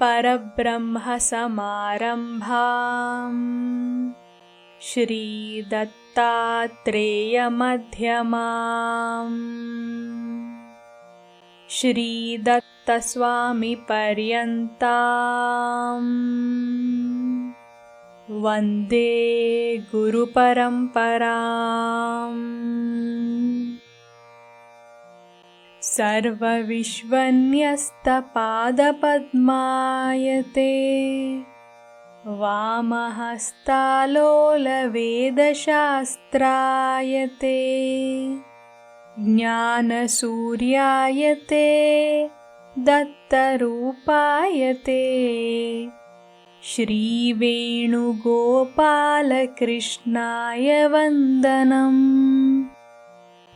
परब्रह्मसमारम्भाम् श्रीदत्तात्रेयमध्यमाम् श्रीदत्तस्वामिपर्यन्ताम् वन्दे गुरुपरम्पराम्। सर्वविश्वन्यस्तपादपद्मायते वामहस्तालोलवेदशास्त्रायते ज्ञानसूर्यायते दत्तरूपायते श्रीवेणुगोपालकृष्णाय वन्दनम्।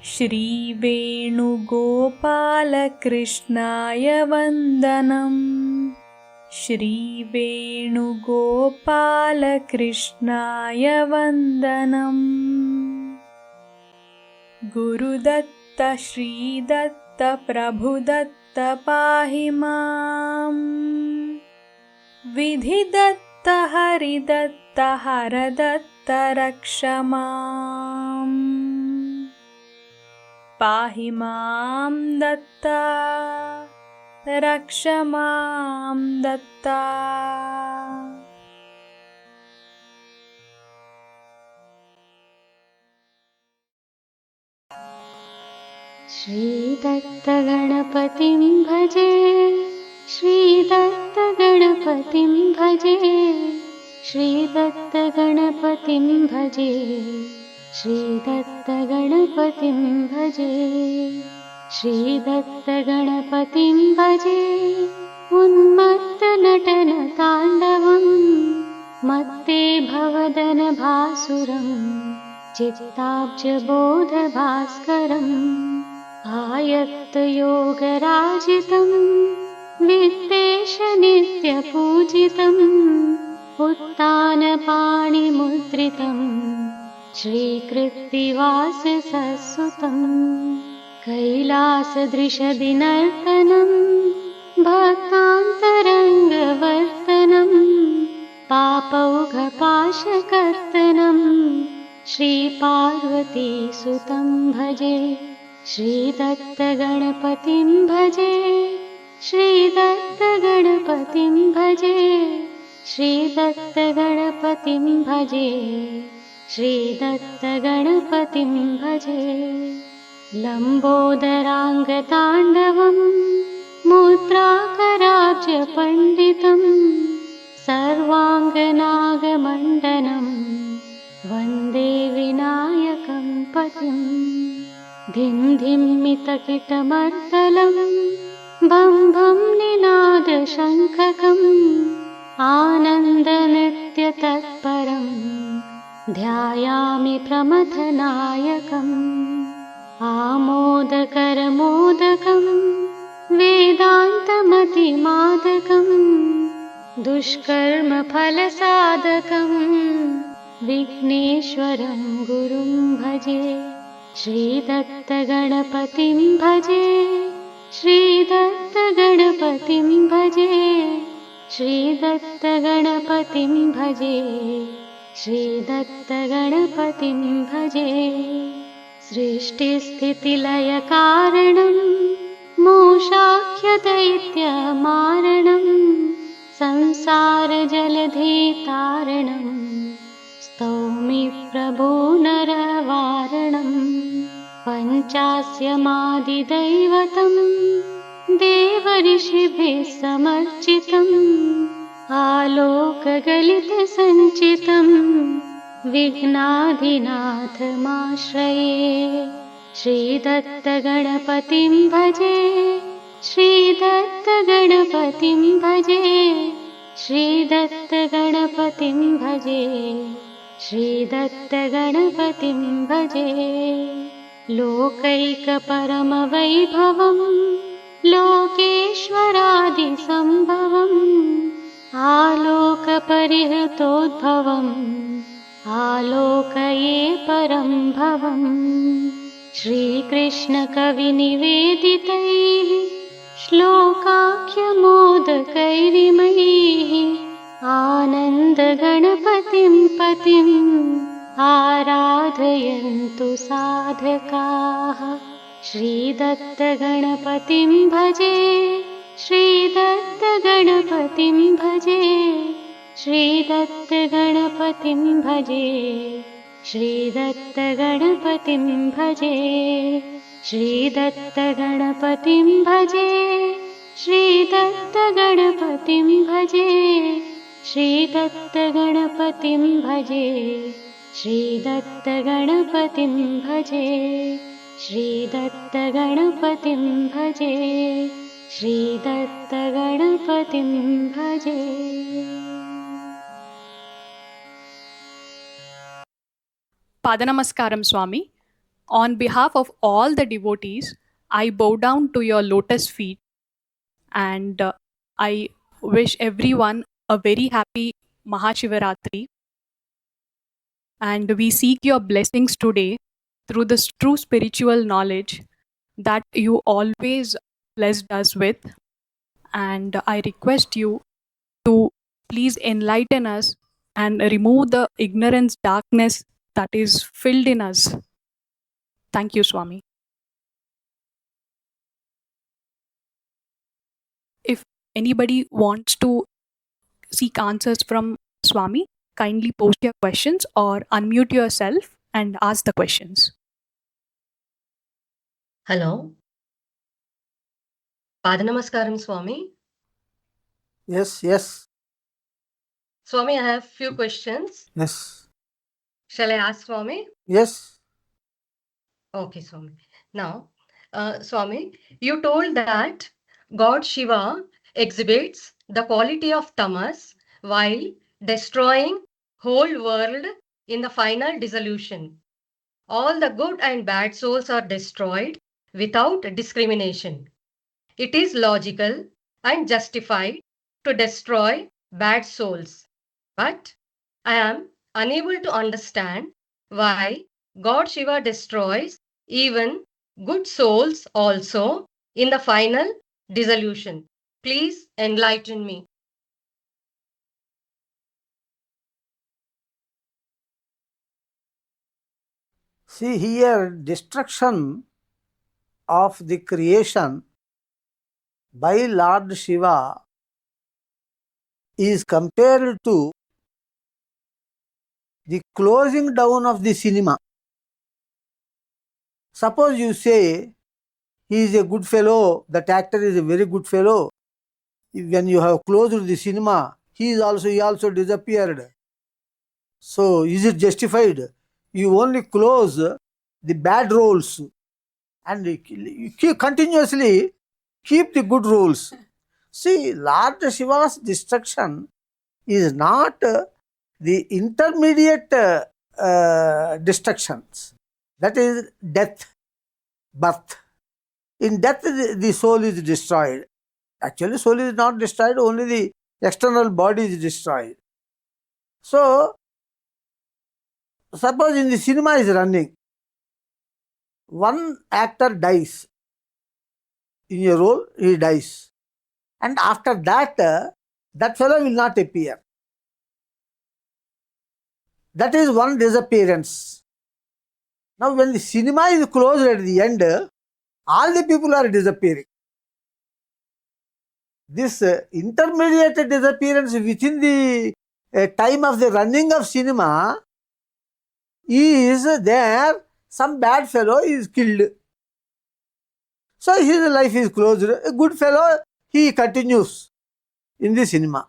श्रीवेणुगोपालकृष्णाय वन्दनम्। श्रीवेणुगोपालकृष्णाय वन्दनम्। गुरुदत्त श्रीदत्त प्रभुदत्त पाहि माम्। विधिदत्त हरिदत्त हरदत्त रक्ष माम्। पाहि मां दत्ता रक्ष मां दत्ता। श्रीदत्तगणपतिं भजे श्रीदत्तगणपतिं भजे श्रीदत्तगणपतिं भजे श्रीदत्तगणपतिं भजे श्रीदत्तगणपतिं भजे। उन्मत्तनटनताण्डवं मत्ते भवदनभासुरं चित्ताब्जबोधभास्करम् आयत्तयोगराजितं विद्वेषनित्यपूजितम् उत्तानपाणिमुद्रितं श्रीकृत्तिवाससुतं कैलासदृशदिनर्तनं भक्तान्तरङ्गवर्तनं पापौघपाशकर्तनं श्रीपार्वतीसुतं भजे श्रीदत्तगणपतिं भजे श्रीदत्तगणपतिं भजे श्रीदत्तगणपतिं भजे श्रीदत्तगणपतिं भजे। लम्बोदराङ्गताण्डवं मुद्राकराब्जपण्डितं सर्वाङ्गनागमण्डनं वन्दे विनायकं पतिं। धिं धिम्मितकिटमर्दलं भं भं निनादशङ्खकम् आनन्दनृत्यतत्परं ध्यायामि प्रमथनायकम्। आमोदकरमोदकं वेदान्तमतिमादकं दुष्कर्मफलसाधकं विघ्नेश्वरं गुरुं भजे श्रीदत्तगणपतिं भजे श्रीदत्तगणपतिं भजे श्रीदत्तगणपतिं भजे श्रीदत्तगणपतिं भजे। सृष्टिस्थितिलयकारणं मोक्षाख्यदैत्यमारणं संसारजलधितारणं स्तौमि प्रभो नरवारणं। पञ्चास्यमादिदैवतं देवऋषिभिः समर्चितम् आलोकगलितसञ्चितं विघ्नाधिनाथमाश्रये श्रीदत्तगणपतिं भजे श्रीदत्तगणपतिं भजे श्रीदत्तगणपतिं भजे श्रीदत्तगणपतिं भजे। लोकैकपरमवैभवं लोकेश्वरादिसम्भवम् आलोकपरिहृतोद्भवम् आलोकये परं भवम्। श्रीकृष्णकविनिवेदितैः श्लोकाख्यमोदकैरिमैः आनन्दगणपतिं पतिम् आराधयन्तु साधकाः। श्रीदत्तगणपतिं भजे, श्रीदत्तगणपतिं भजे, श्रीदत्तगणपतिं भजे, श्रीदत्तगणपतिं भजे, श्रीदत्तगणपतिं भजे, श्रीदत्तगणपतिं भजे, श्रीदत्तगणपतिं भजे, श्रीदत्तगणपतिं भजे, श्रीदत्तगणपतिं भजे, श्रीदत्तगणपतिं भजे। Padanamaskaram Swami. On behalf of all the devotees, I bow down to your lotus feet and I wish everyone a very happy Maha Shivaratri. And we seek your blessings today through this true spiritual knowledge that you always blessed us with. And I request you to please enlighten us and remove the ignorance, darkness that is filled in us. Thank you, Swami. If anybody wants to seek answers from Swami, kindly post your questions or unmute yourself and ask the questions. Hello. Padanamaskaram Swami. Yes. Swami, I have few questions. Yes. Shall I ask Swami? Yes. Okay, Swami. Now, Swami, you told that God Shiva exhibits the quality of tamas while destroying whole world in the final dissolution. All the good and bad souls are destroyed without discrimination. It is logical and justified to destroy bad souls. But I am unable to understand why God Shiva destroys even good souls also in the final dissolution. Please enlighten me. See here, destruction of the creation by Lord Shiva is compared to the closing down of the cinema. Suppose you say he is a good fellow, that actor is a very good fellow. When you have closed the cinema, he also disappeared. So is it justified? You only close the bad roles and you continuously keep the good roles. See, Lord Shiva's destruction is not the intermediate destructions. That is death, birth. In death, the soul is destroyed. Actually, soul is not destroyed, only the external body is destroyed. So, suppose in the cinema is running, one actor dies. In a role, he dies. And after that, that fellow will not appear. That is one disappearance. Now, when the cinema is closed at the end, all the people are disappearing. This intermediate disappearance within the time of the running of cinema is there, some bad fellow is killed. So his life is closed. A good fellow, he continues in the cinema.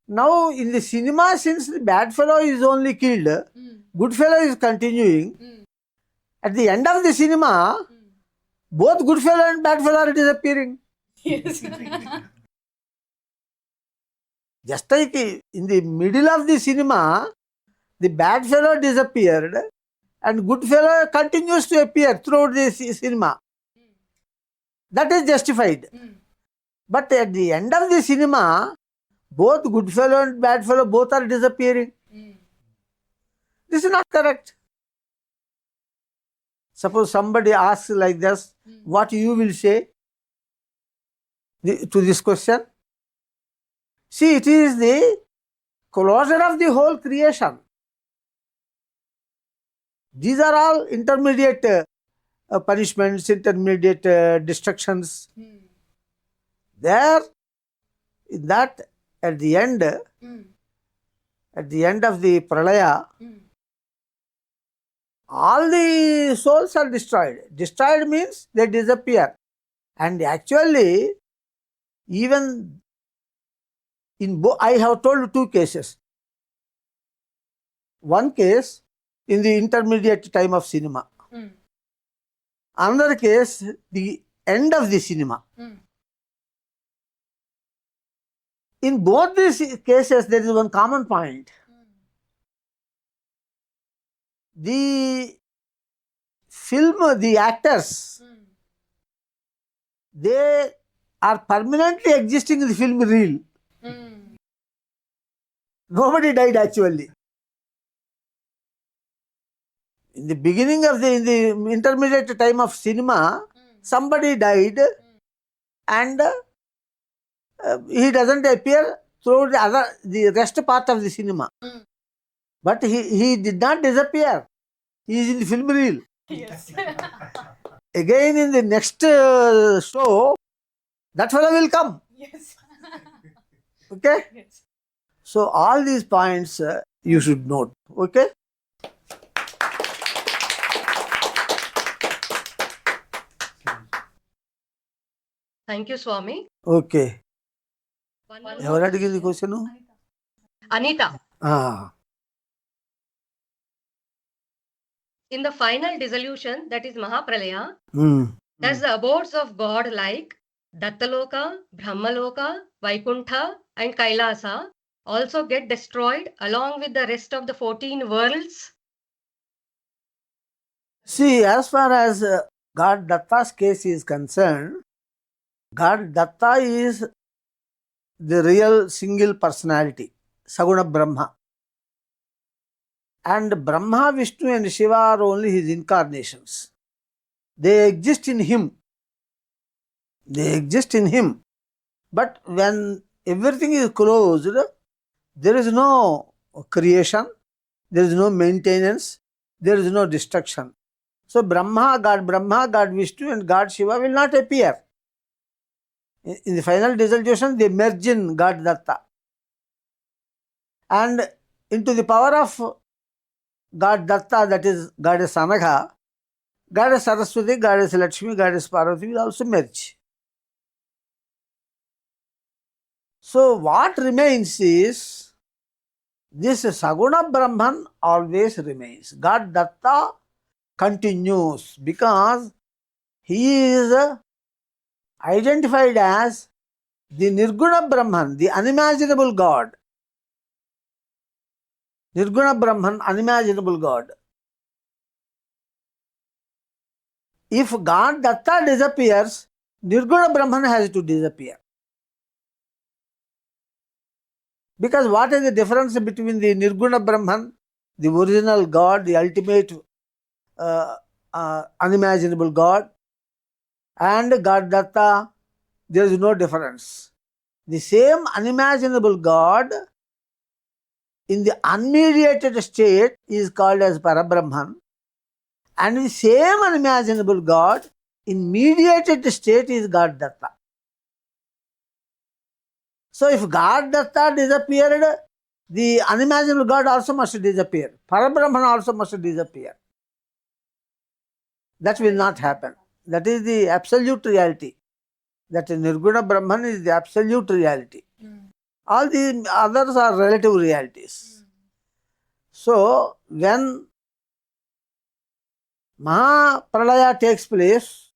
Now in the cinema, since the bad fellow is only killed, good fellow is continuing. At the end of the cinema, both good fellow and bad fellow are disappearing. Yes. Just like in the middle of the cinema, the bad fellow disappeared and good fellow continues to appear throughout the cinema. That is justified. But at the end of the cinema, both good fellow and bad fellow both are disappearing. This is not correct. Suppose somebody asks like this, what you will say? to this question? See, it is the closure of the whole creation. These are all intermediate punishments, intermediate destructions. There, in that, at the end of the pralaya, all the souls are destroyed. Destroyed means they disappear. And actually, even in I have told two cases. One case in the intermediate time of cinema. Another case, the end of the cinema. In both these cases, there is one common point. The film, the actors, they are permanently existing in the film reel. Nobody died actually. In the beginning of in the intermediate time of cinema, somebody died and he doesn't appear through the rest part of the cinema. But he did not disappear. He is in the film reel. Yes. Again in the next show, that fellow will come. Yes. Okay? Yes. So all these points you should note. Okay? Thank you, Swami. Okay. Ever adigindi question? Anita. In the final dissolution, that is Mahapralaya, does the abodes of God like Dattaloka, Brahmaloka, Vaikuntha and Kailasa also get destroyed along with the rest of the 14 worlds? See, as far as God Datta's case is concerned, God Datta is the real single personality, Saguna Brahma. And Brahma, Vishnu and Shiva are only his incarnations. They exist in him. They exist in him. But when everything is closed, there is no creation, there is no maintenance, there is no destruction. So Brahma, God Vishnu and God Shiva will not appear. In the final dissolution, they merge in God Datta. And into the power of God Datta, that is Goddess Anagha, Goddess Saraswati, Goddess Lakshmi, Goddess Parvati will also merge. So what remains is, this Saguna Brahman always remains. God Datta continues because he is identified as the Nirguna Brahman, the unimaginable God. Nirguna Brahman, unimaginable God. If God Datta disappears, Nirguna Brahman has to disappear. Because what is the difference between the Nirguna Brahman, the original God, the ultimate unimaginable God, and God Datta? There is no difference. The same unimaginable God in the unmediated state is called as Parabrahman, and the same unimaginable God in mediated state is God Datta. So if God Datta disappeared, the unimaginable God also must disappear. Parabrahman also must disappear. That will not happen. That is the absolute reality. That Nirguna Brahman is the absolute reality. All the others are relative realities. So when Mahapralaya takes place,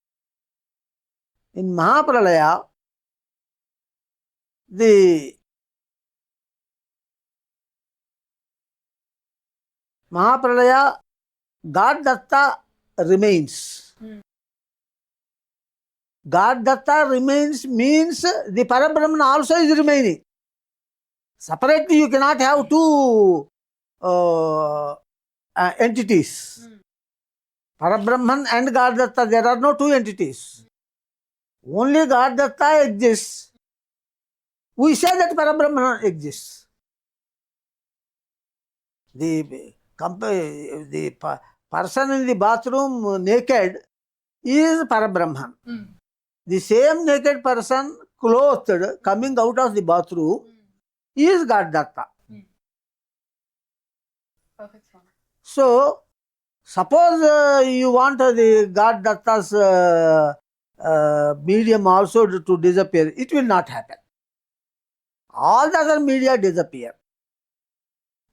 in Mahapralaya, the Mahapralaya, God Datta remains. God Datta remains means the Parabrahman also is remaining. Separately you cannot have two entities. Parabrahman and God Datta, there are no two entities. Only God Datta exists. We say that Parabrahman exists. The person in the bathroom naked is Parabrahman. The same naked person clothed coming out of the bathroom is God Datta. Perfect. So, suppose you want the God Datta's medium also to disappear, it will not happen. All the other media disappear.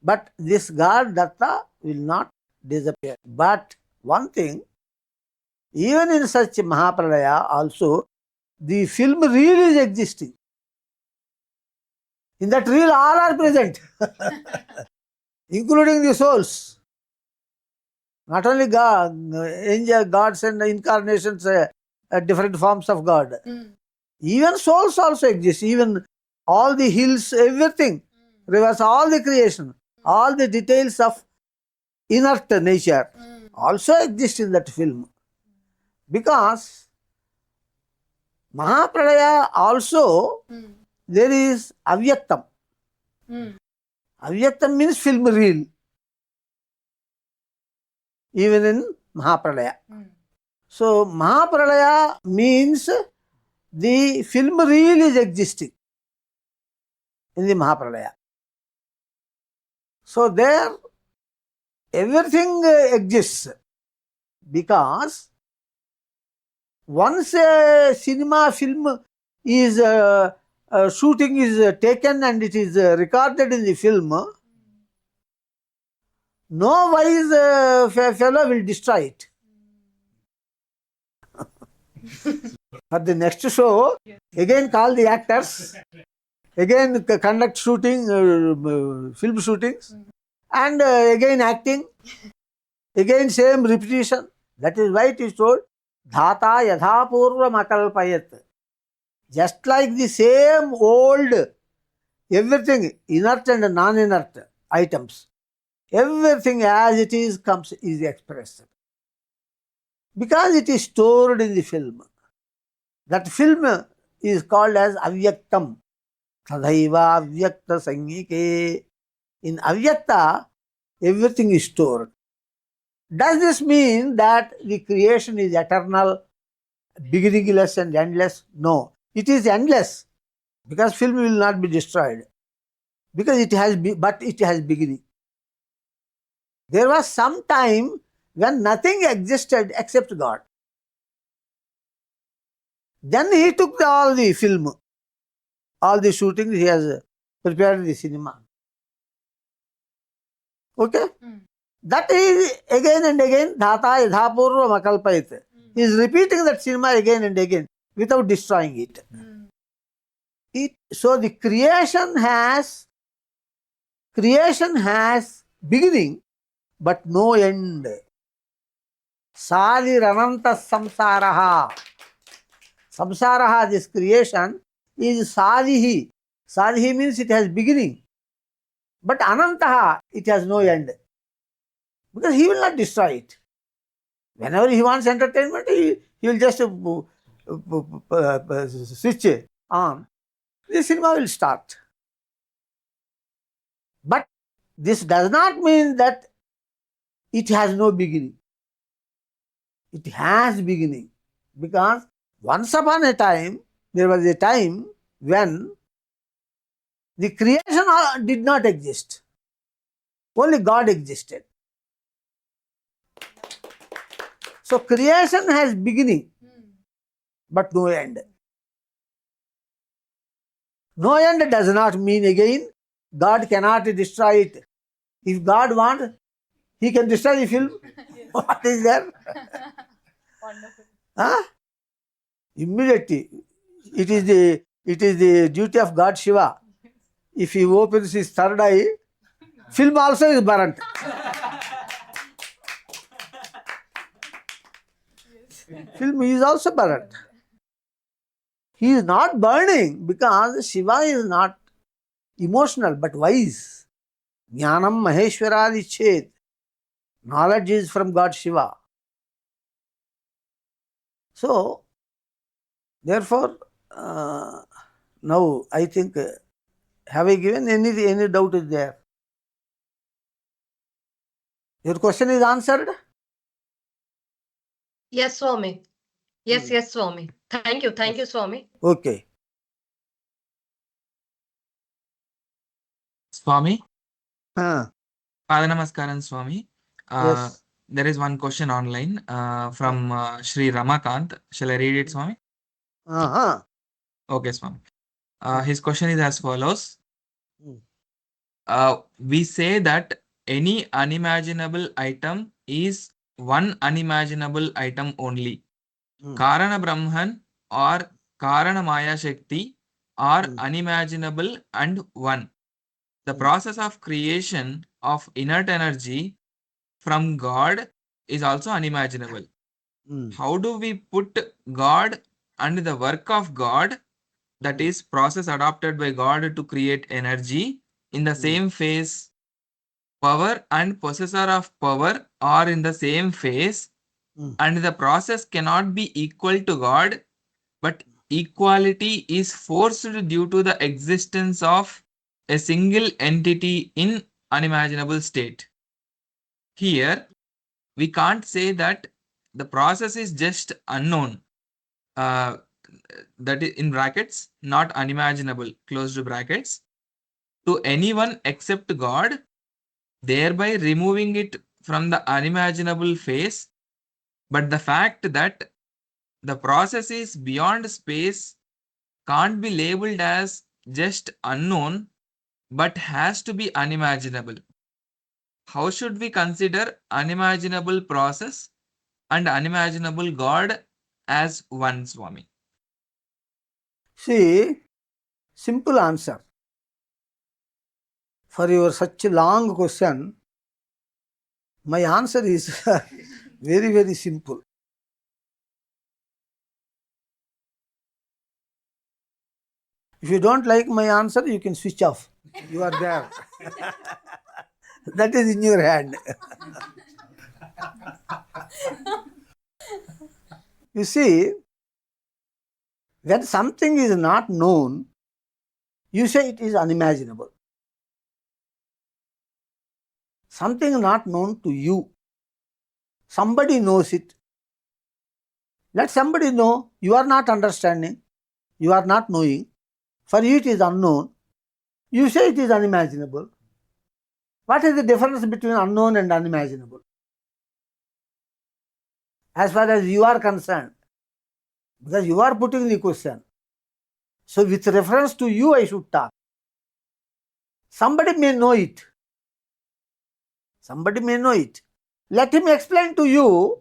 But this God Datta will not disappear. But one thing, even in such Mahapralaya also, the film reel is existing. In that reel all are present, including the souls. Not only God, angel, gods and incarnations, different forms of God. Even souls also exist. Even all the hills, everything, rivers, all the creation, all the details of inert nature also exist in that film. Because Mahapralaya also there is avyaktam. Avyaktam means film reel. Even in Mahapralaya. So Mahapralaya means the film reel is existing in the Mahapralaya. So there everything exists, because once a cinema film is shooting is taken and it is recorded in the film, no wise fellow will destroy it. For the next show, again call the actors, again conduct shooting, film shootings, and again acting, again same repetition. That is why it is told, Dhata yadha purvam akalpayat. Just like the same old, everything, inert and non-inert items, everything as it is comes, is expressed. Because it is stored in the film. That film is called as avyaktam. Tadhaiva avyakta sangike. In avyakta, everything is stored. Does this mean that the creation is eternal, beginningless and endless? No. It is endless, because film will not be destroyed. Because it has but it has beginning. There was some time when nothing existed except God. Then he took all the film, all the shootings, he has prepared the cinema. Okay? That is again and again, dhata yadhapurva makalpayat. He is repeating that cinema again and again without destroying it. So the creation has beginning but no end. Sadirananta samsaraha. Samsaraha, this creation, is sadihi. Sadihi means it has beginning. But anantaha, it has no end. Because he will not destroy it. Whenever he wants entertainment, he will just switch on. The cinema will start. But this does not mean that it has no beginning. It has beginning. Because once upon a time, there was a time when the creation did not exist. Only God existed. So creation has beginning, but no end. No end does not mean again God cannot destroy it. If God wants, he can destroy the film. What is there? Wonderful. Huh? Immediately. It is the duty of God Shiva. If he opens his third eye, film also is burnt. Film is also burnt. He is not burning because Shiva is not emotional but wise. Jnanam Maheshwaradi Chet. Knowledge is from God Shiva. So, Therefore, now I think, have I given any doubt is there? Your question is answered? Yes, Swami. Yes, Swami. Thank you, Swami. Okay. Swami, Ah, Padanamaskaram Swami. yes. There is one question online from Shri Ramakant. Shall I read it, Swami? Uh-huh. Okay, Swami. His question is as follows. Mm. We say that any unimaginable item is one unimaginable item only. Karana Brahman or Karana Maya Shakti are unimaginable and one. The process of creation of inert energy from God is also unimaginable. How do we put God and the work of God, that is process adopted by God to create energy, in the same phase? Power and possessor of power are in the same phase, and the process cannot be equal to God, but equality is forced due to the existence of a single entity in unimaginable state. Here, we can't say that the process is just unknown, that is in brackets, not unimaginable, close to brackets, to anyone except God, thereby removing it from the unimaginable phase. But the fact that the process is beyond space can't be labeled as just unknown, but has to be unimaginable. How should we consider unimaginable process and unimaginable God as one, Swami? See, simple answer. For your such a long question, my answer is very, very simple. If you don't like my answer, you can switch off. You are there. That is in your hand. You see, when something is not known, you say it is unimaginable. Something not known to you. Somebody knows it. Let somebody know. You are not understanding. You are not knowing. For you it is unknown. You say it is unimaginable. What is the difference between unknown and unimaginable? As far as you are concerned, because you are putting the question. So with reference to you, I should talk. Somebody may know it. Somebody may know it. Let him explain to you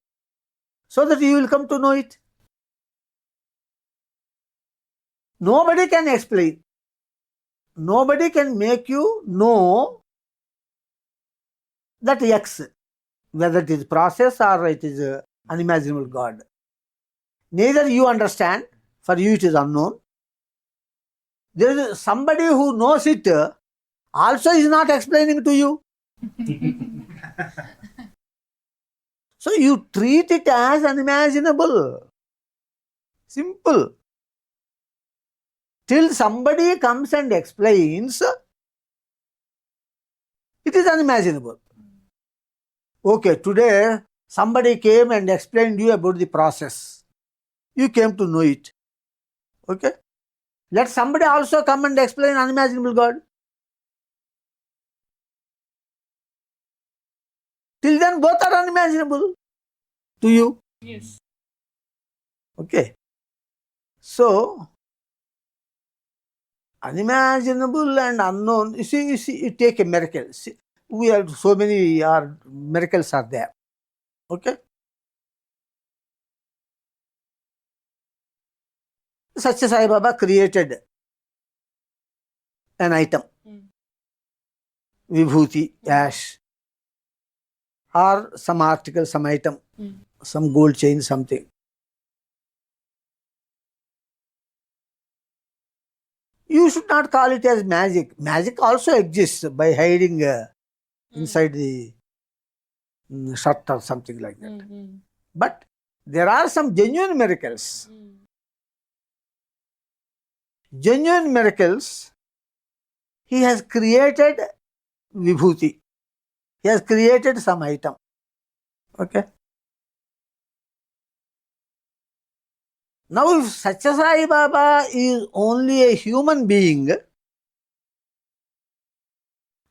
so that you will come to know it. Nobody can explain. Nobody can make you know that X, whether it is process or it is unimaginable God. Neither you understand, for you it is unknown. There is somebody who knows it, also is not explaining to you. So you treat it as unimaginable. Simple. Till somebody comes and explains, it is unimaginable. Okay, today somebody came and explained you about the process. You came to know it. Okay? Let somebody also come and explain unimaginable God. Till then both are unimaginable to you. Yes. Okay. So, unimaginable and unknown, you see, you take a miracle. See, we have so many miracles are there. Okay? Satya Sai Baba created an item, vibhuti, ash, or some article, some item, some gold chain, something. You should not call it as magic. Magic also exists by hiding inside the shirt or something like that. But there are some genuine miracles. genuine miracles, he has created vibhuti. He has created some item. Okay. Now, if Satya Sai Baba is only a human being,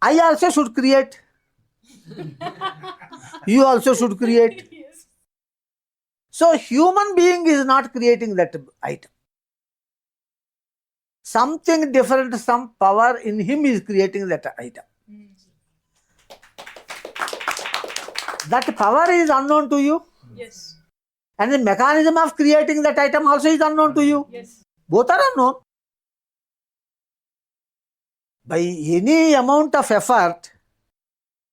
I also should create. You also should create. So, human being is not creating that item. Something different, some power in him is creating that item. That power is unknown to you. Yes. And the mechanism of creating that item also is unknown to you. Yes. Both are unknown. By any amount of effort,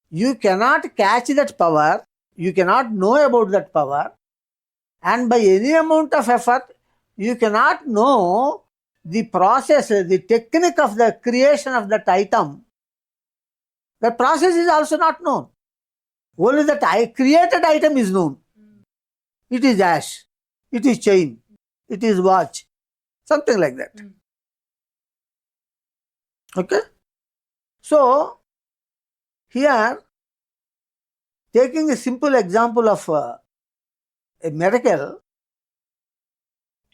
you cannot catch that power, you cannot know about that power, and by any amount of effort, you cannot know the process, the technique of the creation of that item. The process is also not known. Only that created item is known. It is ash, it is chain, it is watch, something like that. Okay? So, here, taking a simple example of a miracle,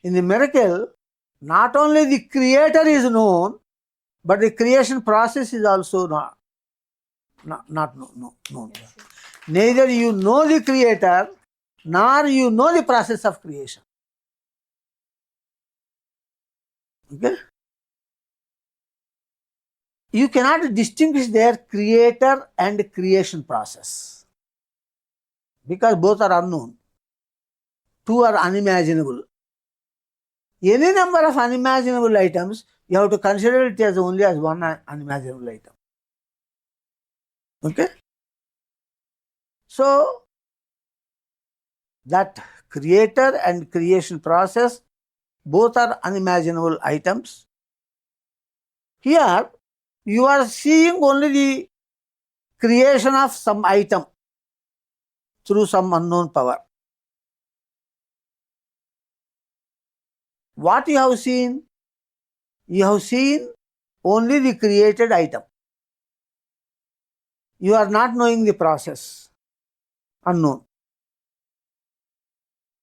in the miracle, not only the creator is known, but the creation process is also not known. Neither you know the creator, nor you know the process of creation. Okay? You cannot distinguish their creator and creation process, because both are unknown. Two are unimaginable. Any number of unimaginable items, you have to consider it as only as one unimaginable item. Okay? So, that creator and creation process, both are unimaginable items. Here, you are seeing only the creation of some item through some unknown power. What you have seen? You have seen only the created item. You are not knowing the process, unknown.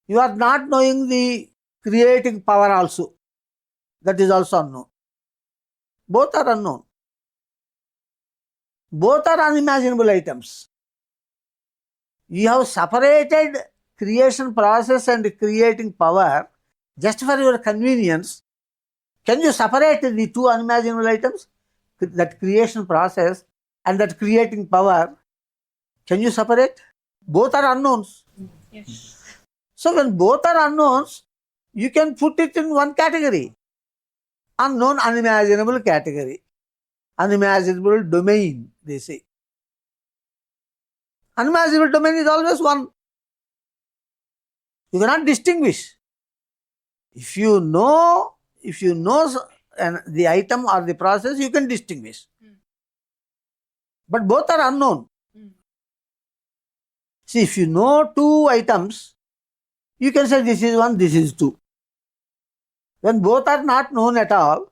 You are not knowing the creating power also, that is also unknown. Both are unknown. Both are unimaginable items. You have separated creation process and creating power just for your convenience. Can you separate the two unimaginable items? That creation process and that creating power. Can you separate? Both are unknowns. Yes. So when both are unknowns, you can put it in one category. Unknown, unimaginable category. Unimaginable domain, they say. Unimaginable domain is always one. You cannot distinguish. If you know the item or the process, you can distinguish. But both are unknown. See, if you know two items, you can say this is one, this is two. When both are not known at all,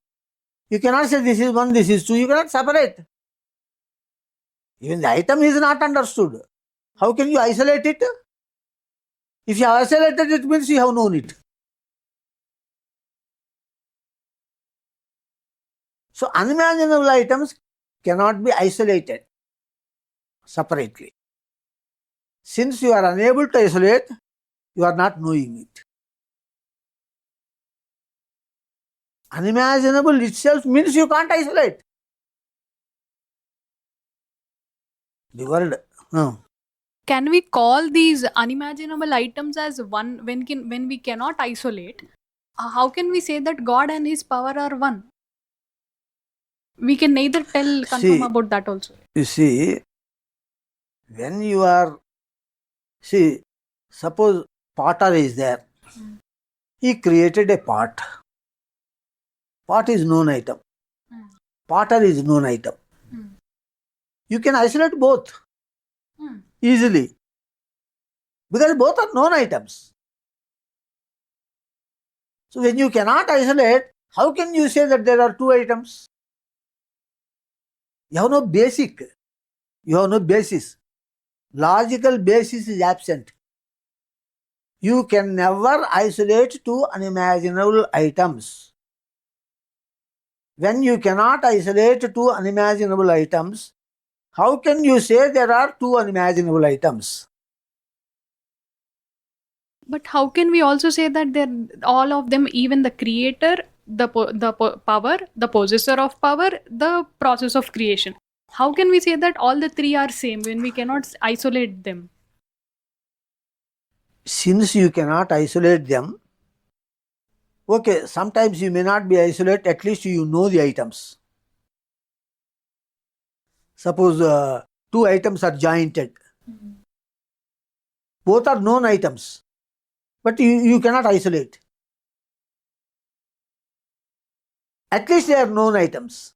you cannot say this is one, this is two. You cannot separate. Even the item is not understood. How can you isolate it? If you have isolated it, means you have known it. So unimaginable items cannot be isolated separately. Since you are unable to isolate, you are not knowing it. Unimaginable itself means you can't isolate. The word. Can we call these unimaginable items as one when we cannot isolate? How can we say that God and His power are one? We can neither confirm about that also. You see, when you are, suppose potter is there. He created a pot. Pot is known item. Potter is known item. You can isolate both easily, because both are known items. So when you cannot isolate, How can you say that there are two items? You have no basic. You have no basis. Logical basis is absent. You can never isolate two unimaginable items. When you cannot isolate two unimaginable items, how can you say there are two unimaginable items? But how can we also say that they're all of them, even the creator, power, the possessor of power, the process of creation? How can we say that all the three are same when we cannot isolate them? Since you cannot isolate them, okay, sometimes you may not be isolated, at least you know the items. Suppose two items are jointed. Both are known items, but you cannot isolate. At least they are known items.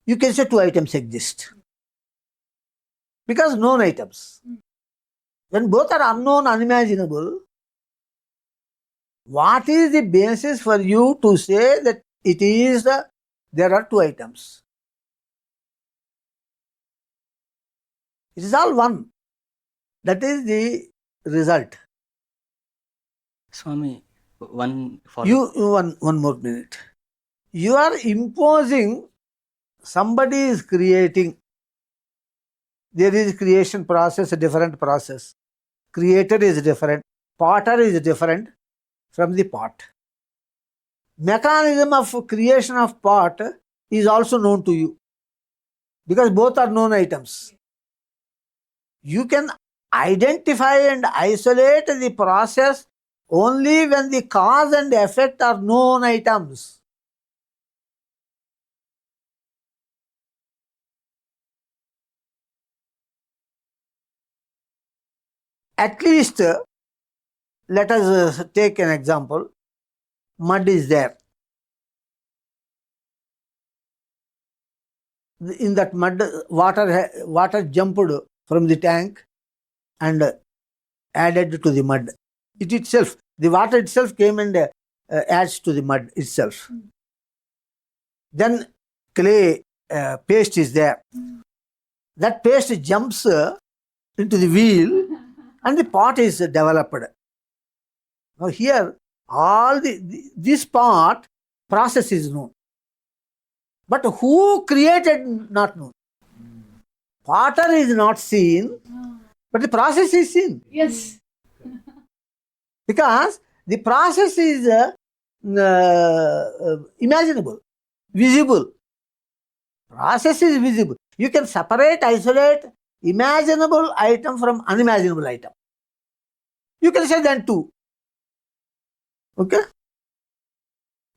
You can say two items exist. Because known items. When both are unknown, unimaginable, what is the basis for you to say that it is there are two items? It is all one. That is the result. Swami, one follow. One more minute. You are imposing, somebody is creating. There is creation process, a different process. Creator is different. Potter is different from the pot. Mechanism of creation of pot is also known to you, because both are known items. You can identify and isolate the process only when the cause and effect are known items. At least, let us take an example. Mud is there. In that mud, water jumped from the tank and added to the mud. It itself, the water itself came and adds to the mud itself. Then clay paste is there. That paste jumps into the wheel and the pot is developed. Now here, all this part, process is known. But who created, not known. Potter is not seen, but the process is seen. Yes. Because the process is imaginable, visible. Process is visible. You can separate, isolate imaginable item from unimaginable item. You can say then two. Okay?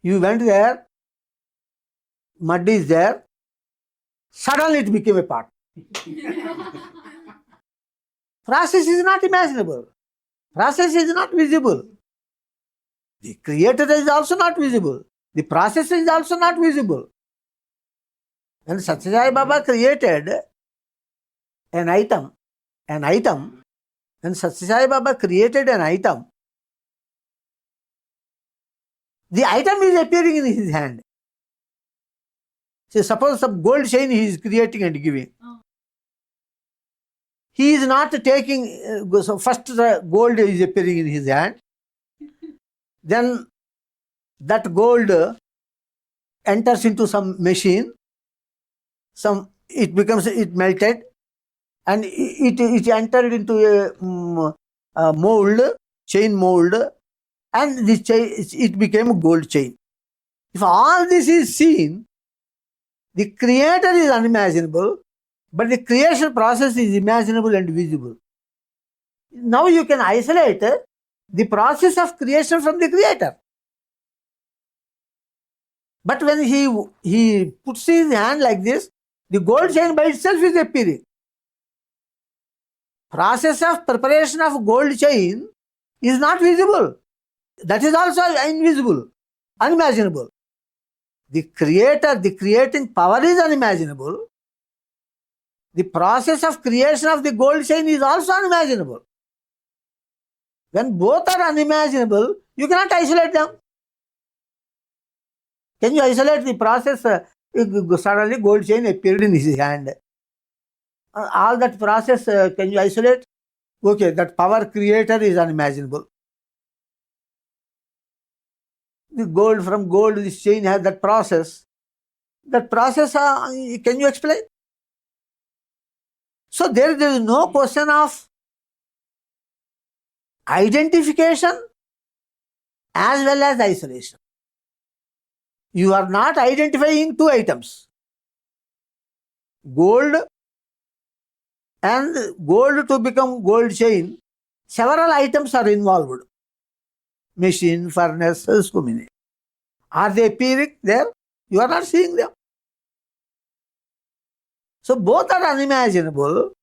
You went there, mud is there, suddenly it became a pot. Process is not imaginable. Process is not visible. The creator is also not visible. The process is also not visible. When Satya Sai Baba created an item, when Satya Sai Baba created an item, the item is appearing in his hand. So suppose some gold chain he is creating and giving. He is not taking, so first the gold is appearing in his hand. Then that gold enters into some machine. It melted and it entered into a mold, chain mold, and this chain, it became a gold chain. If all this is seen, the creator is unimaginable, but the creation process is imaginable and visible. Now you can isolate the process of creation from the creator. But when he puts his hand like this, the gold chain by itself is appearing. Process of preparation of gold chain is not visible. That is also invisible, unimaginable. The creator, the creating power is unimaginable. The process of creation of the gold chain is also unimaginable. When both are unimaginable, you cannot isolate them. Can you isolate the process? Suddenly gold chain appeared in his hand. All that process, can you isolate? Okay, that power creator is unimaginable. The gold from gold, this chain has that process. That process, can you explain? So there is no question of identification as well as isolation. You are not identifying two items. Gold and gold to become gold chain, several items are involved. Machine, furnace, so many. Are they appearing there? You are not seeing them. So both are unimaginable.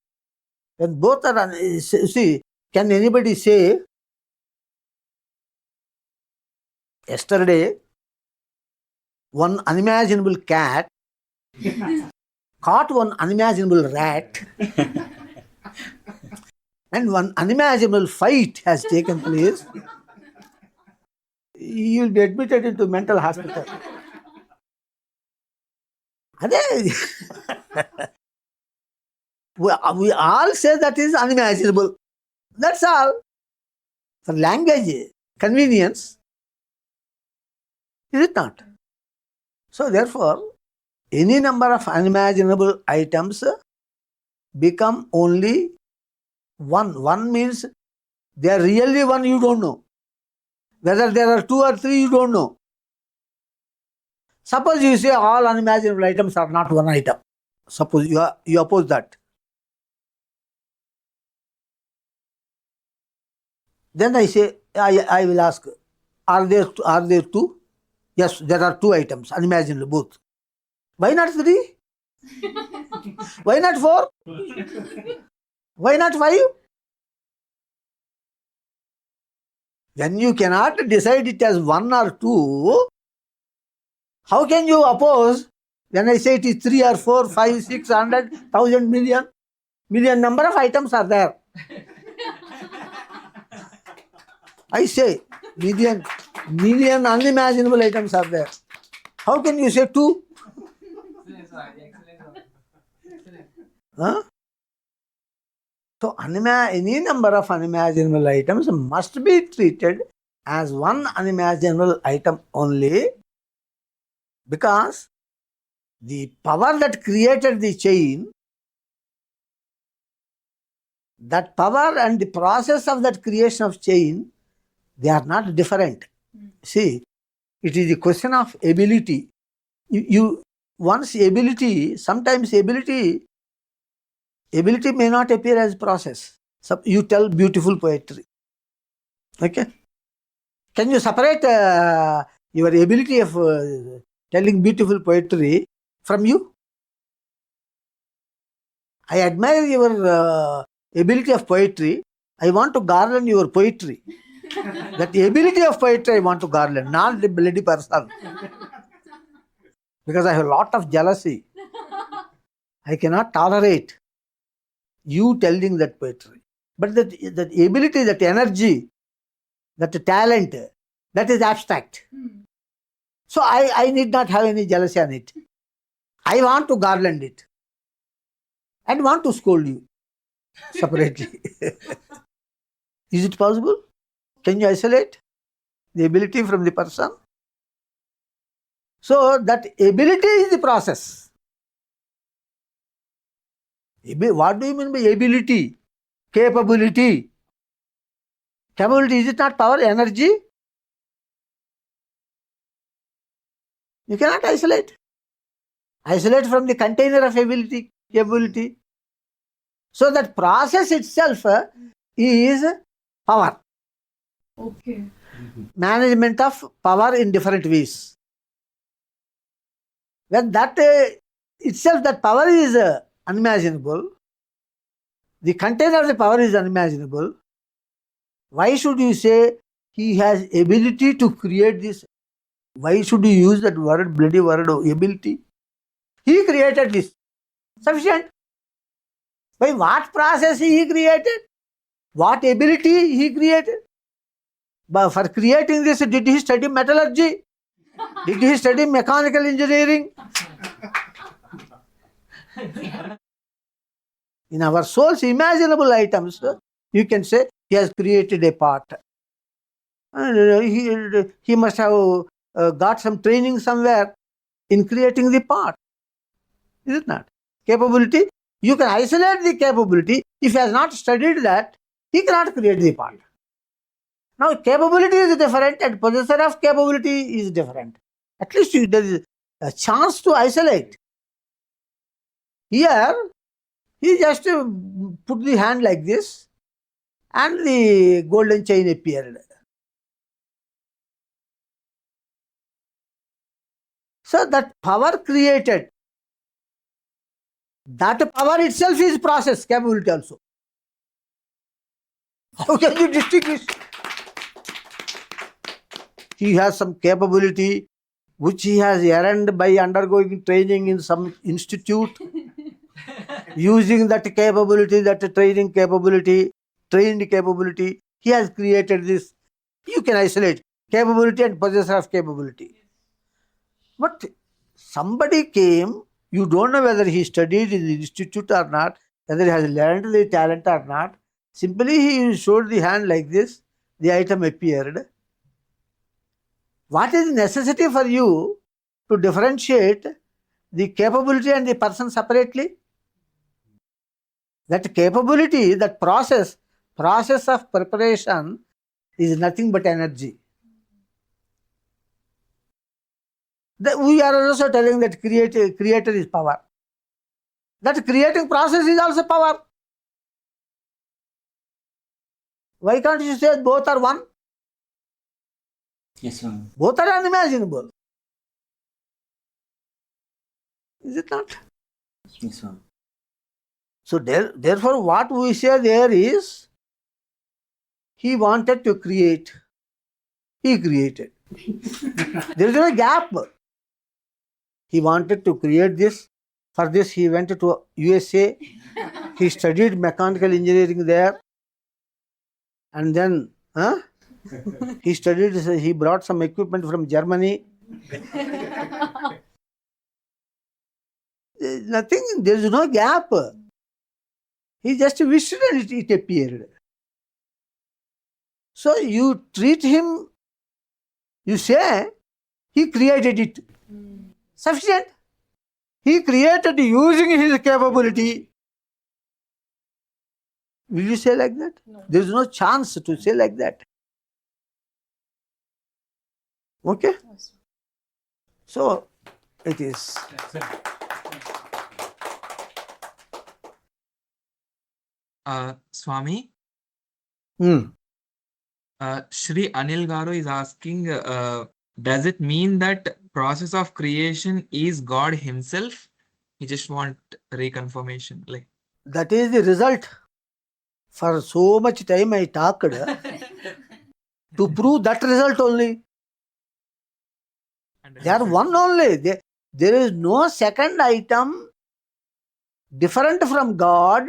When both are, see, can anybody say, yesterday, one unimaginable cat caught one unimaginable rat and one unimaginable fight has taken place, you will be admitted into mental hospital. We all say that is unimaginable. That's all. For language convenience, is it not? So therefore, any number of unimaginable items become only one. One means they are really one, you don't know. Whether there are two or three, you don't know. Suppose you say all unimaginable items are not one item. Suppose you oppose that. Then I say, I will ask, are there two? Yes, there are two items, unimaginable both. Why not three? Why not four? Why not five? When you cannot decide it as one or two, how can you oppose when I say it is 3 or 4, 5, 600, 1,000, million? Million number of items are there. I say million unimaginable items are there. How can you say two? Huh? So any number of unimaginable items must be treated as one unimaginable item only, because the power that created the chain, that power and the process of that creation of chain, they are not different. See, it is a question of ability. Once ability, sometimes ability may not appear as process. So you tell beautiful poetry. Okay? Can you separate your ability of telling beautiful poetry from you? I admire your ability of poetry. I want to garland your poetry. That ability of poetry I want to garland, not the bloody person. Because I have a lot of jealousy. I cannot tolerate you telling that poetry. But that ability, that energy, that talent, that is abstract. So I need not have any jealousy on it. I want to garland it. And want to scold you separately. Is it possible? Can you isolate the ability from the person? So that ability is the process. What do you mean by ability? Capability. Capability, is it not power, energy? You cannot isolate. Isolate from the container of ability, capability. So that process itself is power. Okay. Management of power in different ways. When that itself, that power is unimaginable, the container of the power is unimaginable, why should you say he has ability to create this? Why should you use that word, bloody word, ability? He created this. Sufficient. By what process he created? What ability he created? But for creating this, did he study metallurgy? Did he study mechanical engineering? In our soul's imaginable items, you can say he has created a part. He must have got some training somewhere in creating the part. Is it not? Capability, you can isolate the capability. If he has not studied that, he cannot create the part. Now, capability is different and possessor of capability is different. At least there is a chance to isolate. Here, he just put the hand like this and the golden chain appeared. So that power created, that power itself is process, capability also. How can you distinguish? He has some capability which he has earned by undergoing training in some institute. Using that capability, that training capability, trained capability, he has created this. You can isolate capability and possessor of capability. But somebody came, you don't know whether he studied in the institute or not, whether he has learned the talent or not. Simply he showed the hand like this, the item appeared. What is necessity for you to differentiate the capability and the person separately? That capability, that process of preparation is nothing but energy. We are also telling that creator is power. That creating process is also power. Why can't you say both are one? Yes, Swami. Both are unimaginable. Is it not? Yes, Swami. So therefore what we say there is, he wanted to create. He created. There is no gap. He wanted to create this. For this he went to USA. He studied mechanical engineering there. And then he brought some equipment from Germany. Nothing, there is no gap. He just wished and it appeared. So you treat him, you say, he created it. Sufficient. He created using his capability. Will you say like that? No. There is no chance to say like that. Okay? Yes. So it is. Swami, Hmm. Shri Anil Garu is asking, does it mean that process of creation is God himself? He just want reconfirmation. Like That is the result. For so much time I talked to prove that result only. They are one only. There is no second item different from God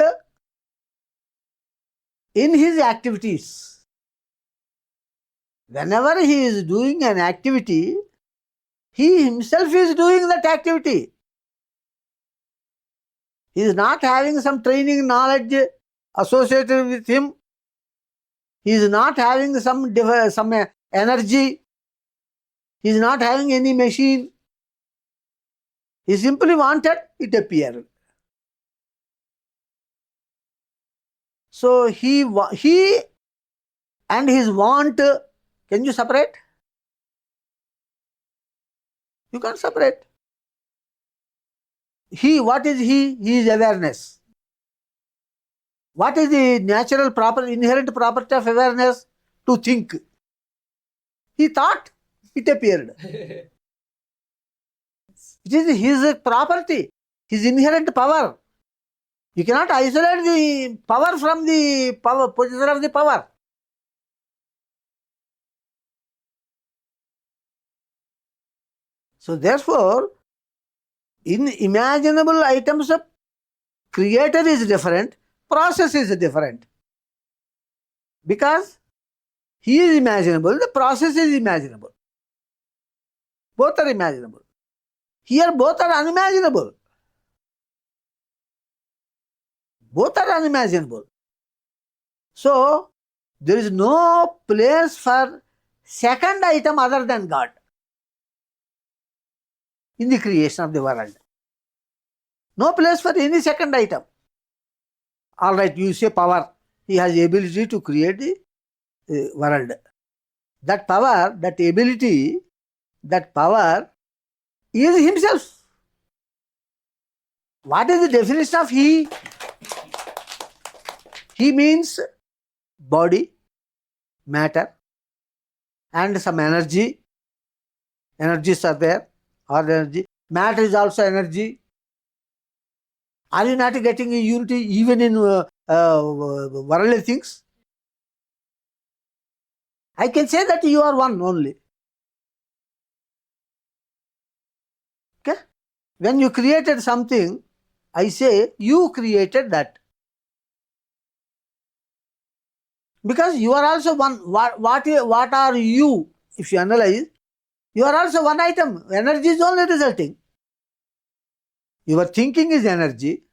in his activities. Whenever he is doing an activity, he himself is doing that activity. He is not having some training knowledge associated with him. He is not having some energy. He is not having any machine. He simply wanted, it appeared. So he and his want, can you separate? You can't separate. What is he? He is awareness. What is the natural inherent property of awareness? To think. He thought, it appeared. It is his property, his inherent power. You cannot isolate the power from the possessor of the power. So therefore, in imaginable items, creator is different, process is different. Because he is imaginable, the process is imaginable. Both are imaginable. Here both are unimaginable. Both are unimaginable. So, there is no place for second item other than God in the creation of the world. No place for any second item. All right, you say power. He has the ability to create the world. That power, that ability, that power is himself. What is the definition of he? He means body, matter, and some energy. Energies are there, or energy. Matter is also energy. Are you not getting a unity even in worldly things? I can say that you are one only. Okay? When you created something, I say you created that. Because you are also one. What are you? If you analyze, you are also one item. Energy is only resulting. Your thinking is energy.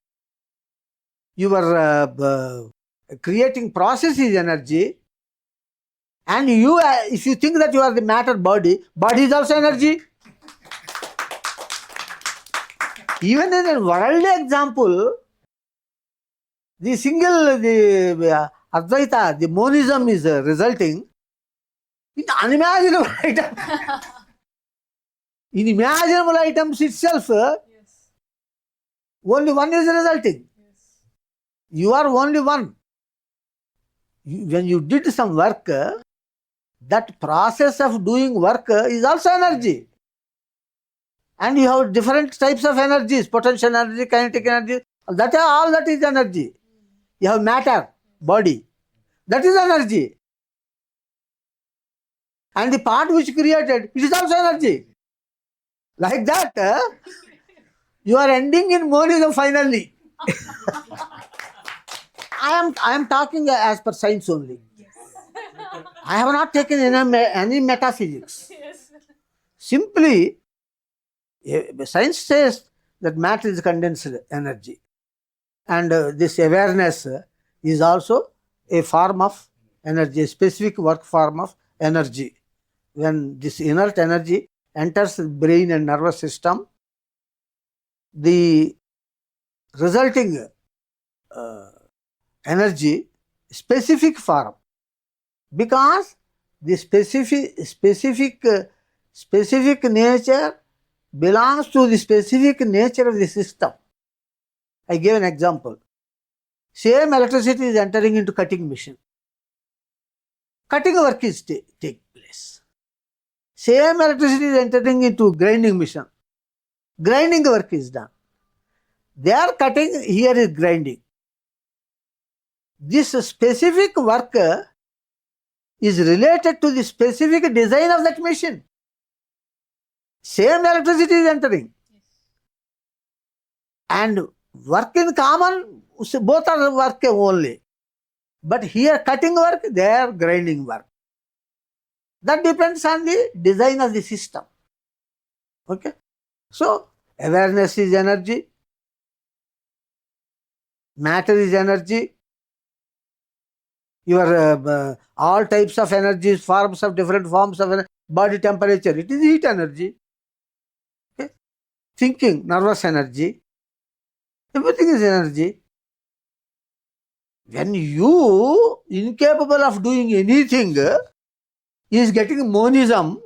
Your creating process is energy. And you, if you think that you are the matter body, body is also energy. Even in a worldly example, the Advaita, the monism is resulting in unimaginable item. In imaginable items itself, only one is resulting. You are only one. When you did some work, that process of doing work is also energy. And you have different types of energies, potential energy, kinetic energy. All that is energy. You have matter, body. That is energy. And the part which created, it is also energy. Like that, you are ending in monism finally. I am talking as per science only. I have not taken any metaphysics. Simply, science says that matter is condensed energy. And this awareness is also a form of energy, a specific work form of energy. When this inert energy enters the brain and nervous system, the resulting energy, specific form, because the specific nature belongs to the specific nature of the system. I gave an example. Same electricity is entering into cutting machine. Cutting work is take place. Same electricity is entering into grinding machine. Grinding work is done. They are cutting, here is grinding. This specific work is related to the specific design of that machine. Same electricity is entering. And work in common, both are work only. But here cutting work, there grinding work. That depends on the design of the system. Okay? So, awareness is energy. Matter is energy. Your all types of energies, different forms of energy, body temperature, it is heat energy. Okay? Thinking, nervous energy. Everything is energy. When you, incapable of doing anything, is getting monism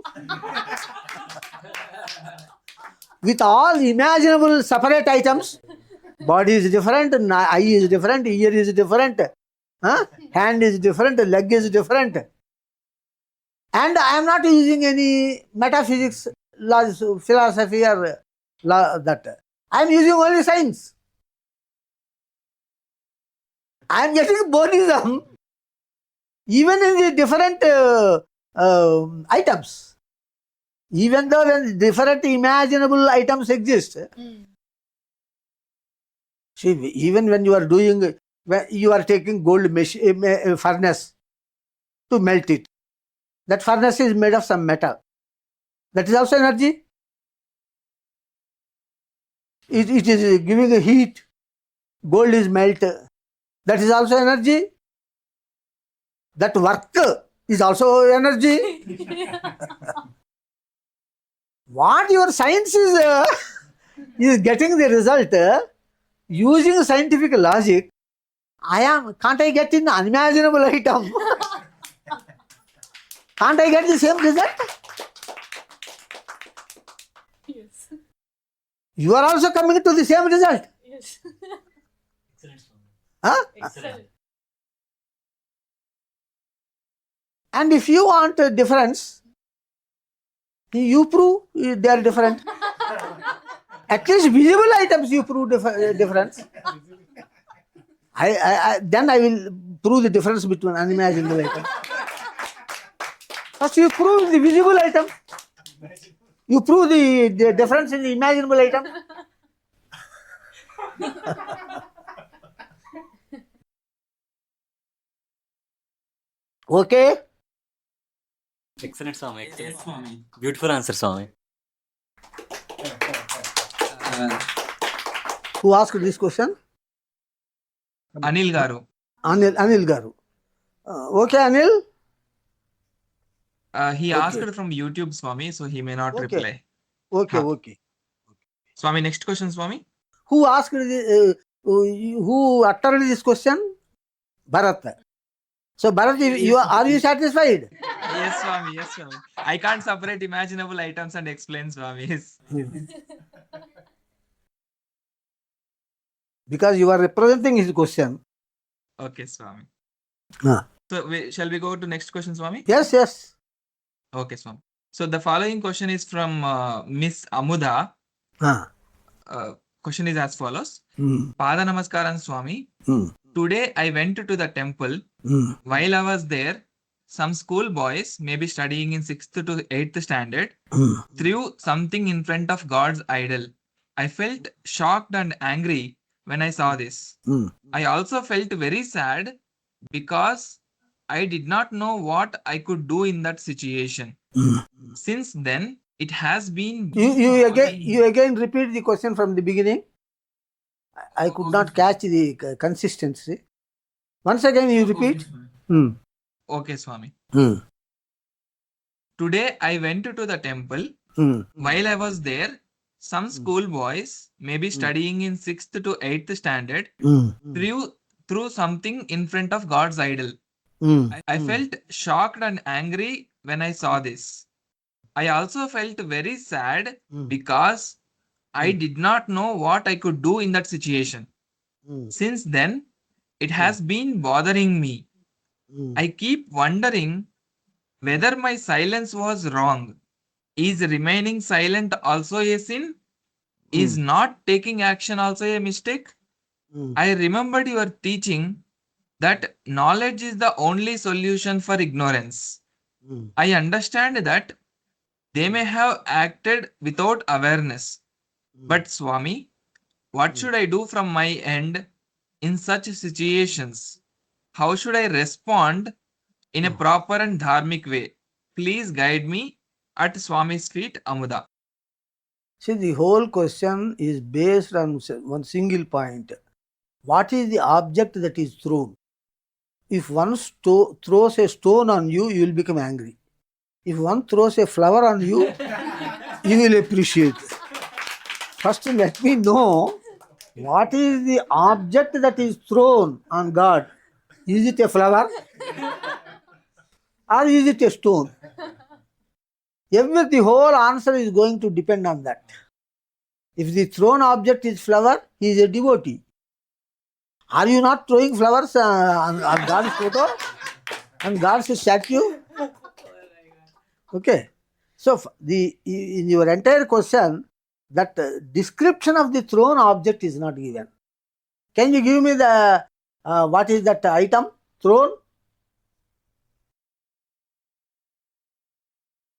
with all imaginable separate items. Body is different, eye is different, ear is different, hand is different, leg is different. And I am not using any metaphysics, laws, philosophy or that. I am using only science. I am getting monism even in the different items. Even though when different imaginable items exist. See, even when you are doing, when you are taking gold furnace to melt it. That furnace is made of some metal. That is also energy. It is giving a heat. Gold is melt. That is also energy. That work is also energy. What your science is getting the result using scientific logic. Can't I get in unimaginable item? Can't I get the same result? Yes. You are also coming to the same result. Yes. Excellent, Swami. Huh? Excellent. And if you want a difference, you prove they are different. At least visible items you prove difference. Then I will prove the difference between unimaginable items. First you prove the visible item. You prove the difference in the imaginable item. Okay? Excellent, Swami. Excellent, Swami. Beautiful answer, Swami. Who asked this question? Anil Garu. Anil Garu. Okay, Anil? He Okay. asked from YouTube, Swami, so he may not Okay. reply. Okay, Huh. okay. Swami, next question, Swami. Who asked who uttered this question? Bharat. So Bharat, are you satisfied? Yes, Swami. Yes, Swami. I can't separate imaginable items and explain, Swami. Yes. Because you are representing his question. Okay, Swami. Ah. So, shall we go to next question, Swami? Yes, yes. Okay, Swami. So, the following question is from Miss Amuda. Ah. Question is as follows. Hmm. Pada Namaskaram, Swami. Hmm. Today, I went to the temple. Hmm. While I was there, some school boys, maybe studying in 6th to 8th standard, Hmm. threw something in front of God's idol. I felt shocked and angry when I saw this. Hmm. I also felt very sad because I did not know what I could do in that situation. Hmm. Since then, it has been... You again repeat the question from the beginning. I could not catch the consistency. Once again you repeat. Hmm. Okay, Swami. Hmm. Today, I went to the temple. Hmm. While I was there, some school boys, maybe studying in 6th to 8th standard, Hmm. threw something in front of God's idol. Hmm. I felt shocked and angry when I saw this. I also felt very sad because I did not know what I could do in that situation. Hmm. Since then, it has been bothering me. I keep wondering whether my silence was wrong. Is remaining silent also a sin? Is not taking action also a mistake? I remembered your teaching that knowledge is the only solution for ignorance. I understand that they may have acted without awareness. But Swami, what should I do from my end in such situations? How should I respond in a proper and dharmic way? Please guide me at Swami's feet, Amuda. See, the whole question is based on one single point. What is the object that is thrown? If one throws a stone on you, you will become angry. If one throws a flower on you, you will appreciate. First, let me know what is the object that is thrown on God. Is it a flower? Or is it a stone? The whole answer is going to depend on that. If the thrown object is flower, he is a devotee. Are you not throwing flowers on God's photo? On God's statue? Okay. So, in your entire question, that description of the thrown object is not given. Can you give me the what is that item thrown?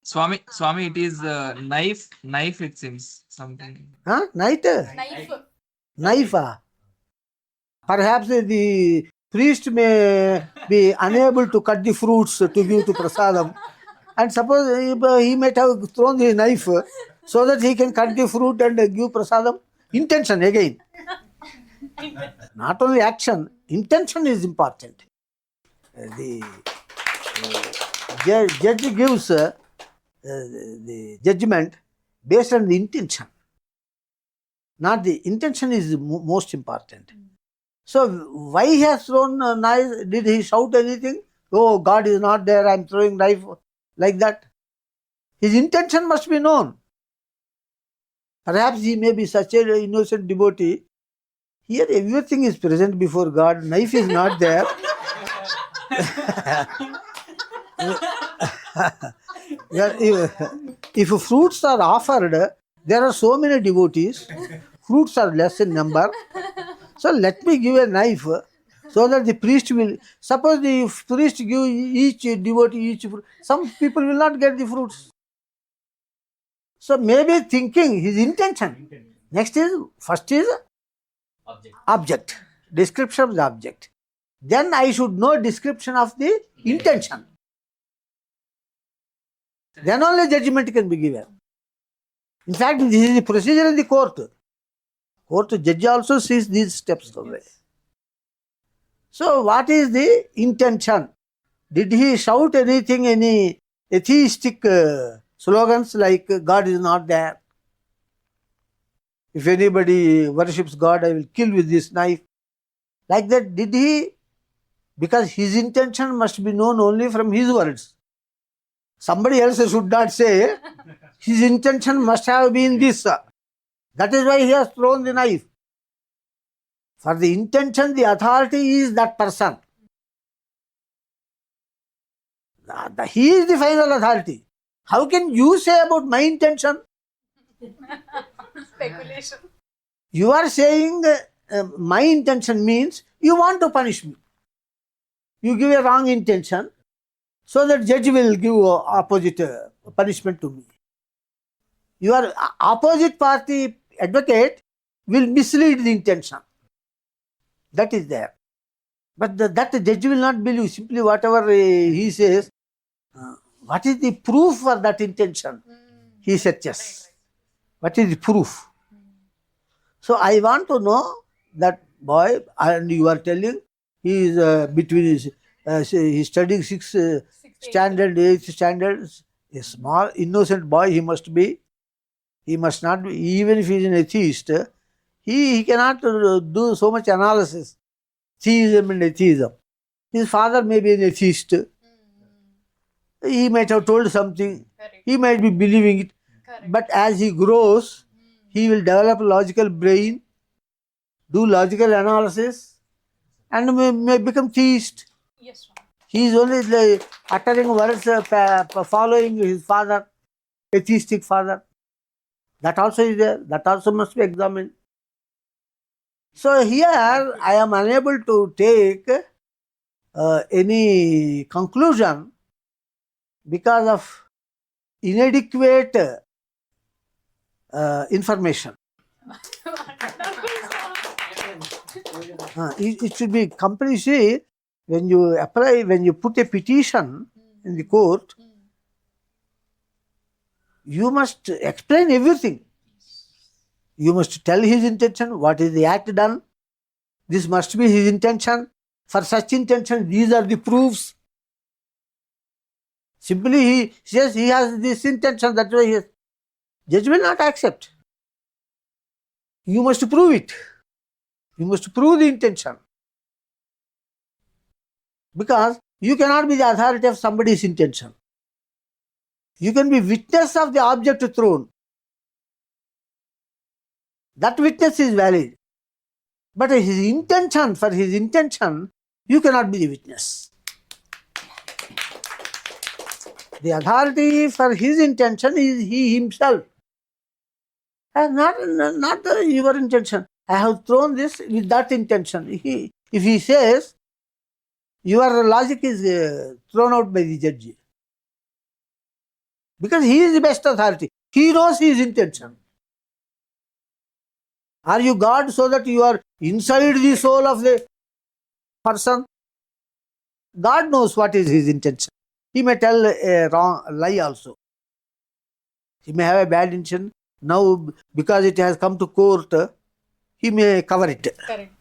Swami, it is knife. Knife, it seems something. Huh? Knife. Perhaps the priest may be unable to cut the fruits to give to prasadam, and suppose he might have thrown the knife so that he can cut the fruit and give prasadam. Intention again. Not only action, intention is important. The judge gives the judgment based on the intention. Not the intention is most important. So why he has thrown a knife? Did he shout anything? Oh, God is not there, I am throwing knife, like that. His intention must be known. Perhaps he may be such an innocent devotee. Here everything is present before God. Knife is not there. If fruits are offered, there are so many devotees. Fruits are less in number. So let me give a knife so that the priest will. Suppose the priest give each devotee each fruit, some people will not get the fruits. So maybe thinking his intention. Next is, first is object. Description of the object. Then I should know description of the intention. Then only judgment can be given. In fact, this is the procedure in the court. Court judge also sees these steps away. So what is the intention? Did he shout anything, any atheistic slogans like God is not there? If anybody worships God, I will kill with this knife. Like that, did he? Because his intention must be known only from his words. Somebody else should not say, his intention must have been this. That is why he has thrown the knife. For the intention, the authority is that person. He is the final authority. How can you say about my intention? Speculation. You are saying my intention means you want to punish me. You give a wrong intention, so that judge will give opposite punishment to me. Your opposite party advocate will mislead the intention. That is there. But that judge will not believe simply whatever he says. What is the proof for that intention? He searches. What is the proof? So I want to know that boy, and you are telling he is between his, he is studying 6th standard, 8th standard. A small innocent boy he must be. He must not be, even if he is an atheist, he cannot do so much analysis. Theism and atheism. His father may be an atheist. He might have told something. He might be believing it. But as he grows, he will develop a logical brain, do logical analysis, and may become theist. Yes, ma'am. He is only like uttering words, following his father, atheistic father. That also is there. That also must be examined. So here I am unable to take any conclusion because of inadequate information. It should be compulsory when you apply, when you put a petition in the court, you must explain everything. You must tell his intention, what is the act done. This must be his intention. For such intention, these are the proofs. Simply he says he has this intention, that's why he has. Judge will not accept. You must prove it. You must prove the intention. Because you cannot be the authority of somebody's intention. You can be witness of the object thrown. That witness is valid. But his intention, for his intention, you cannot be the witness. The authority for his intention is he himself. And not your intention. I have thrown this with that intention. If he says, your logic is thrown out by the judge. Because he is the best authority. He knows his intention. Are you God so that you are inside the soul of the person? God knows what is his intention. He may tell a lie also. He may have a bad intention. Now, because it has come to court, he may cover it. Correct.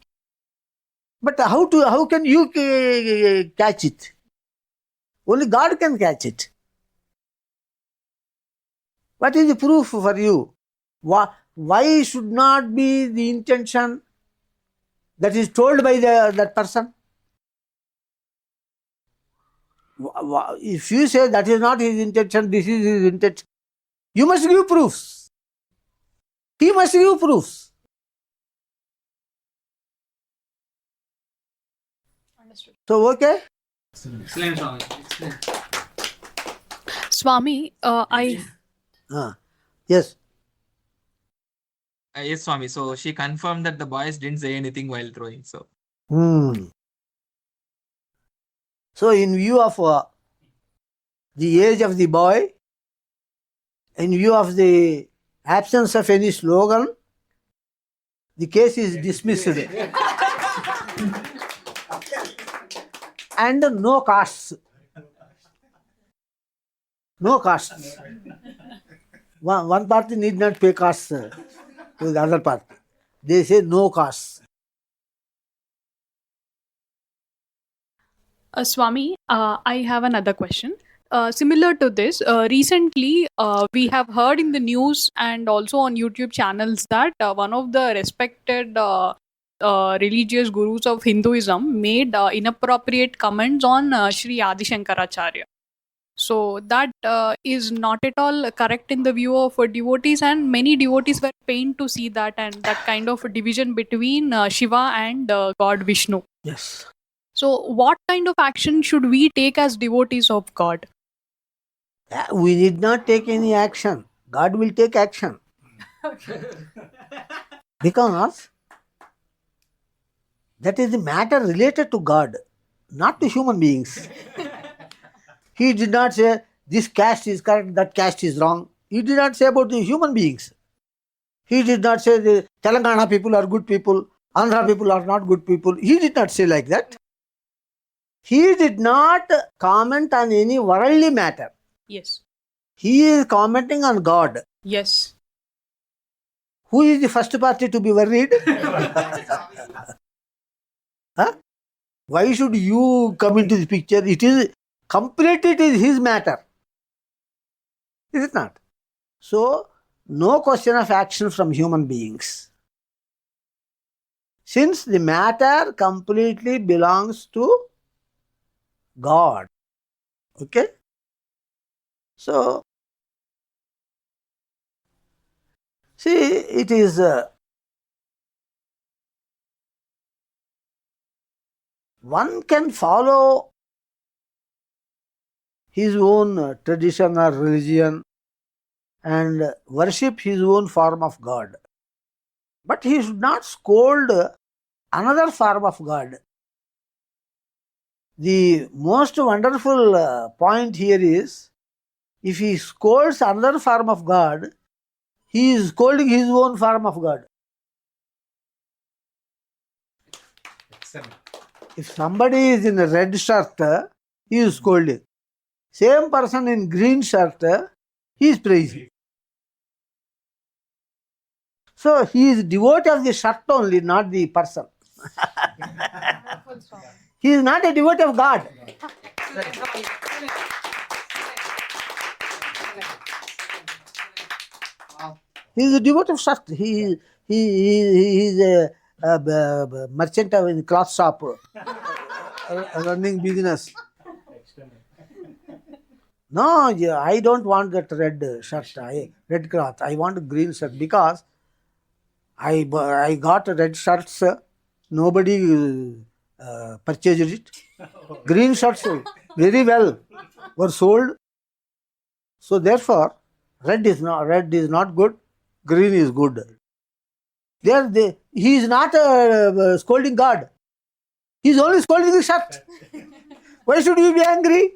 But how can you catch it? Only God can catch it. What is the proof for you? Why should not be the intention that is told by that person? If you say that is not his intention, this is his intention, you must give proofs. He must give proofs. Understood. So, okay? Excellent, Swami. Swami, Yes. Yes, Swami. So she confirmed that the boys didn't say anything while throwing. So So, in view of the age of the boy, in view of the absence of any slogan, the case is dismissed. And no costs. No costs. One party need not pay costs to the other party. They say no costs. Swami, I have another question. Similar to this, recently we have heard in the news and also on YouTube channels that one of the respected religious gurus of Hinduism made inappropriate comments on Sri Adi Shankaracharya. So that is not at all correct in the view of devotees, and many devotees were pained to see that and that kind of division between Shiva and God Vishnu. Yes. So, what kind of action should we take as devotees of God? We need not take any action. God will take action. Because that is the matter related to God, not to human beings. He did not say this caste is correct, that caste is wrong. He did not say about the human beings. He did not say the Telangana people are good people, Andhra people are not good people. He did not say like that. He did not comment on any worldly matter. Yes. He is commenting on God. Yes. Who is the first party to be worried? Huh? Why should you come into the picture? It is his matter. Is it not? So, no question of action from human beings. Since the matter completely belongs to God. Okay? So, see, it is one can follow his own tradition or religion and worship his own form of God. But he should not scold another form of God. The most wonderful point here is, if he scolds another form of God, he is scolding his own form of God. excellent. If somebody is in a red shirt, he is scolding. Same person in green shirt, he is praising. So he is devotee of the shirt only, not the person. He is not a devotee of God. He is a devotee of shirt. He is a merchant in cloth shop, running business. No, yeah, I don't want that red shirt, red cloth. I want a green shirt because I got red shirts. Nobody purchased it. Green shirts very well were sold. So therefore, red is not good. Green is good. He is not scolding God. He is only scolding the shirt. Why should you be angry?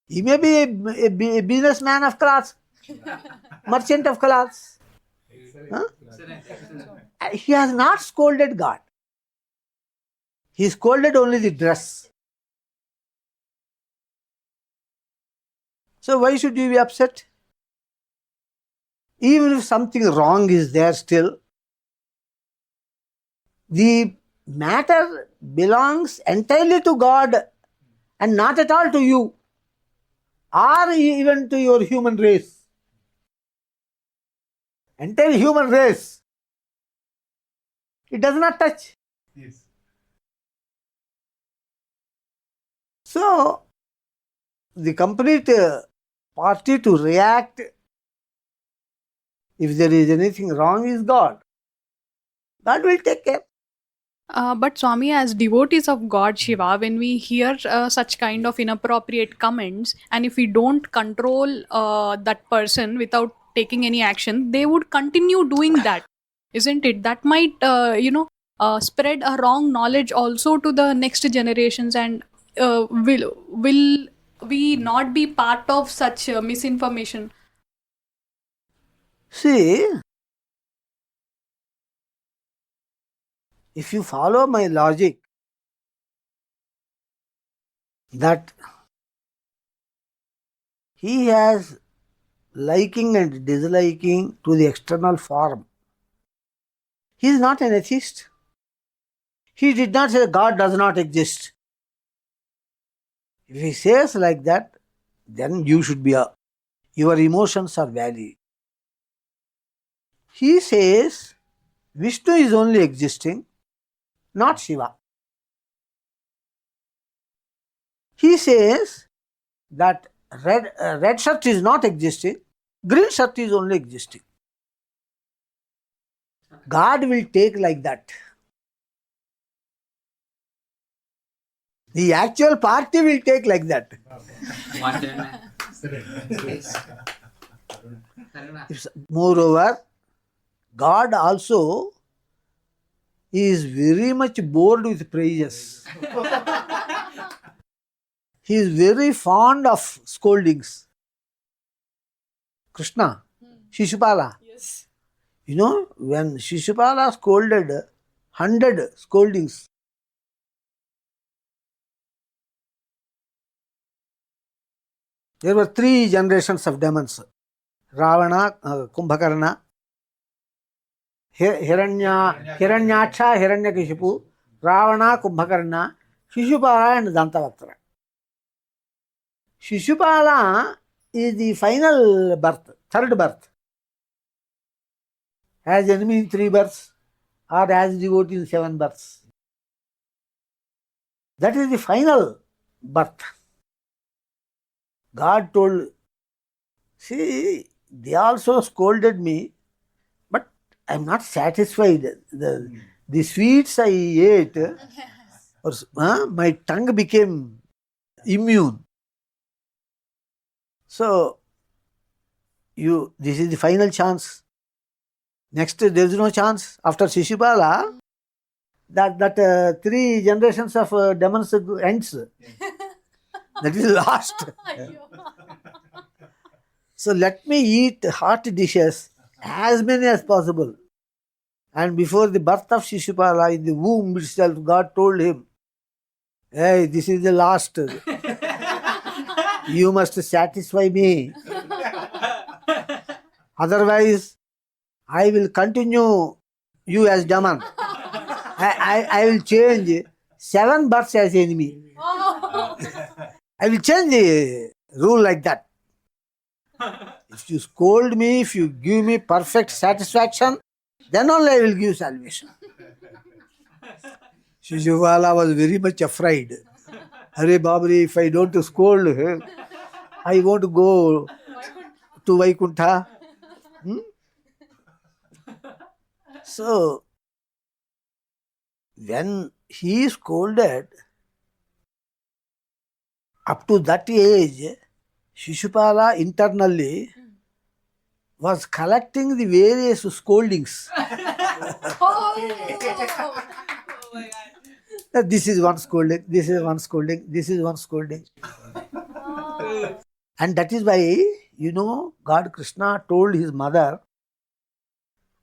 He may be a businessman of cloths, merchant of cloths. Huh? He has not scolded God. He scolded only the dress. So why should you be upset? Even if something wrong is there still, The matter belongs entirely to God and not at all to you or even to your human race. Entire human race, it does not touch. Yes. So, the complete party to react if there is anything wrong is God. God will take care. But Swami, as devotees of God Shiva, when we hear such kind of inappropriate comments, and if we don't control that person without taking any action, they would continue doing that, isn't it? That might, spread a wrong knowledge also to the next generations, and will we not be part of such misinformation? See, if you follow my logic that he has liking and disliking to the external form, he is not an atheist. He did not say God does not exist. If he says like that, then you should be your emotions are valid. He says Vishnu is only existing, not Shiva. He says that red shirt is not existing, green shirt is only existing. God will take like that. The actual party will take like that. Moreover, God also is very much bored with praises. He is very fond of scoldings. Krishna, Shishupala. Yes. You know, when Shishupala scolded 100 scoldings, there were 3 generations of demons. Ravana, Kumbhakarna, Hiranyaksha, Hiranyakashipu, Ravana, Kumbhakarna, Shishupala and Dantavaktra. Shishupala is the final birth, third birth. As enemy in 3 births or as devotee in 7 births. That is the final birth. God told, see, they also scolded me, but I am not satisfied. The sweets I ate, my tongue became immune. So, this is the final chance. Next, there is no chance. After Shishupala, that 3 generations of demons ends. That is last. So let me eat hot dishes, as many as possible. And before the birth of Shishupala, in the womb itself, God told him, hey, this is the last. You must satisfy me. Otherwise, I will continue you as demon. I will change 7 births as enemy. I will change the rule like that. If you scold me, if you give me perfect satisfaction, then only I will give salvation. Shishupala was very much afraid. Hare Babri, if I don't scold him, I won't go to Vaikuntha. So, when he is scolded, up to that age, Shishupala internally was collecting the various scoldings. This is one scolding, this is one scolding, this is one scolding. And that is why, God Krishna told his mother,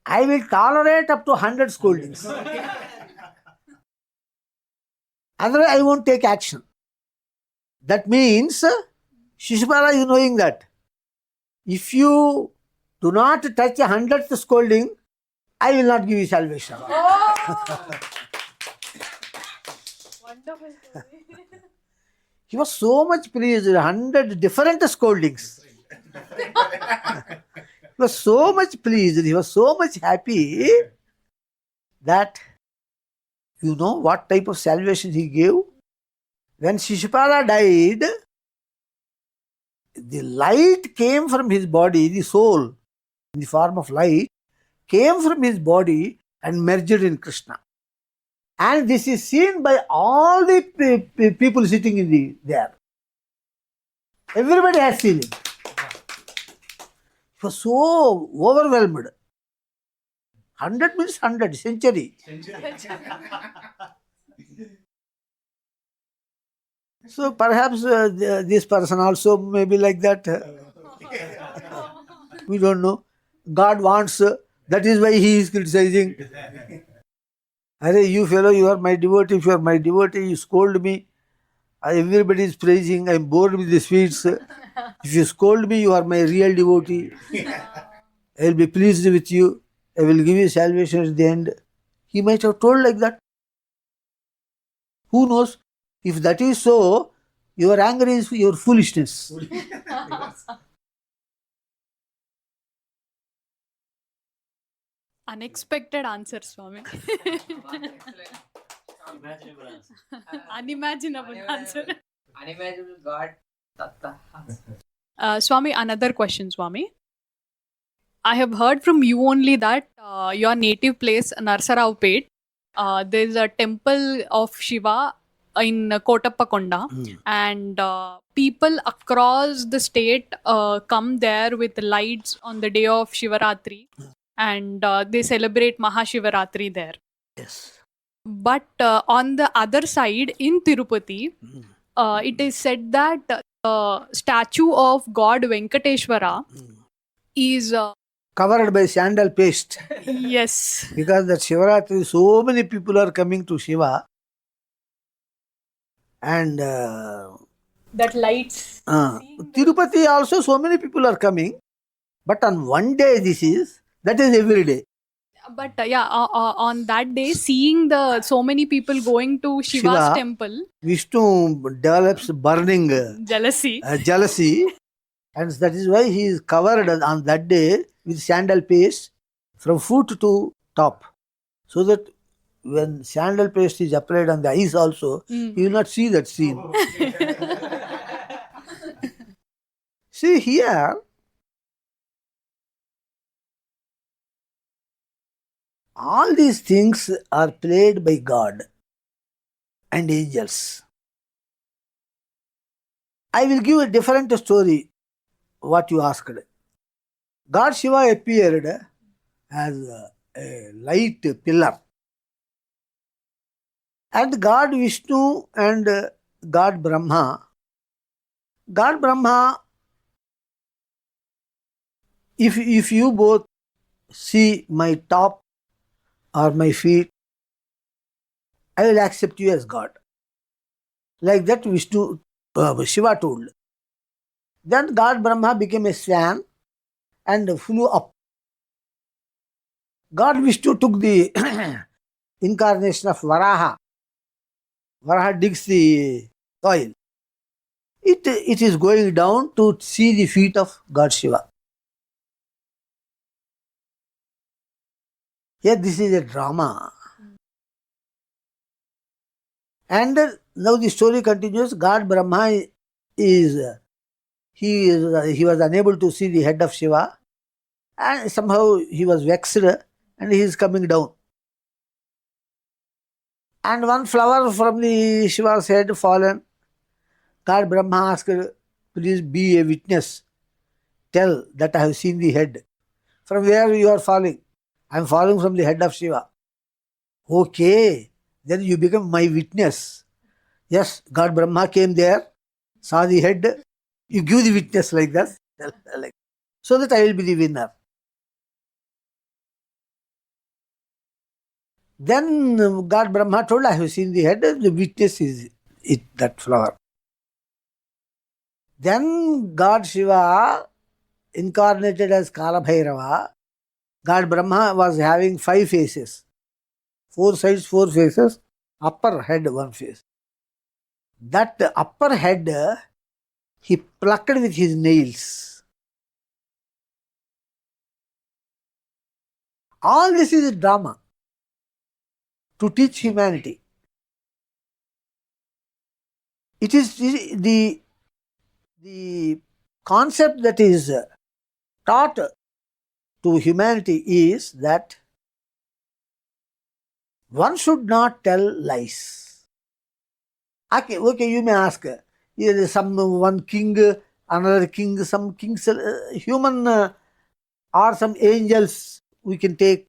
I will tolerate up to 100 scoldings. Otherwise, I won't take action. That means, Shishupala is knowing that if you do not touch 100th scolding, I will not give you salvation. He was so much pleased, 100 different scoldings. He was so much pleased, he was so much happy that you know what type of salvation he gave? When Shishupala died, the light came from his body, the soul, in the form of light, came from his body and merged in Krishna. And this is seen by all the people sitting in there. Everybody has seen it. He was so overwhelmed. 100 means 100, century. So perhaps this person also may be like that. We don't know. God wants, that is why he is criticizing. Arey, you fellow, you are my devotee. If you are my devotee, you scold me. Everybody is praising. I am bored with the sweets. If you scold me, you are my real devotee. I will be pleased with you. I will give you salvation at the end. He might have told like that. Who knows? If that is so, your anger is your foolishness. Unexpected answer, Swami. Unimaginable answer. Unimaginable God Datta. Swami, another question, Swami. I have heard from you only that your native place, Narsaraupet, there is a temple of Shiva in Kotappakonda, and people across the state come there with lights on the day of Shivaratri, and they celebrate Maha Shivaratri there. Yes. But on the other side, in Tirupati, it is said that the statue of God Venkateshwara is Covered by sandal paste. yes. Because that Shivaratri, so many people are coming to Shiva. And That lights. Tirupati also, so many people are coming. But on one day that is every day. But on that day, seeing the so many people going to Shiva's Shiva, temple, Vishnu develops burning jealousy. jealousy, and that is why he is covered on that day with sandal paste from foot to top, so that when sandal paste is applied on the eyes also, you will not see that scene. See here, all these things are played by God and angels. I will give a different story, what you asked. God Shiva appeared as a light pillar. And God Vishnu and God Brahma, if you both see my top or my feet, I will accept you as God. Like that Shiva told. Then God Brahma became a swan and flew up. God Vishnu took the incarnation of Varaha. Varaha digs the soil. It is going down to see the feet of God Shiva. Here this is a drama. And now the story continues. God Brahma he was unable to see the head of Shiva, and somehow he was vexed and he is coming down. And one flower from the Shiva's head fallen. God Brahma asked, please be a witness. Tell that I have seen the head. From where you are falling? I am falling from the head of Shiva. Okay, then you become my witness. Yes, God Brahma came there, saw the head. You give the witness like that. So that I will be the winner. Then God Brahma told, I have seen the head, the witness is that flower. Then God Shiva incarnated as Kala Bhairava. God Brahma was having 5 faces. 4 sides, 4 faces. Upper head, 1 face. that upper head he plucked with his nails. All this is drama to teach humanity. It is the concept that is taught to humanity is that one should not tell lies. Okay, you may ask, one king, another king, some kings, human or some angels we can take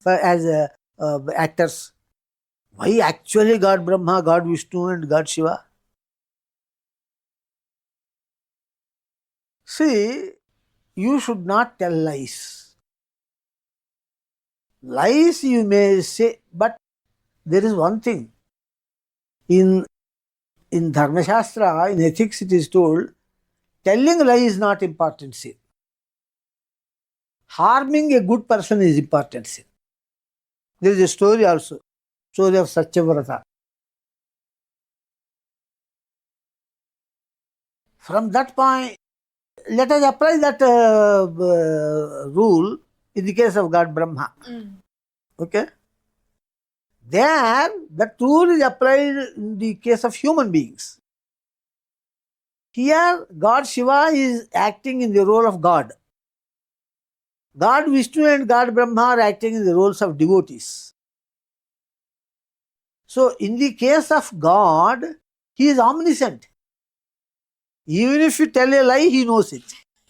as actors. Why actually God Brahma, God Vishnu and God Shiva? See, you should not tell lies. Lies you may say, but there is one thing. In Dharma Shastra, in ethics it is told, telling lie is not important sin. Harming a good person is important sin. There is a story also, story of Satyavrata. From that point, let us apply that rule in the case of God Brahma. Okay? There, that rule is applied in the case of human beings. Here, God Shiva is acting in the role of God. God Vishnu and God Brahma are acting in the roles of devotees. So, in the case of God, He is omniscient. Even if you tell a lie, He knows it.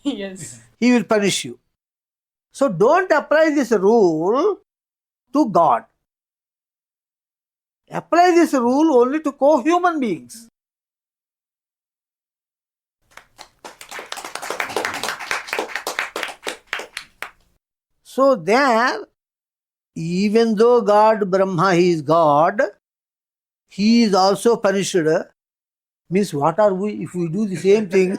Yes. He will punish you. So, don't apply this rule to God. Apply this rule only to co-human beings. So, there, even though God Brahma, He is God, He is also punished. Means what are we? If we do the same thing,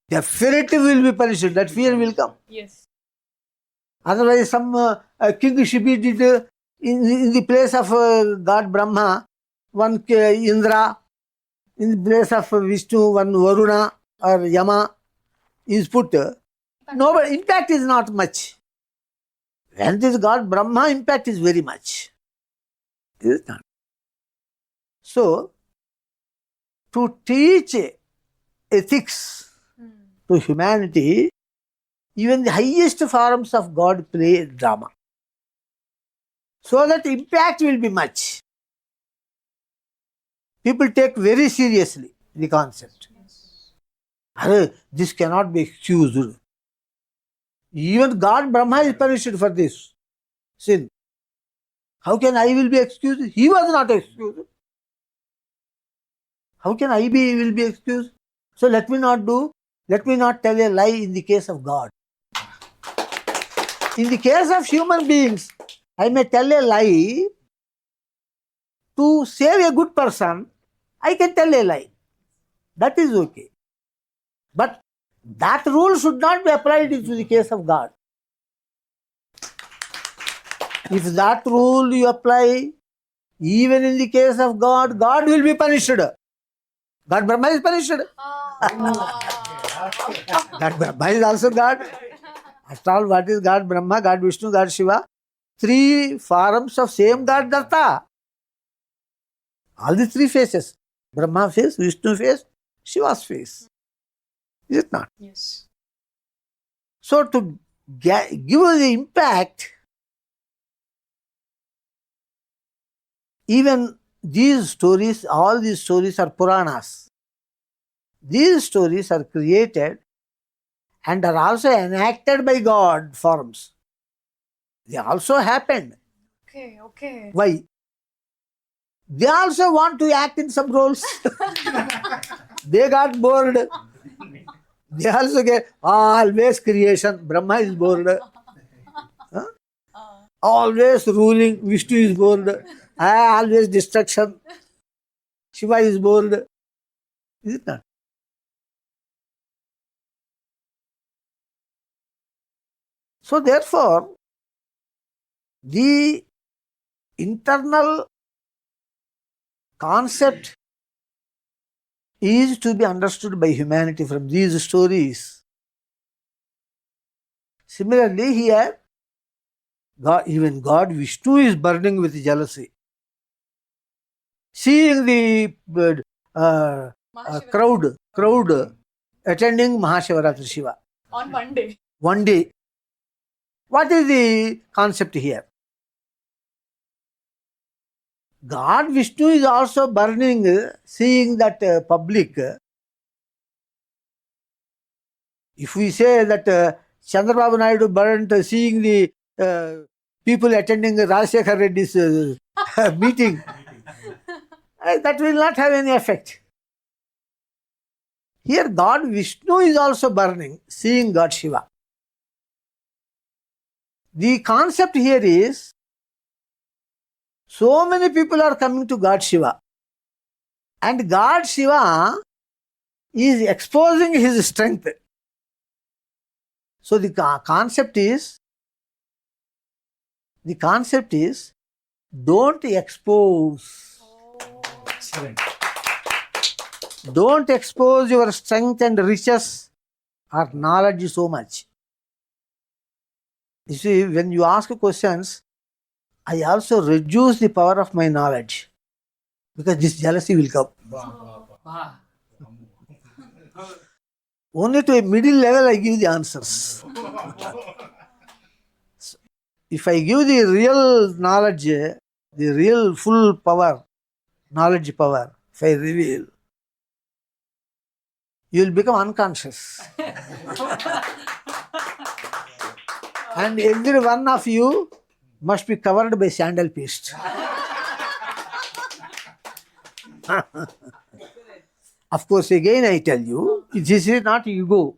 definitely will be punished. That fear will come. Yes. Otherwise, some king Shibi did in the place of God Brahma, one Indra, in the place of Vishnu, one Varuna or Yama is put. No, but impact is not much. When this God Brahma, impact is very much. Is it not? So, to teach ethics to humanity, even the highest forms of God play drama. So that impact will be much. People take very seriously the concept. This cannot be excused. Even God Brahma is punished for this sin. How can I will be excused? He was not excused. How can will be excused? So let me not tell a lie in the case of God. In the case of human beings, I may tell a lie to save a good person. I can tell a lie. That is okay. But that rule should not be applied to the case of God. If that rule you apply, even in the case of God, God will be punished. God Brahma is punished. God Brahma is also God. After all, what is God Brahma, God Vishnu, God Shiva? Three forms of same God Datta. All the three faces. Brahma face, Vishnu face, Shiva's face. Is it not? Yes. So to give the impact, even these stories, all these stories are Puranas. These stories are created and are also enacted by God forms. They also happened. Okay. Why? They also want to act in some roles. They got bored. They also get always creation. Brahma is bored. Huh? Always ruling. Vishnu is bored. Always destruction. Shiva is bored. Is it not? So therefore, the internal concept is to be understood by humanity from these stories. Similarly, here, even God Vishnu is burning with jealousy. Seeing the crowd attending Maha Shivaratri Shiva. On one day. One day. What is the concept here? God Vishnu is also burning, seeing that public. If we say that Chandrababu Naidu burned seeing the people attending Rajshekhar Reddy's meeting, that will not have any effect. Here God Vishnu is also burning, seeing God Shiva. The concept here is, so many people are coming to God Shiva, and God Shiva is exposing his strength. So the concept is, don't expose. Excellent. Don't expose your strength and riches or knowledge so much. You see, when you ask questions, I also reduce the power of my knowledge, because this jealousy will come. Wow. Only to a middle level I give the answers. If I give the real knowledge, the real full power, knowledge power, if I reveal, you will become unconscious. And every one of you must be covered by sandal paste. Of course, again I tell you, this is not ego.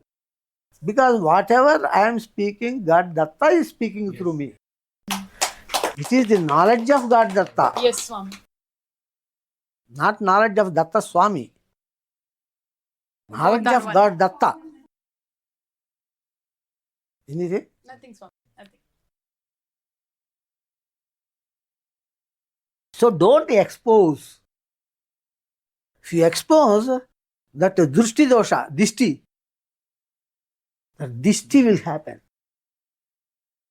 Because whatever I am speaking, God Datta is speaking through me. It is the knowledge of God Datta. Yes, Swami. Not knowledge of Datta Swami. Knowledge of God Datta. Anything? Nothing, Swami. Nothing. So don't expose. If you expose that drushti dosha, dishti, that dishti will happen.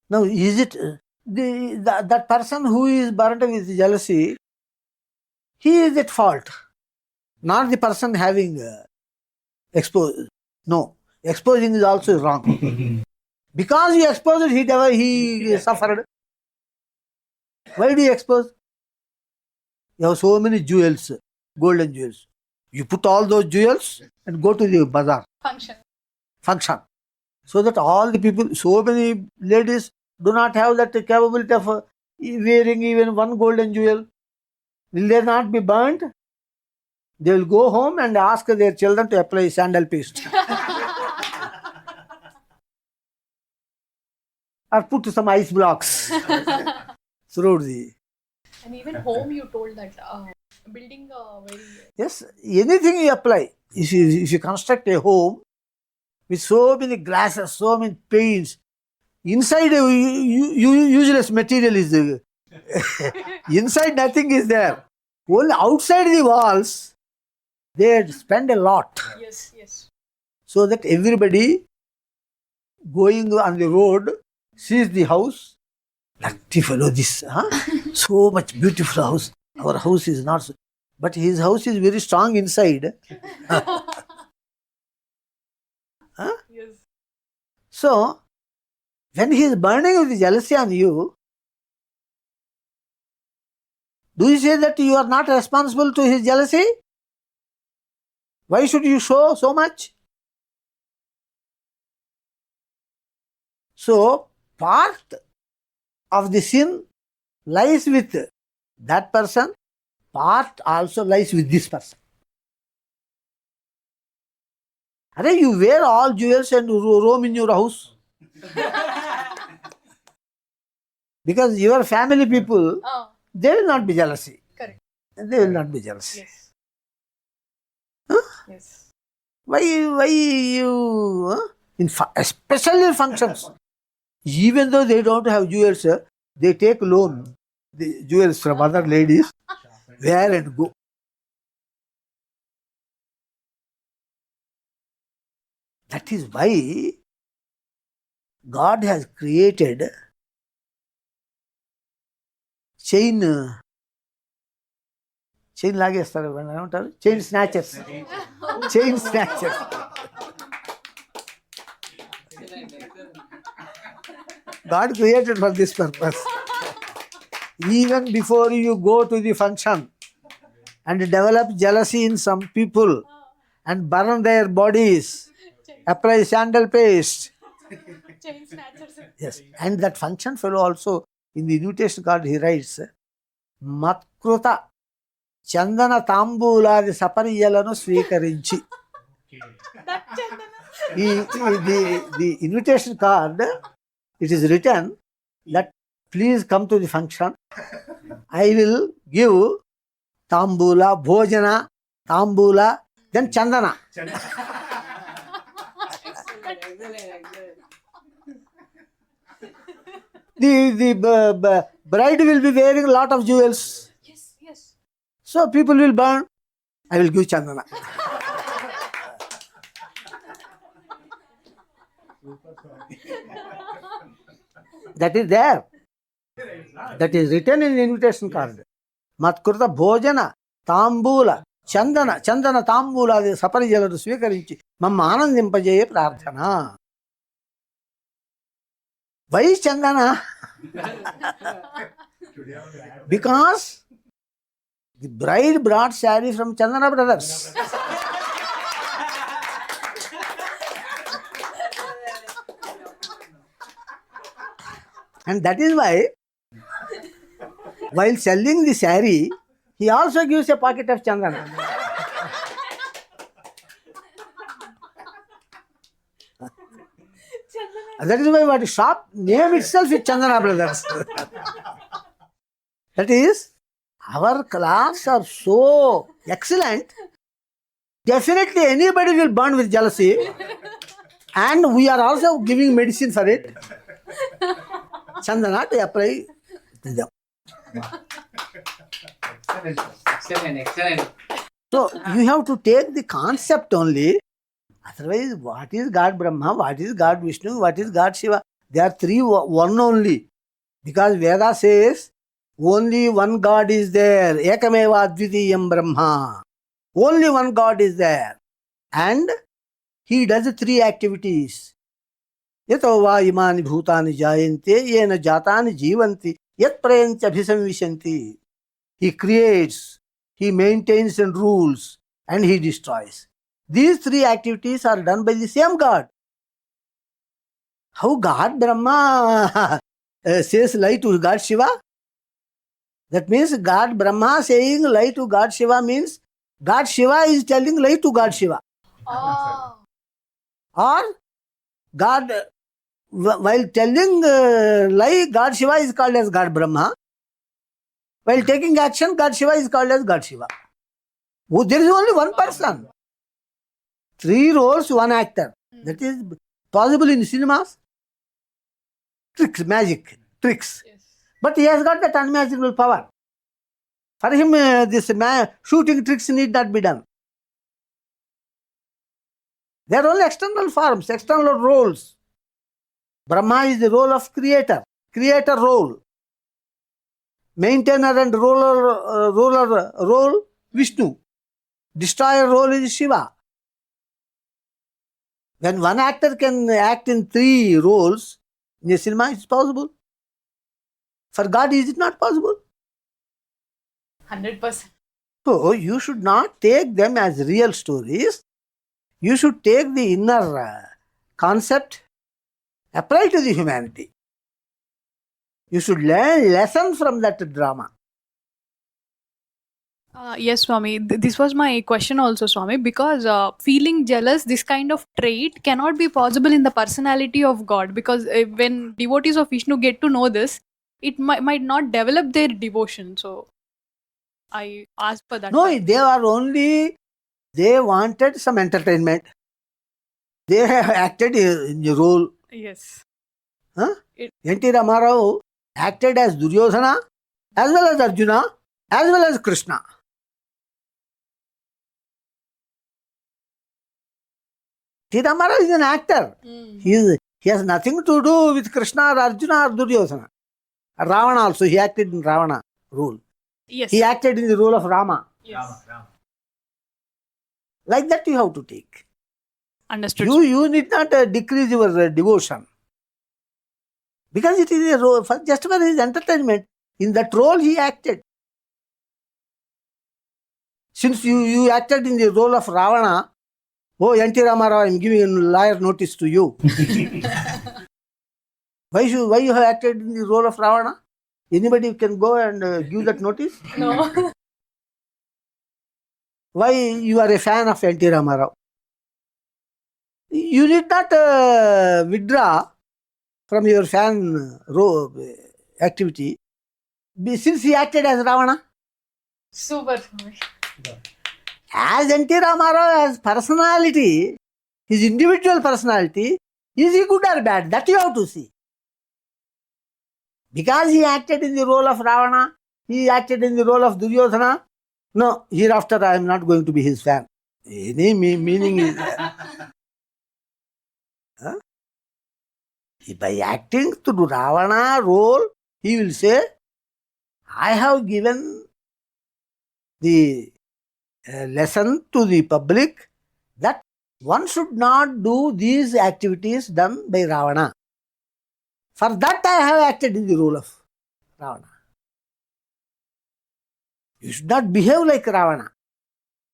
Now, is it that person who is burnt with jealousy, he is at fault, not the person having exposed. No, exposing is also wrong. Because he exposed, he suffered. Why do you expose? You have so many jewels, golden jewels. You put all those jewels and go to the bazaar. Function. So that all the people, so many ladies do not have that capability of wearing even one golden jewel. Will they not be burnt? They will go home and ask their children to apply sandal paste. Or put some ice blocks throughout the... And even home, you told that building a very... Yes, anything you apply. If you construct a home with so many glasses, so many paints, inside useless material is there. Inside nothing is there. Only outside the walls, they spend a lot. Yes, yes. So that everybody going on the road sees the house. Lucky fellow, this, so much beautiful house. Our house is not so, but his house is very strong inside. Yes. So, when he is burning with jealousy on you, do you say that you are not responsible to his jealousy? Why should you show so much? So, part of the sin lies with that person, part also lies with this person. You wear all jewels and roam in your house. Because your family people, they will not be jealousy. Correct. They will not be jealous. Yes. Yes. Why you, especially in functions, even though they don't have jewels, they take loan, the jewels from other ladies, wear and go. That is why God has created chain లాగేస్తారు ఏమంటారు, chain snatchers. God created for this purpose. Even before you go to the function and develop jealousy in some people and burn their bodies, apply sandal paste. Yes, and that function fellow also in the invitation card he writes, Matkruta చందన తాంబూలాది సపర్యలను స్వీకరించి. The invitation card, it is written that please come to the function. I will give tambula, bhojana, tambula, then chandana. The bride will be wearing a lot of jewels. So people will burn. I will give chandana. That is there. That is written in the invitation card. Matkruta bhojana, tambula, chandana, chandana tambula saparijalanu swikarinchi mamma ఆనందింపజేయ ప్రార్థన. Why chandana? Because the bride brought saree from Chandana Brothers. And that is why, while selling the saree, he also gives a pocket of Chandana. That is why what shop name itself is Chandana Brothers. That is, our class are so excellent, definitely anybody will burn with jealousy, and we are also giving medicine for it. Chandana to apply to them. Excellent. So you have to take the concept only. Otherwise, what is God Brahma, what is God Vishnu, what is God Shiva? They are three one only. Because Veda says, only one God is there. Ekameva advitiyam Brahma. Only one God is there. And he does three activities. Yato va imani bhutani jayante yena jatani jivanti yat prayancha abhisamvishanti. He creates, he maintains and rules, and he destroys. These three activities are done by the same God. How God Brahma says lie to God Shiva? That means God Brahma saying lie to God Shiva means God Shiva is telling lie to God Shiva. Or God, while telling lie, God Shiva is called as God Brahma. While taking action, God Shiva is called as God Shiva. Oh, there is only one person. Three roles, one actor. That is possible in cinemas. Tricks, magic, tricks. Yes. But he has got that unimaginable power. For him, this shooting tricks need not be done. They are only external forms, external roles. Brahma is the role of creator role. Maintainer and ruler role, Vishnu. Destroyer role is Shiva. When one actor can act in three roles, in a cinema it's possible. For God, is it not possible? 100%. So you should not take them as real stories. You should take the inner concept, apply to the humanity. You should learn lessons from that drama. Yes, Swami. This was my question also, Swami, because feeling jealous, this kind of trait cannot be possible in the personality of God, because when devotees of Vishnu get to know this, it might not develop their devotion. So I asked for that. No, they wanted some entertainment. They have acted in a role. Yes. Huh? N.T. Ramarao acted as Duryodhana, as well as Arjuna, as well as Krishna. T. Ramarao is an actor. He has nothing to do with Krishna or Arjuna or Duryodhana. Ravana also, he acted in Ravana role. Yes. He acted in the role of Rama. Yes. Like that you have to take. Understood. You need not decrease your devotion. Because it is a role, just for his entertainment. In that role he acted. Since you acted in the role of Ravana, oh, N.T. Ramarao, I am giving a lawyer notice to you. Why you have acted in the role of Ravana? Anybody can go and give that notice? No. Why you are a fan of N.T. Ramarao? You need not withdraw from your fan activity since he acted as Ravana. Super. As N.T. Ramarao, as personality, his individual personality, is he good or bad? That you have to see. Because he acted in the role of Ravana, he acted in the role of Duryodhana. No, hereafter I am not going to be his fan. Any meaning is there. Huh? By acting to Ravana role, he will say, I have given the lesson to the public that one should not do these activities done by Ravana. For that I have acted in the role of Ravana. You should not behave like Ravana.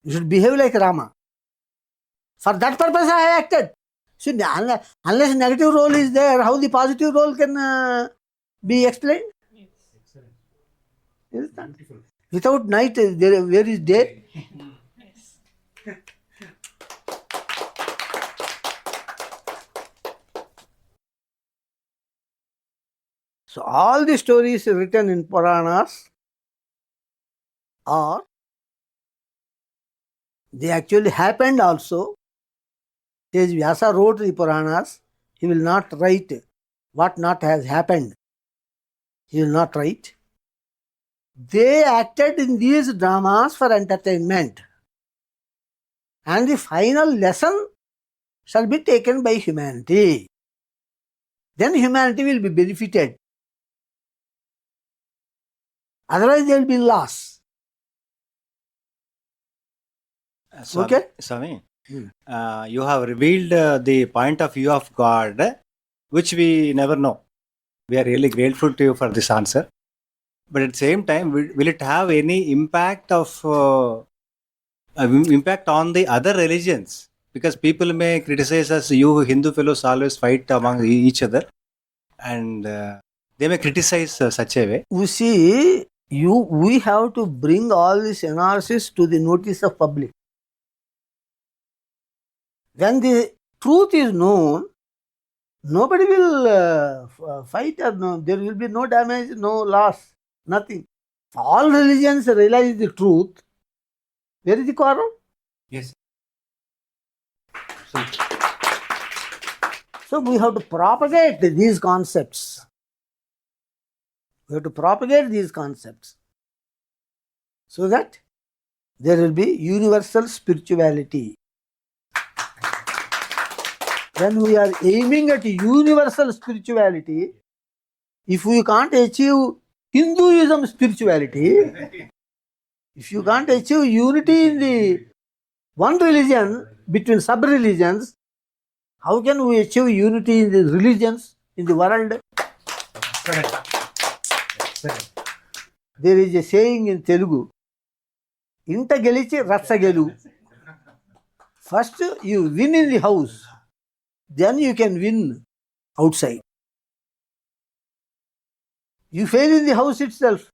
You should behave like Rama. For that purpose I have acted. So unless negative role is there, how the positive role can be explained? Is that? Without night, where is day? So all the stories written in Puranas are, they actually happened also. As Vyasa wrote the Puranas, he will not write what not has happened. He will not write. They acted in these dramas for entertainment. And the final lesson shall be taken by humanity. Then humanity will be benefited. Otherwise there will be loss. Swami, Okay? Swami, you have revealed the point of view of God, which we never know. We are really grateful to you for this answer. But at the same time, will it have any impact impact on the other religions? Because people may criticize us, you Hindu fellows always fight among each other, and they may criticize such a way. We see, we have to bring all this analysis to the notice of public. When the truth is known, nobody will fight or no, there will be no damage, no loss, nothing. If all religions realize the truth, where is the quarrel? Yes. So we have to propagate these concepts. We have to propagate these concepts so that there will be universal spirituality. When we are aiming at universal spirituality, if we can't achieve Hinduism spirituality, if you can't achieve unity in the one religion between sub-religions, how can we achieve unity in the religions in the world? There is a saying in Telugu, Inta gelichi ratsa gelu. First you win in the house, then you can win outside. You fail in the house itself,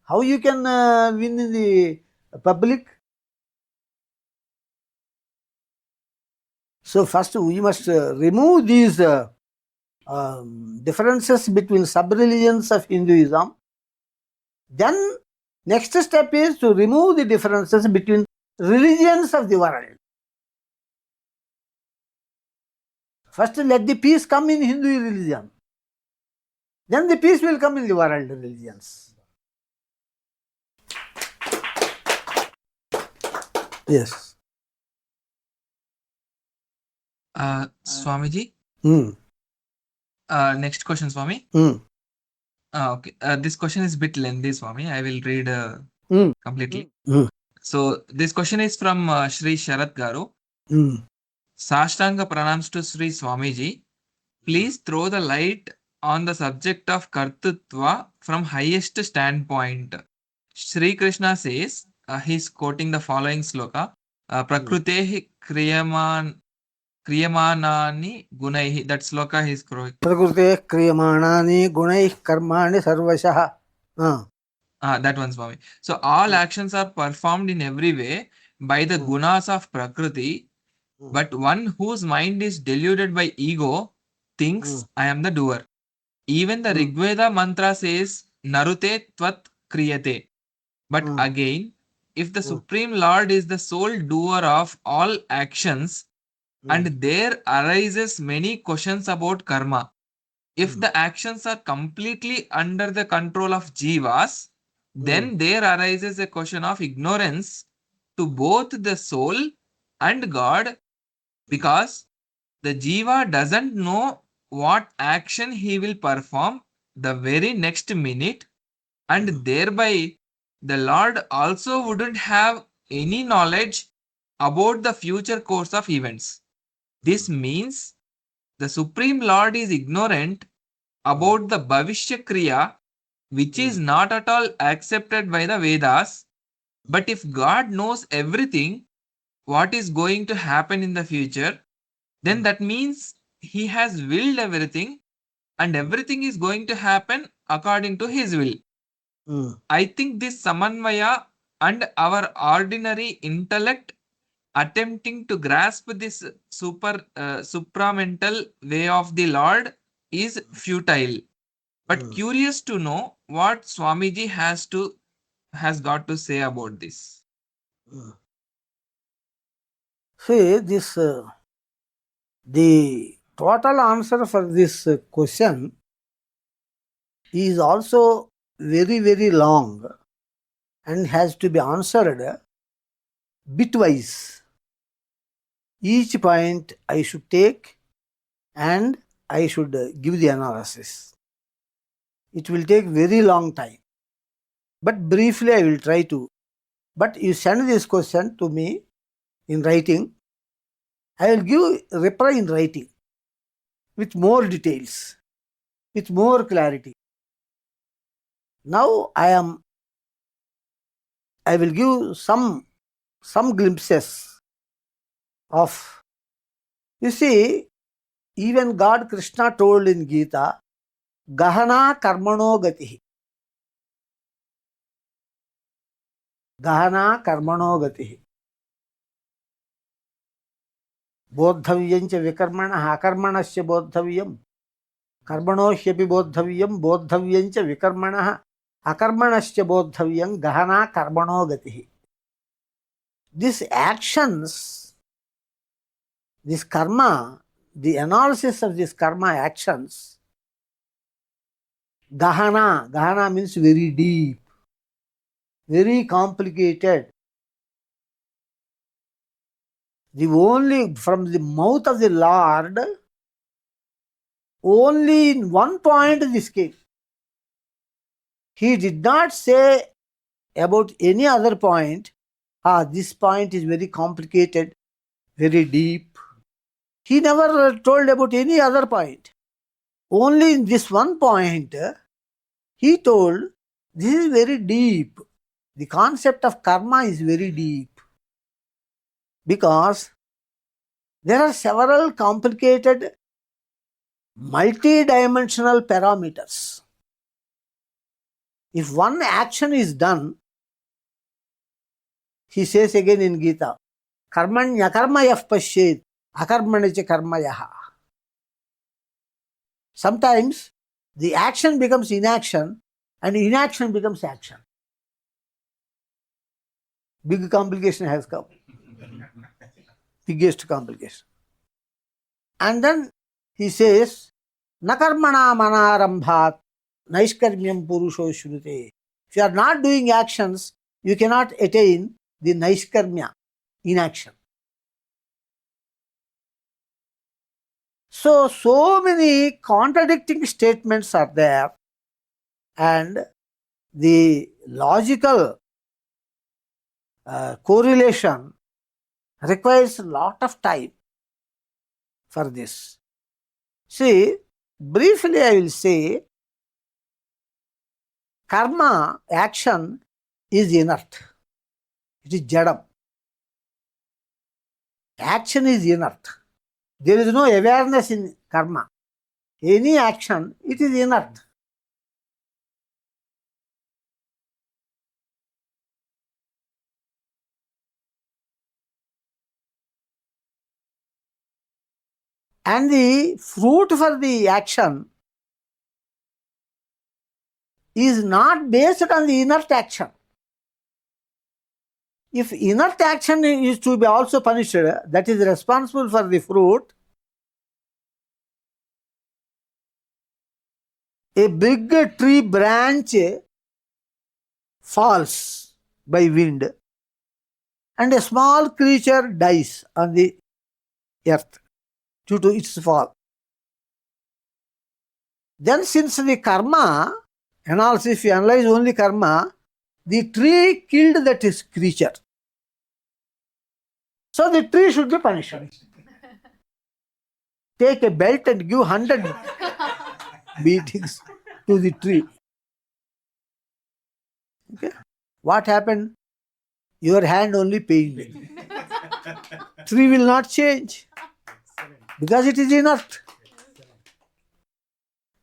how you can win in the public? So first we must remove these differences between sub-religions of Hinduism. Then next step is to remove the differences between religions of the world. First let the peace come in Hindu religion. Then the peace will come in the world religions. Yes. Swamiji, Hmm. next question, Swami. Hmm. Okay. This question is a bit lengthy, Swami. I will read Hmm. completely. Hmm. So, this question is from Shri Sharat Garu. Hmm. Sashtanga pranams to Shri Swamiji. Please throw the light on the subject of Kartutva from highest standpoint. Sri Krishna says, he's quoting the following sloka, Prakrutehi kriyamanani gunaihi. That sloka he's quoting. Prakrute kriyamanaani gunaih karmani sarvashah. That one, Swami. So all actions are performed in every way by the gunas of Prakriti, but one whose mind is deluded by ego thinks I am the doer. Even the Rigveda mantra says Narute Tvat Kriyate. But again, if the Supreme Lord is the sole doer of all actions, and there arises many questions about karma. If the actions are completely under the control of jivas, then there arises a question of ignorance to both the soul and God, because the jiva doesn't know what action he will perform the very next minute, and thereby the Lord also wouldn't have any knowledge about the future course of events. This means the Supreme Lord is ignorant about the Bhavishya Kriya, which is not at all accepted by the Vedas. But if God knows everything, what is going to happen in the future, then that means He has willed everything, and everything is going to happen according to His will. I think this Samanvaya and our ordinary intellect attempting to grasp this supramental way of the Lord is futile. But curious to know what Swamiji has got to say about this. See, this the total answer for this question is also very, very long and has to be answered bitwise. Each point I should take and I should give the analysis. It will take very long time. But briefly I will try to. But you send this question to me in writing. I will give reply in writing with more details, with more clarity. Now I will give some glimpses of, you see, even God Krishna told in Gita, Gahana karmano gatihi. Gahana karmano gatihi. Bodhavyam vikarmanah akarmanasya bodhavyam. Karmano hyapi bodhavyam bodhavyam vikarmanah akarmanasya bodhavyam gahana karmano gatihi. These actions, this karma, the analysis of this karma actions, Gahana means very deep, very complicated. The only from the mouth of the Lord, only in one point this came. He did not say about any other point, this point is very complicated, very deep. He never told about any other point. Only in this one point, he told, this is very deep. The concept of karma is very deep. Because there are several complicated multi-dimensional parameters. If one action is done, he says again in Gita, karmanyakarmayah pashyet akarmanicha karmayaha. Sometimes the action becomes inaction and inaction becomes action. Big complication has come. Biggest complication. And then he says, nakarmana manarambhat naishkarmyam purusho shrute. If you are not doing actions, you cannot attain the naishkarmya, inaction. So many contradicting statements are there, and the logical correlation requires a lot of time for this. See, briefly I will say, karma, action, is inert. It is jadam. Action is inert. There is no awareness in karma. Any action, it is inert. And the fruit for the action is not based on the inert action. If inert action is to be also punished, that is responsible for the fruit, a big tree branch falls by wind and a small creature dies on the earth due to its fall. Then since the karma analysis, if you analyze only karma, the tree killed that is creature. So the tree should be punished. Take a belt and give 100 beatings to the tree. Okay? What happened? Your hand only pained. Tree will not change because it is inert.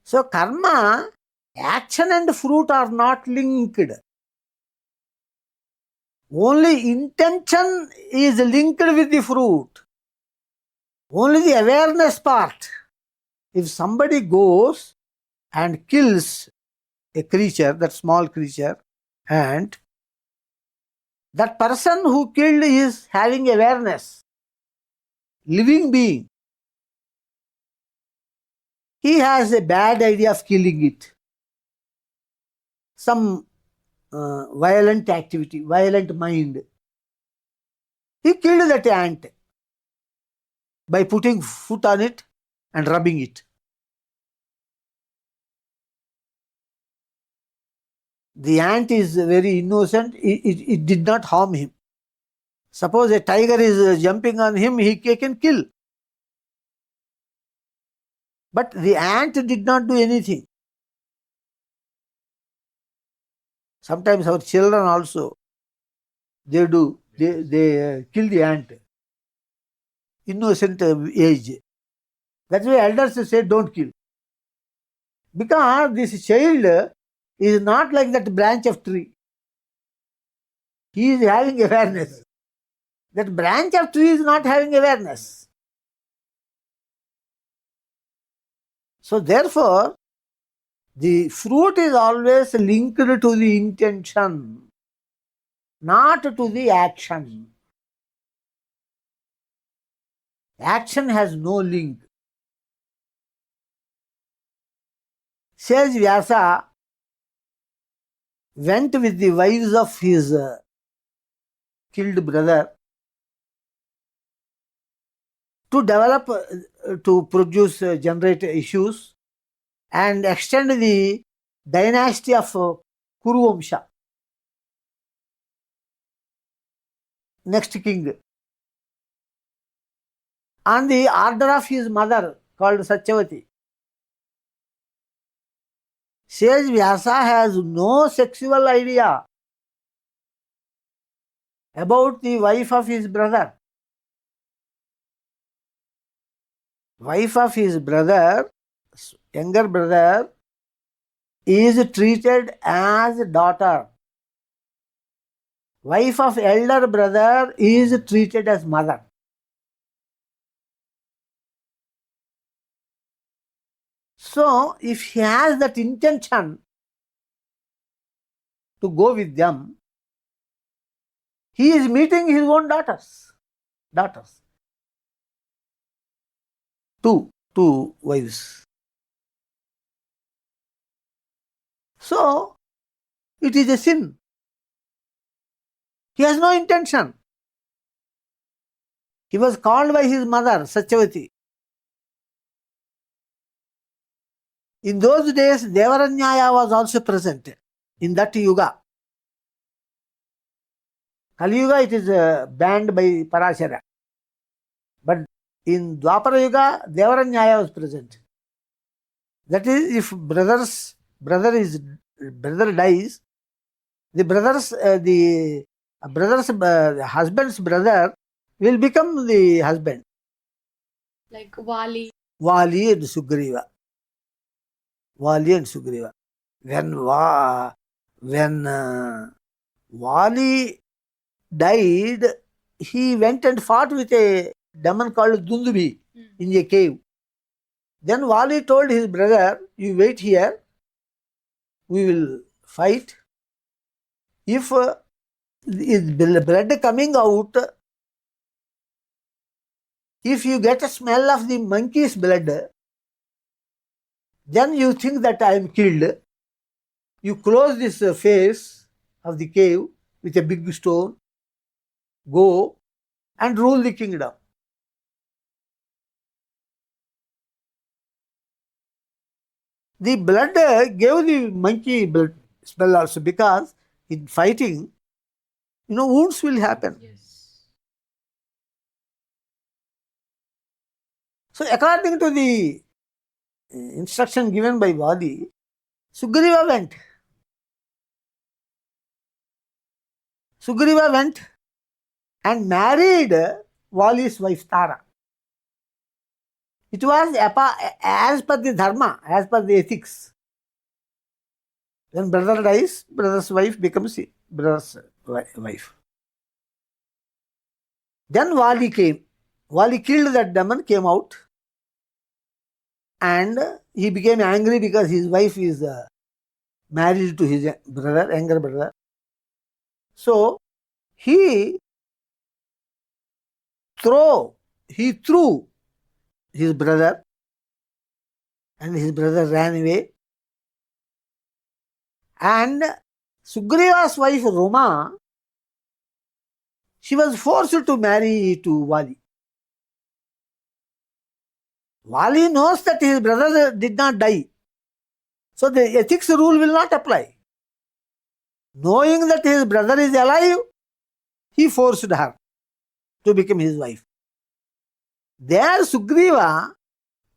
So karma, action and fruit are not linked. Only intention is linked with the fruit. Only the awareness part. If somebody goes and kills a creature, that small creature, and that person who killed is having awareness, living being, he has a bad idea of killing it. Some violent activity, violent mind. He killed that ant by putting foot on it and rubbing it. The ant is very innocent, it did not harm him. Suppose a tiger is jumping on him, he can kill. But the ant did not do anything. Sometimes our children also, they do, they kill the ant. Innocent age. That's why elders say don't kill. Because this child is not like that branch of tree. He is having awareness. That branch of tree is not having awareness. So therefore, the fruit is always linked to the intention, not to the action. Action has no link. Sage Vyasa went with the wives of his killed brother to develop, to produce, generate issues and extend the dynasty of Kuru Vamsha. Next king. On the order of his mother called Satyavati. Sage Vyasa has no sexual idea about the wife of his brother. Wife of his brother, younger brother, is treated as daughter. Wife of elder brother is treated as mother. So, if he has that intention to go with them, he is meeting his own daughters. Two wives. So, it is a sin. He has no intention. He was called by his mother, Satyavati. In those days, Devaranyaya was also present in that yuga. Kali Yuga, it is banned by Parashara. But in Dwapara Yuga, Devaranyaya was present. That is, if brother dies, the brother's husband's brother will become the husband. Like Wali. Wali and Sugriva. Wali and Sugriva. When Wali died, he went and fought with a demon called Dundubi in a cave. Then Wali told his brother, you wait here, we will fight. If is blood coming out, if you get a smell of the monkey's blood, then you think that I am killed. You close this face of the cave with a big stone, go and rule the kingdom. The blood gave the monkey blood smell also, because in fighting, wounds will happen. Yes. So according to the instruction given by Wali, Sugriva went. Sugriva went and married Wali's wife Tara. It was as per the dharma, as per the ethics. When brother dies, brother's wife becomes brother's wife. Then Wali came. Wali killed that demon, came out, and he became angry because his wife is married to his brother, younger brother. So he threw his brother, and his brother ran away. And Sugriva's wife Roma, she was forced to marry to Wali. Wali knows that his brother did not die. So the ethics rule will not apply. Knowing that his brother is alive, he forced her to become his wife. There Sugriva,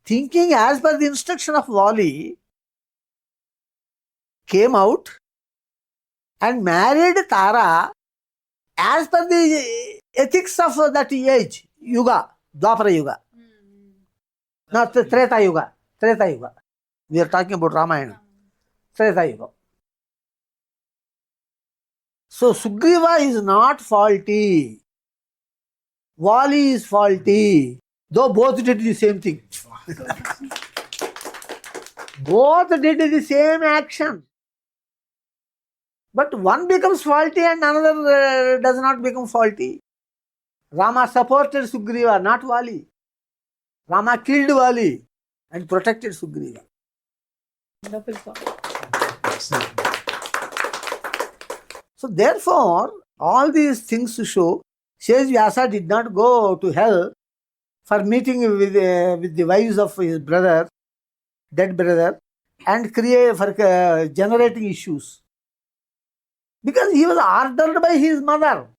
thinking as per the instruction of Wali, came out and married Tara as per the ethics of that age, Yuga, Dwapara Yuga. Not Treta Yuga. Treta Yuga. We are talking about Ramayana. Treta Yuga. So Sugriva is not faulty. Wali is faulty. Though both did the same thing. Both did the same action. But one becomes faulty and another does not become faulty. Rama supported Sugriva, not Wali. Rama killed Wali and protected Sugriva. Wonderful. So therefore, all these things to show, Sage Vyasa did not go to hell for meeting with the wives of his brother, dead brother, and generating issues. Because he was ordered by his mother.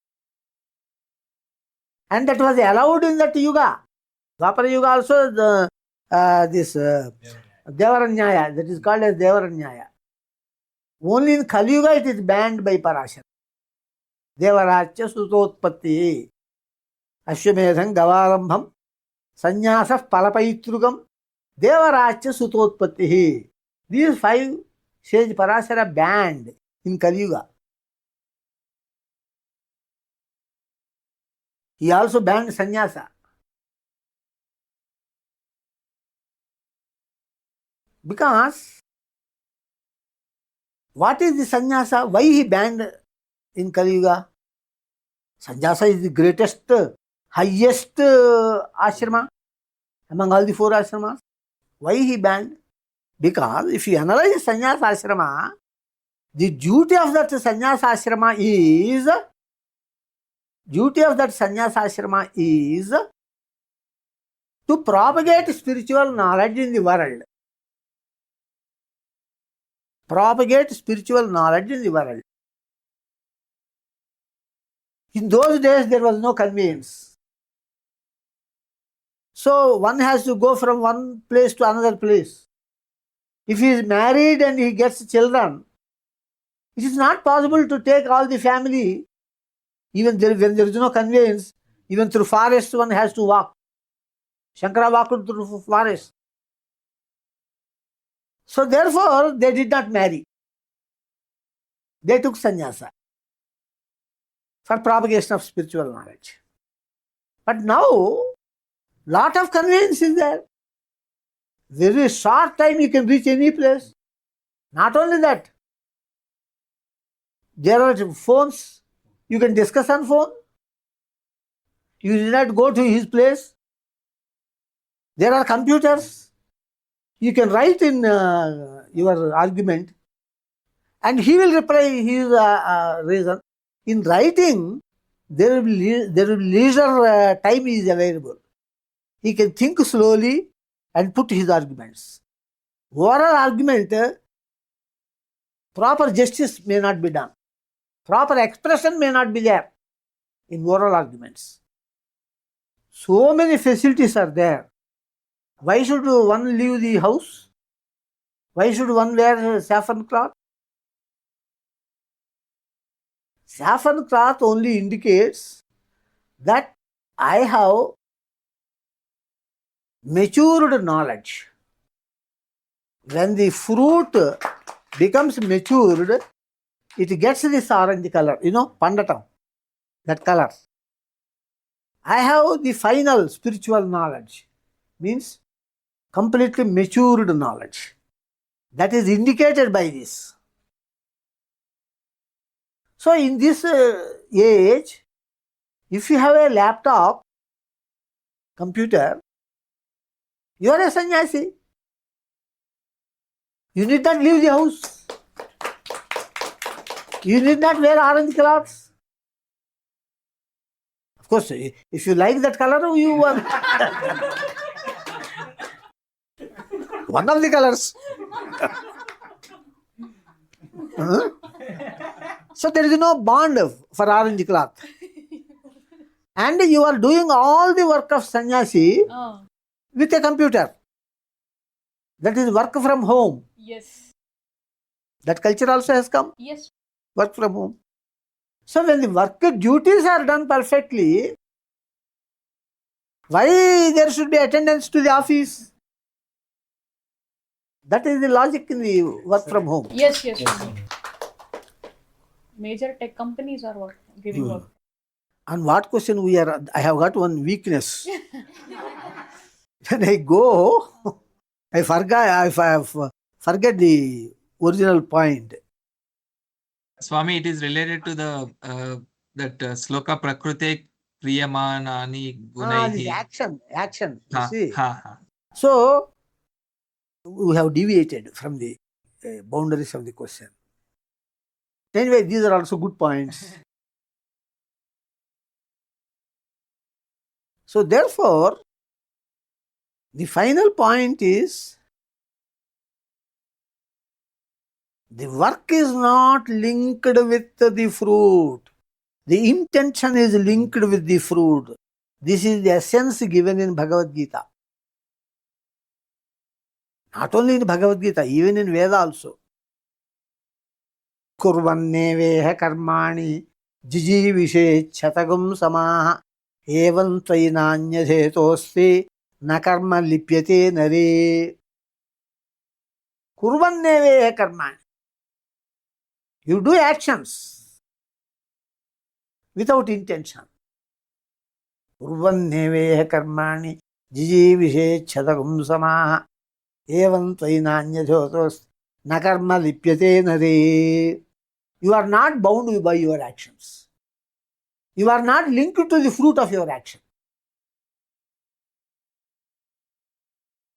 And that was allowed in that yuga. Dwapara Yuga also, this Devaranyaya, that is called as Devaranyaya. Only in Kali Yuga it is banned by Parashara. Devarachya Sutotpatti Ashwamedham Gavarambham Sanyasaf Palapaitrugam Devarachya Sutotpatti. These 5 sage Parashara banned in Kali Yuga. He also banned sannyasa. Because what is the sannyasa? Why he banned in Kali Yuga? Sannyasa is the greatest, highest ashrama among all the 4 ashramas. Why he banned? Because if you analyze sannyasa ashrama, the duty of that sannyasa ashrama is to propagate spiritual knowledge in the world. propagate spiritual knowledge in the world. In those days, there was no conveyance. So one has to go from one place to another place. If he is married and he gets children, it is not possible to take all the family. Even when there is no conveyance, even through forest one has to walk. Shankara walked through forest. So therefore, they did not marry. They took sannyasa for propagation of spiritual knowledge. But now, lot of conveyance is there. Very short time you can reach any place. Not only that, there are phones. You can discuss on phone. You did not go to his place. There are computers. You can write in your argument and he will reply his reason. In writing, there will be leisure time is available. He can think slowly and put his arguments. Oral argument, proper justice may not be done. Proper expression may not be there in oral arguments. So many facilities are there. Why should one leave the house? Why should one wear saffron cloth? Saffron cloth only indicates that I have matured knowledge. When the fruit becomes matured, it gets this orange color, pandatam, that color. I have the final spiritual knowledge, means completely matured knowledge. That is indicated by this. So in this age, if you have a laptop, computer, you are a sannyasi. You need not leave the house. You need not wear orange clothes. Of course, if you like that color, you want one of the colors. So there is no bond for orange cloth. And you are doing all the work of sannyasi with a computer. That is work from home. Yes. That culture also has come. Yes. Work from home. So when the work duties are done perfectly, why there should be attendance to the office? That is the logic in the work from home. Yes. Major tech companies are giving work. On what question I have got one weakness. When I go, I forget the original point. Swami, it is related to the that sloka prakrute priyamanani gunaihi. This action. You see. Ha. So we have deviated from the boundaries of the question. Anyway, these are also good points. So therefore, the final point is, the work is not linked with the fruit. The intention is linked with the fruit. This is the essence given in Bhagavad Gita. Not only in Bhagavad Gita, even in Veda also. Kurvanneveha karmani jijivishe chatagum samaha evam tvainanyadhetosti na karma lipyate nare. Kurvanneveha karmani. You do actions without intention. Kurvanneveha karmani jijivishe chatagum samaha evam tvainanyadhetosti na karma lipyate nare. You are not bound by your actions. You are not linked to the fruit of your action.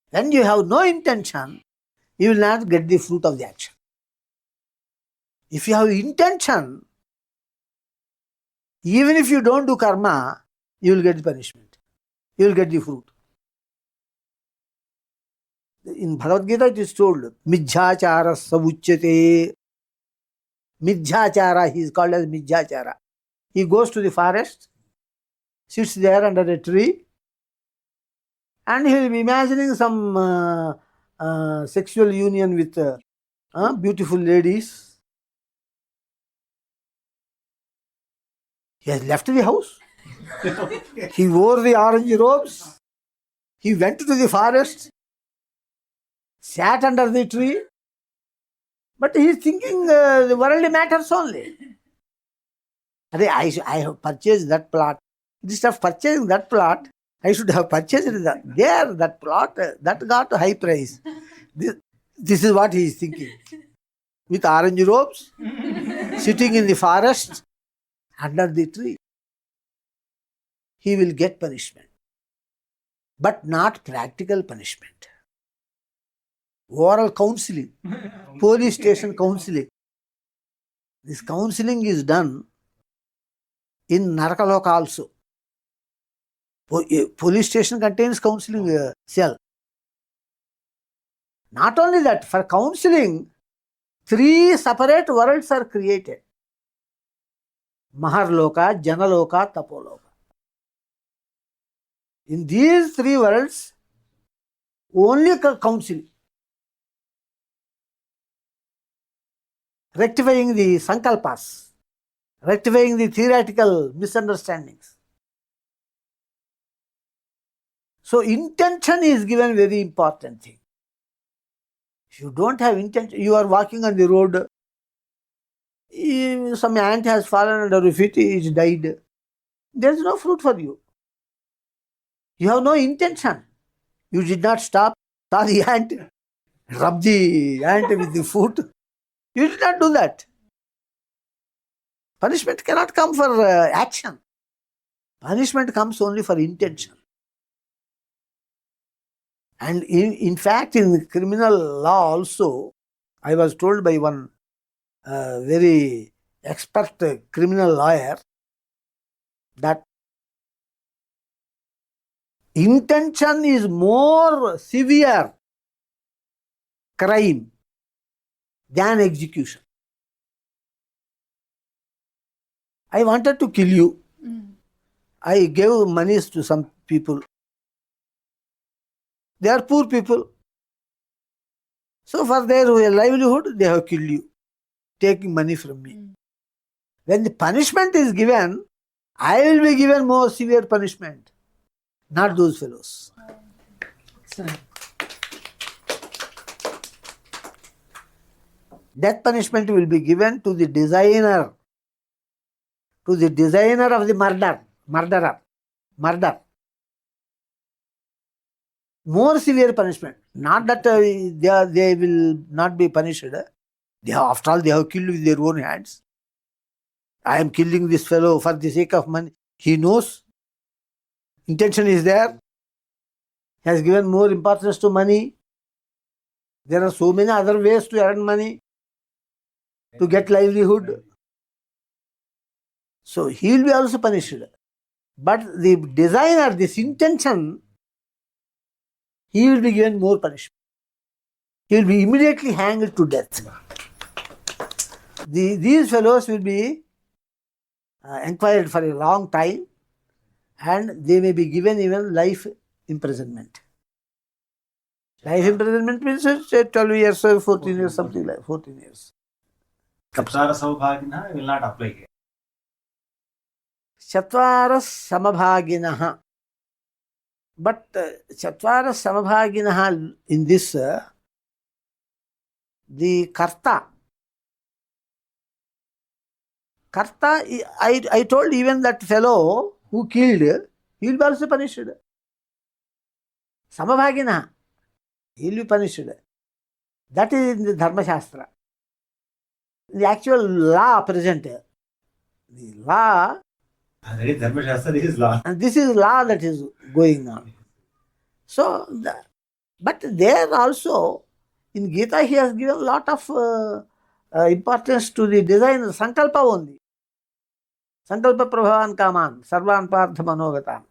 When you have no intention, you will not get the fruit of the action. If you have intention, even if you don't do karma, you will get the punishment. You will get the fruit. In Bhagavad Gita it is told, Midhyachara savuchyate. Midhyachara, he is called as Midhyachara. He goes to the forest, sits there under a tree, and he will be imagining some sexual union with beautiful ladies. He has left the house. He wore the orange robes. He went to the forest, sat under the tree, but he is thinking the worldly matters only. I have purchased that plot. Instead of purchasing that plot, I should have purchased that plot, that got a high price. This is what he is thinking. With orange robes, sitting in the forest, under the tree. He will get punishment, but not practical punishment. Oral counseling, police station counseling. This counseling is done in Narakaloka also. Police station contains counseling cell. Not only that, for counseling, 3 separate worlds are created. Maharloka, Janaloka, Tapoloka. In these 3 worlds, only counseling. Rectifying the sankalpas, rectifying the theoretical misunderstandings. So intention is given very important thing. If you don't have intention, you are walking on the road, some ant has fallen under your feet, it died. There is no fruit for you. You have no intention. You did not stop, saw the ant, rub the ant with the foot. You did not do that. Punishment cannot come for action. Punishment comes only for intention. And in fact, in criminal law also, I was told by one very expert criminal lawyer that intention is more severe crime than execution. I wanted to kill you. I gave monies to some people. They are poor people. So for their livelihood, they have killed you, taking money from me. When the punishment is given, I will be given more severe punishment, not those fellows. Death punishment will be given to the designer of the murder. More severe punishment. Not that they will not be punished. After all, they have killed with their own hands. I am killing this fellow for the sake of money. He knows. Intention is there. He has given more importance to money. There are so many other ways to earn money, to get livelihood. So he will be also punished. But the designer, this intention, he will be given more punishment. He will be immediately hanged to death. These fellows will be inquired for a long time, and they may be given even life imprisonment. Life imprisonment means 12 years or 14 years, something like 14 years. Chatvara Samabhaginaha will not apply here. Chatvara Samabhaginaha. But Chatvara Samabhaginaha in this, the Karta, I told even that fellow who killed, he will be also punished. Samabhaginaha, he will be punished. That is in the Dharma Shastra. The actual law present, the law, That is Dharma Shastra, this is law. and this is law that is going on. So, but there also, in Gita, he has given a lot of importance to the design, sankalpa only. Sankalpa prabhavan kaman, sarvan partha manogatan.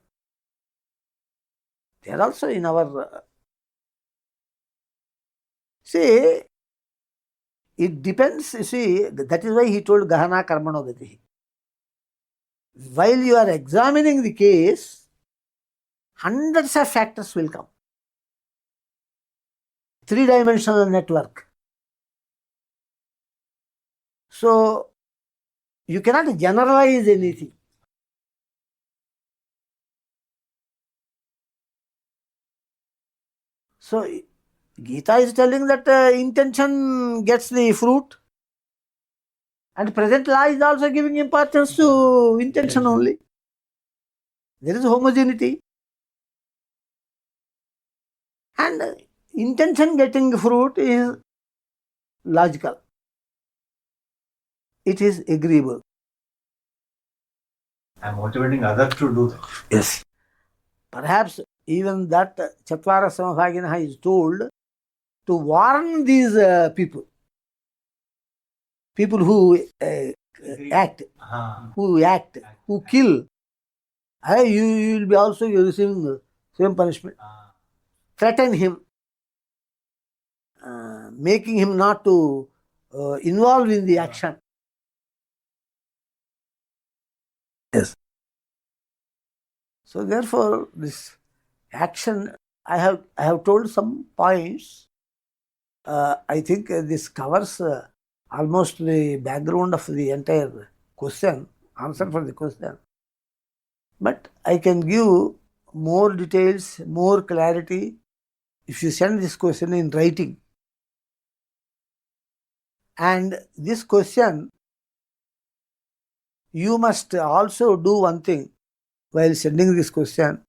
They are also in our See, it depends. You see, that is why he told Gahana Karmano Gatihi. While you are examining the case, hundreds of factors will come. Three-dimensional network. So, you cannot generalize anything. So, Gita is telling that intention gets the fruit, and present law is also giving importance to intention only. There is homogeneity. And intention getting fruit is logical. It is agreeable. I'm motivating others to do that. Yes. Perhaps even that Chatvara Samabhaginaha is told to warn these people who act, who kill. You will be also receiving the same punishment. Threaten him, making him not to involve in the action. Yes. So therefore, this action, I have told some points. I think this covers almost the background of the entire question, answer for the question. But I can give more details, more clarity if you send this question in writing. And this question, you must also do one thing while sending this question.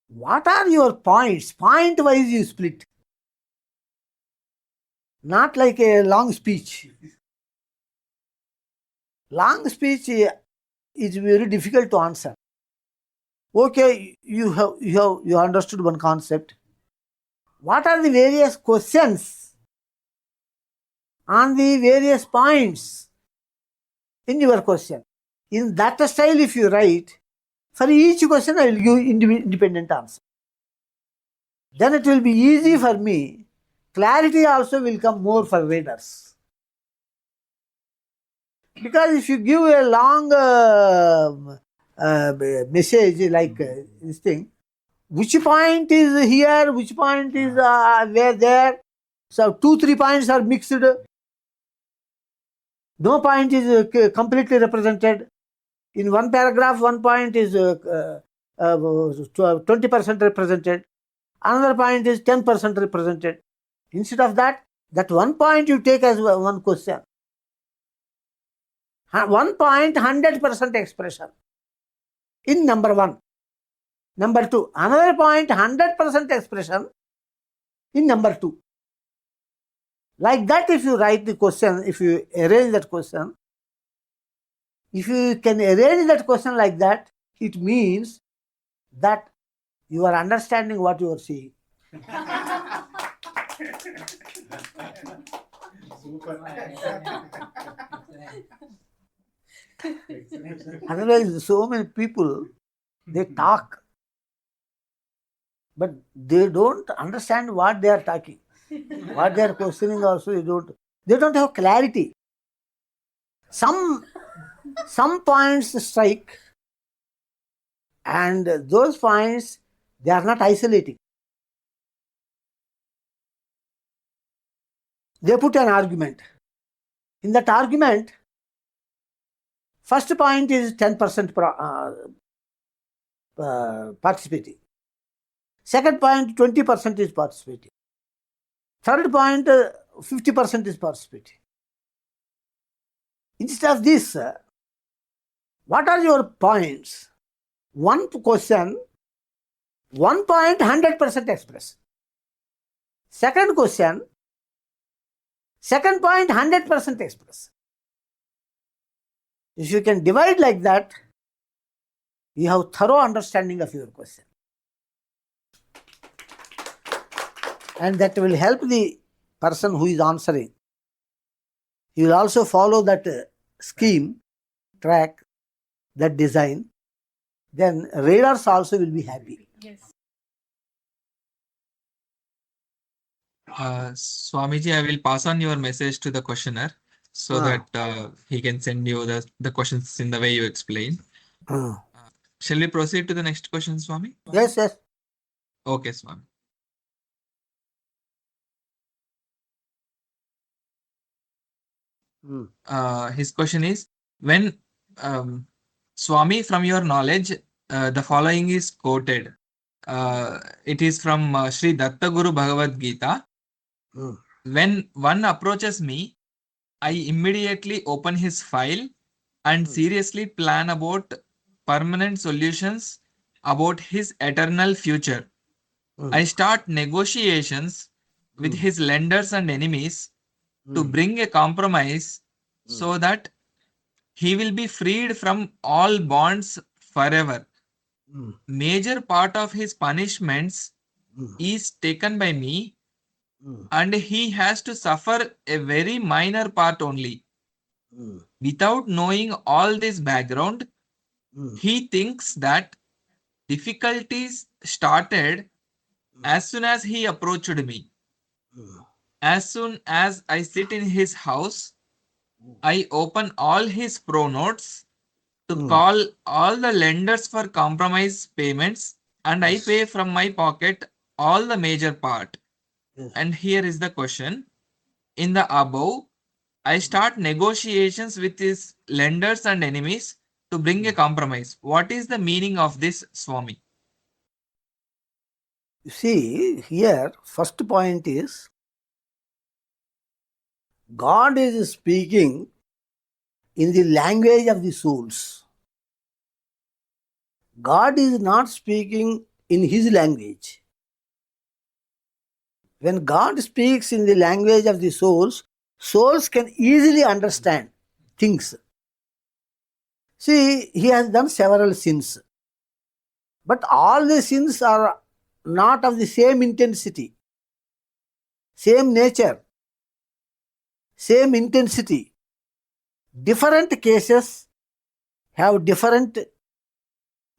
What are your points? Point wise you split. Not like a long speech. Long speech is very difficult to answer. Okay, you understood one concept. What are the various questions on the various points in your question? In that style, if you write, for each question I will give independent answer. Then it will be easy for me. Clarity also will come more for readers. Because if you give a long message like this thing, which point is here, which point is where there, so 2-3 points are mixed. No point is completely represented. In one paragraph, one point is 20% represented. Another point is 10% represented. Instead of that one point you take as one question. One point, 100% expression in number one. Number two, another point, 100% expression in number two. Like that, if you write the question, if you arrange that question, if you can arrange that question like that, it means that you are understanding what you are saying. Otherwise, so many people, they talk, but they don't understand what they are talking. What they are questioning also, they don't have clarity. Some points strike, and those points, they are not isolating. They put an argument. In that argument, first point is 10% participating. Second point, 20% is participating. Third point, 50% is participating. Instead of this, what are your points? One question, 1 point, 100% express. Second question, second point, 100% express. If you can divide like that, you have thorough understanding of your question. And that will help the person who is answering. He will also follow that scheme, track, that design. Then readers also will be happy. Yes. Swamiji, I will pass on your message to the questioner so that he can send you the questions in the way you explain. Shall we proceed to the next question, Swami? Yes, yes. Okay, Swami. His question is, when Swami, from your knowledge, the following is quoted. It is from Sri Datta Guru Bhagavad Gita. When one approaches me, I immediately open his file and seriously plan about permanent solutions about his eternal future. I start negotiations with his lenders and enemies to bring a compromise so that he will be freed from all bonds forever. Major part of his punishments is taken by me, and he has to suffer a very minor part only. Without knowing all this background, he thinks that difficulties started as soon as he approached me. As soon as I sit in his house, I open all his pro notes to call all the lenders for compromise payments, and I pay from my pocket all the major part. And here is the question. In the above, I start negotiations with his lenders and enemies to bring a compromise. What is the meaning of this, Swami? You see, here, first point is God is speaking in the language of the souls. God is not speaking in his language. When God speaks in the language of the souls, souls can easily understand things. See, he has done several sins. But all the sins are not of the same intensity, same nature, same intensity. Different cases have different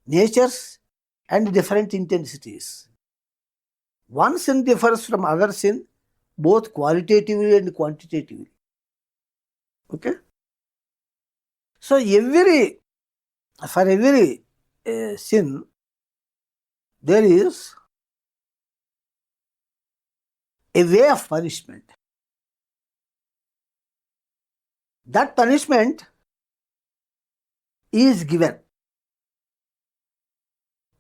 natures and different intensities. One sin differs from other sin both qualitatively and quantitatively. Okay? So for every sin, there is a way of punishment. That punishment is given.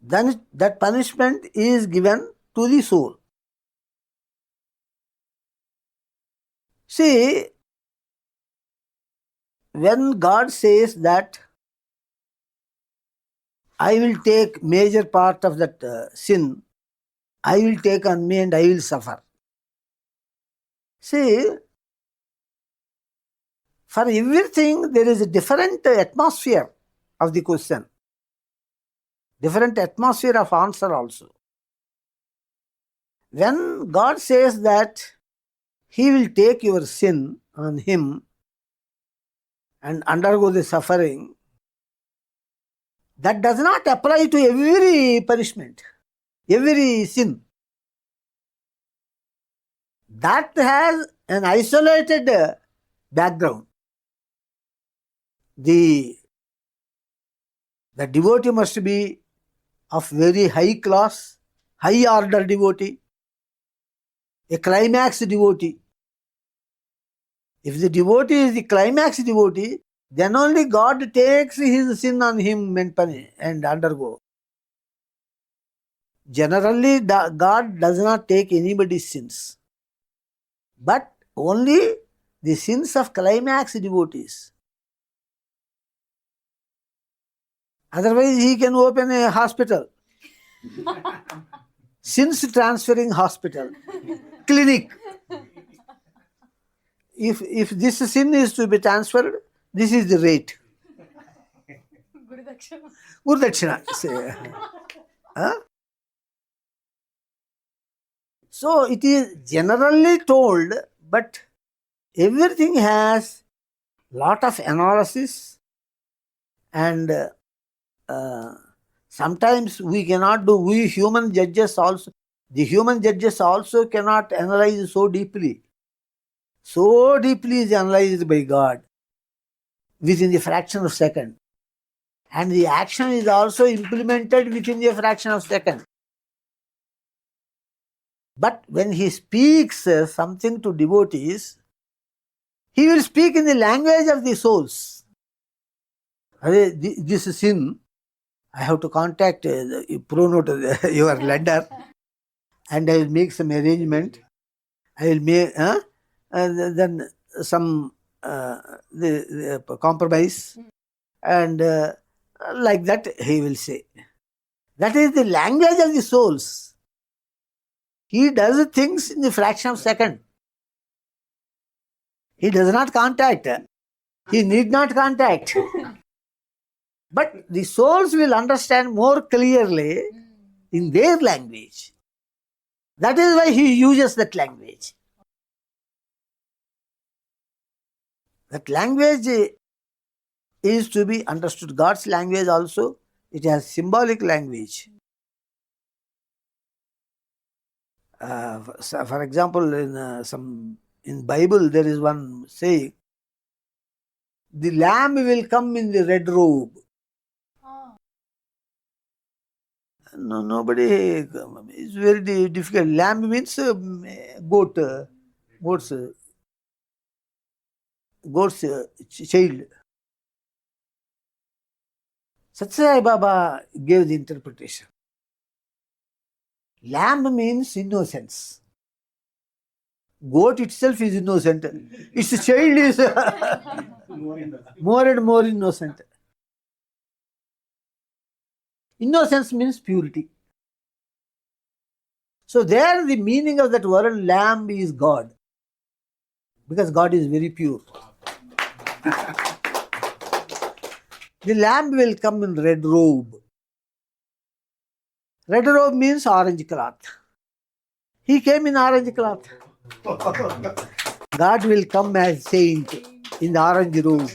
Then that punishment is given to the soul. See, when God says that I will take major part of that sin, I will take on me and I will suffer. See, for everything there is a different atmosphere of the question, different atmosphere of answer also. When God says that he will take your sin on him and undergo the suffering, that does not apply to every punishment, every sin. That has an isolated background. The devotee must be of very high class, high order devotee, a climax devotee. If the devotee is the climax devotee, then only God takes his sin on him and undergo. Generally, God does not take anybody's sins, but only the sins of climax devotees. Otherwise, he can open a hospital, sins transferring hospital, clinic. If this sin is to be transferred, this is the rate. Gurudakshina. Huh? So it is generally told, but everything has lot of analysis, and sometimes we cannot do, we human judges also, The human judges also cannot analyze so deeply. So deeply is analyzed by God within the fraction of a second. And the action is also implemented within the fraction of a second. But when he speaks something to devotees, he will speak in the language of the souls. This sin, I have to contact pronote your lender, and I will make some arrangement. I will make then some the compromise, and like that he will say. That is the language of the souls. He does things in the fraction of a second. He does not contact. He need not contact. But the souls will understand more clearly in their language. That is why he uses that language. That language is to be understood. God's language also, it has symbolic language. For example, in Bible there is one saying, the lamb will come in the red robe. No, nobody. It's very difficult. Lamb means goat's child. Satsanga Baba gave the interpretation. Lamb means innocence. Goat itself is innocent. Its child is more and more innocent. Innocence means purity. So there the meaning of that word lamb is God. Because God is very pure. The lamb will come in red robe. Red robe means orange cloth. He came in orange cloth. God will come as saint in the orange robe.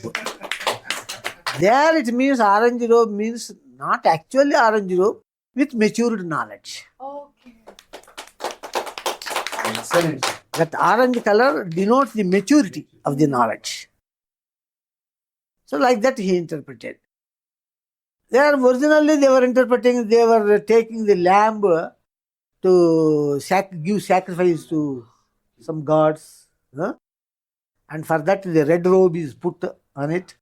There it means orange robe means not actually orange robe, with matured knowledge. Okay. Excellent. That orange color denotes the maturity of the knowledge. So like that he interpreted. Originally they were interpreting, they were taking the lamb to give sacrifice to some gods. And for that the red robe is put on it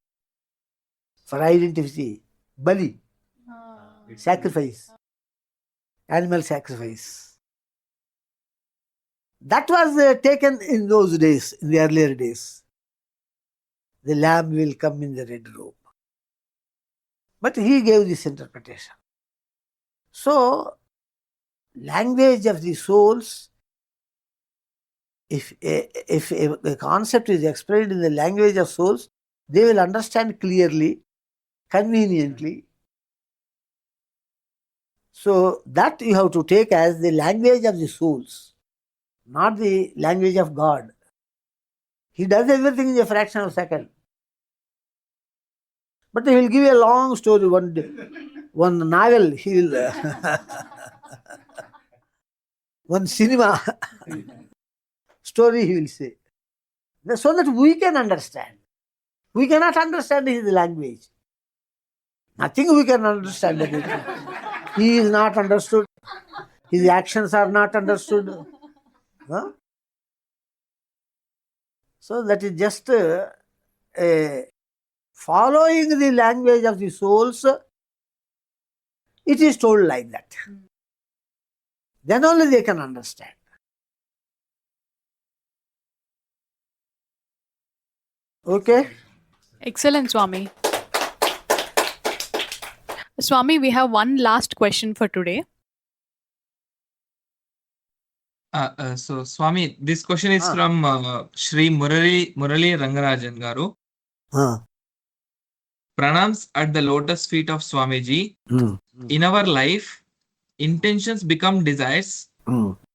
for identity. Bali. Sacrifice. Animal sacrifice. That was taken in those days, in the earlier days. The lamb will come in the red robe. But he gave this interpretation. So, language of the souls, if a concept is explained in the language of souls, they will understand clearly, conveniently. So, that you have to take as the language of the souls, not the language of God. He does everything in a fraction of a second. But he will give a long story, one novel, he will, one cinema story he will say. So that we can understand. We cannot understand his language. Nothing we can understand. He is not understood. His actions are not understood. So that is just following the language of the souls. It is told like that. Then only they can understand. Okay? Excellent, Swami. Swami, we have one last question for today. So, Swami, this question is from Shri Murali Rangarajan Garu. Pranams at the lotus feet of Swamiji. In our life, intentions become desires,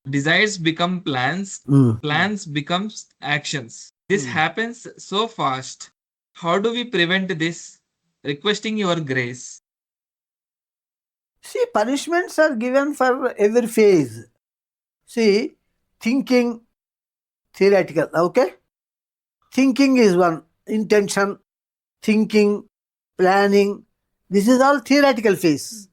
desires become plans, plans becomes actions. This happens so fast. How do we prevent this? Requesting your grace. See, punishments are given for every phase. See, thinking, theoretical, okay? Thinking is one, intention, thinking, planning, this is all theoretical phase.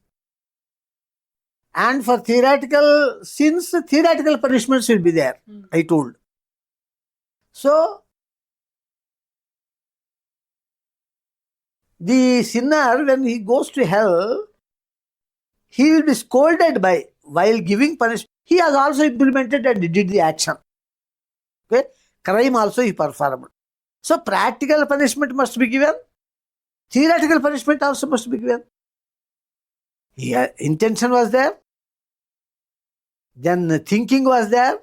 And for theoretical sins, theoretical punishments will be there, I told. So, the sinner, when he goes to hell, he will be scolded by, while giving punishment, he has also implemented and did the action. Okay? Crime also he performed. So, practical punishment must be given, theoretical punishment also must be given. Here, intention was there, then thinking was there,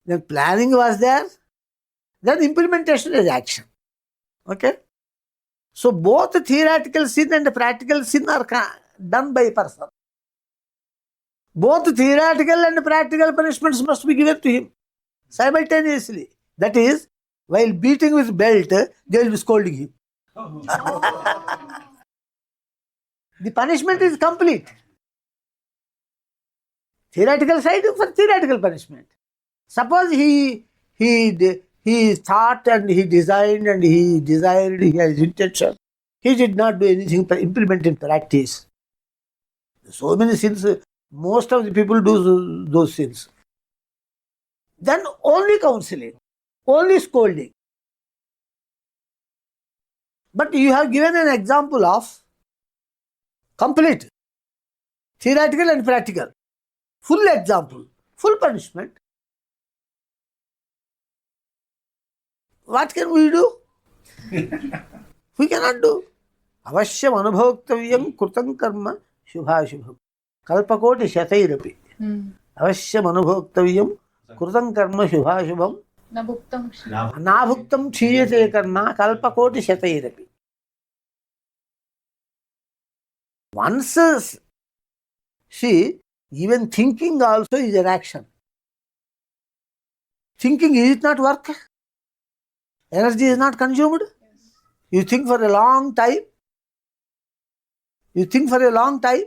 then planning was there, then implementation is action. Okay? So both theoretical sin and practical sin are done by a person. Both theoretical and practical punishments must be given to him simultaneously. That is, while beating with belt, they will be scolding him. The punishment is complete. Theoretical side for theoretical punishment. Suppose he thought and he designed and he desired, he has intention. He did not do anything to implement in practice. So many sins, most of the people do those sins. Then only counseling, only scolding. But you have given an example of complete theoretical and practical. Full example, full punishment. What can we do? We cannot do. Avashyam anubhoktavyam krutam karma shubhashubham. Kalpakoti shatairapi. Avashyam anubhoktavyam krutam karma shubhashubham. Nabhuktam kshiyate karma kalpakoti shatairapi. Once, see, even thinking also is an action. Thinking, is it not work? Energy is not consumed. You think for a long time. You think for a long time.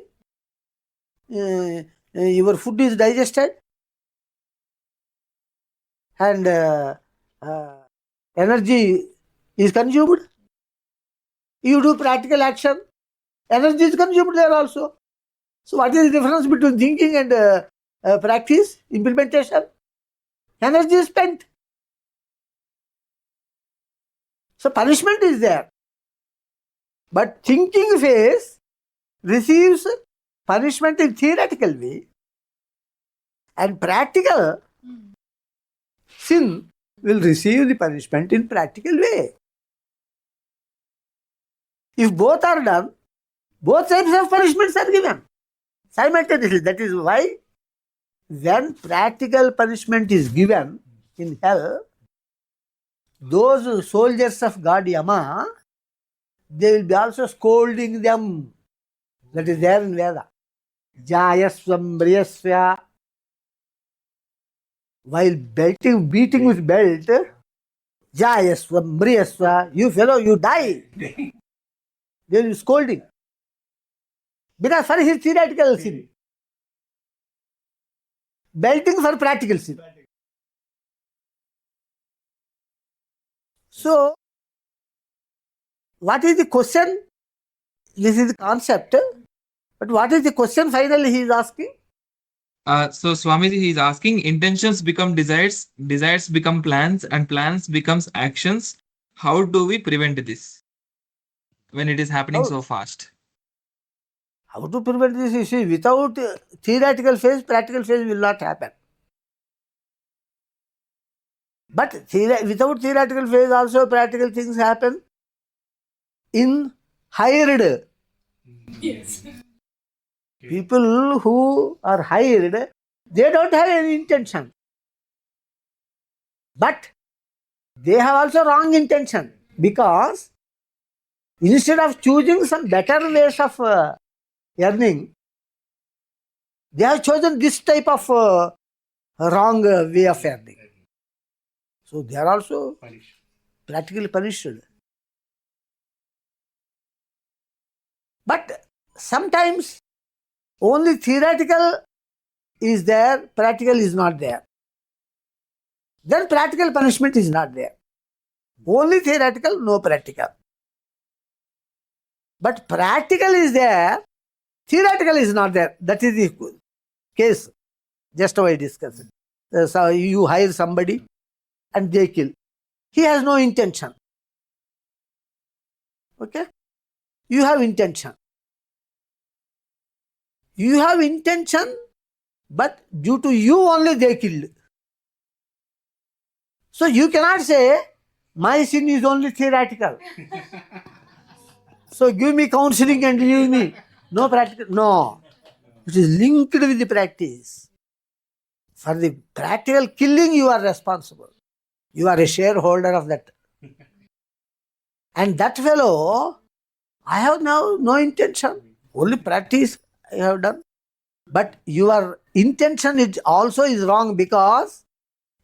Your food is digested. And energy is consumed. You do practical action. Energy is consumed there also. So what is the difference between thinking and practice, implementation? Energy is spent. So punishment is there. But thinking phase receives punishment in theoretical way, and practical sin will receive the punishment in practical way. If both are done, both types of punishments are given simultaneously. That is why when practical punishment is given in hell, those soldiers of God Yama, they will be also scolding them. That is there in Veda. Jayasvam Briyasya. While beating with belt, Jayasvam Briyasya, you fellow, you die. They will be scolding. Because for his theoretical sin. Belting for practical sin. So, what is the question? This is the concept. But what is the question finally he is asking? So Swamiji, he is asking, intentions become desires, desires become plans, and plans becomes actions. How do we prevent this when it is happening so fast? How to prevent this? You see, without theoretical phase, practical phase will not happen. But without theoretical phase also practical things happen in hired. Yes. People who are hired, they don't have any intention. But they have also wrong intention, because instead of choosing some better ways of earning, they have chosen this type of wrong way of earning. So they are also practically punished. But sometimes only theoretical is there, practical is not there. Then practical punishment is not there. Only theoretical, no practical. But practical is there, theoretical is not there. That is the case. Just how I discussed. So you hire somebody and they kill. He has no intention. Okay? You have intention. You have intention, but due to you only they killed. So you cannot say, my sin is only theoretical. So give me counseling and leave me. No practical. No. It is linked with the practice. For the practical killing, you are responsible. You are a shareholder of that. And that fellow, I have now no intention. Only practice I have done. But your intention is also is wrong because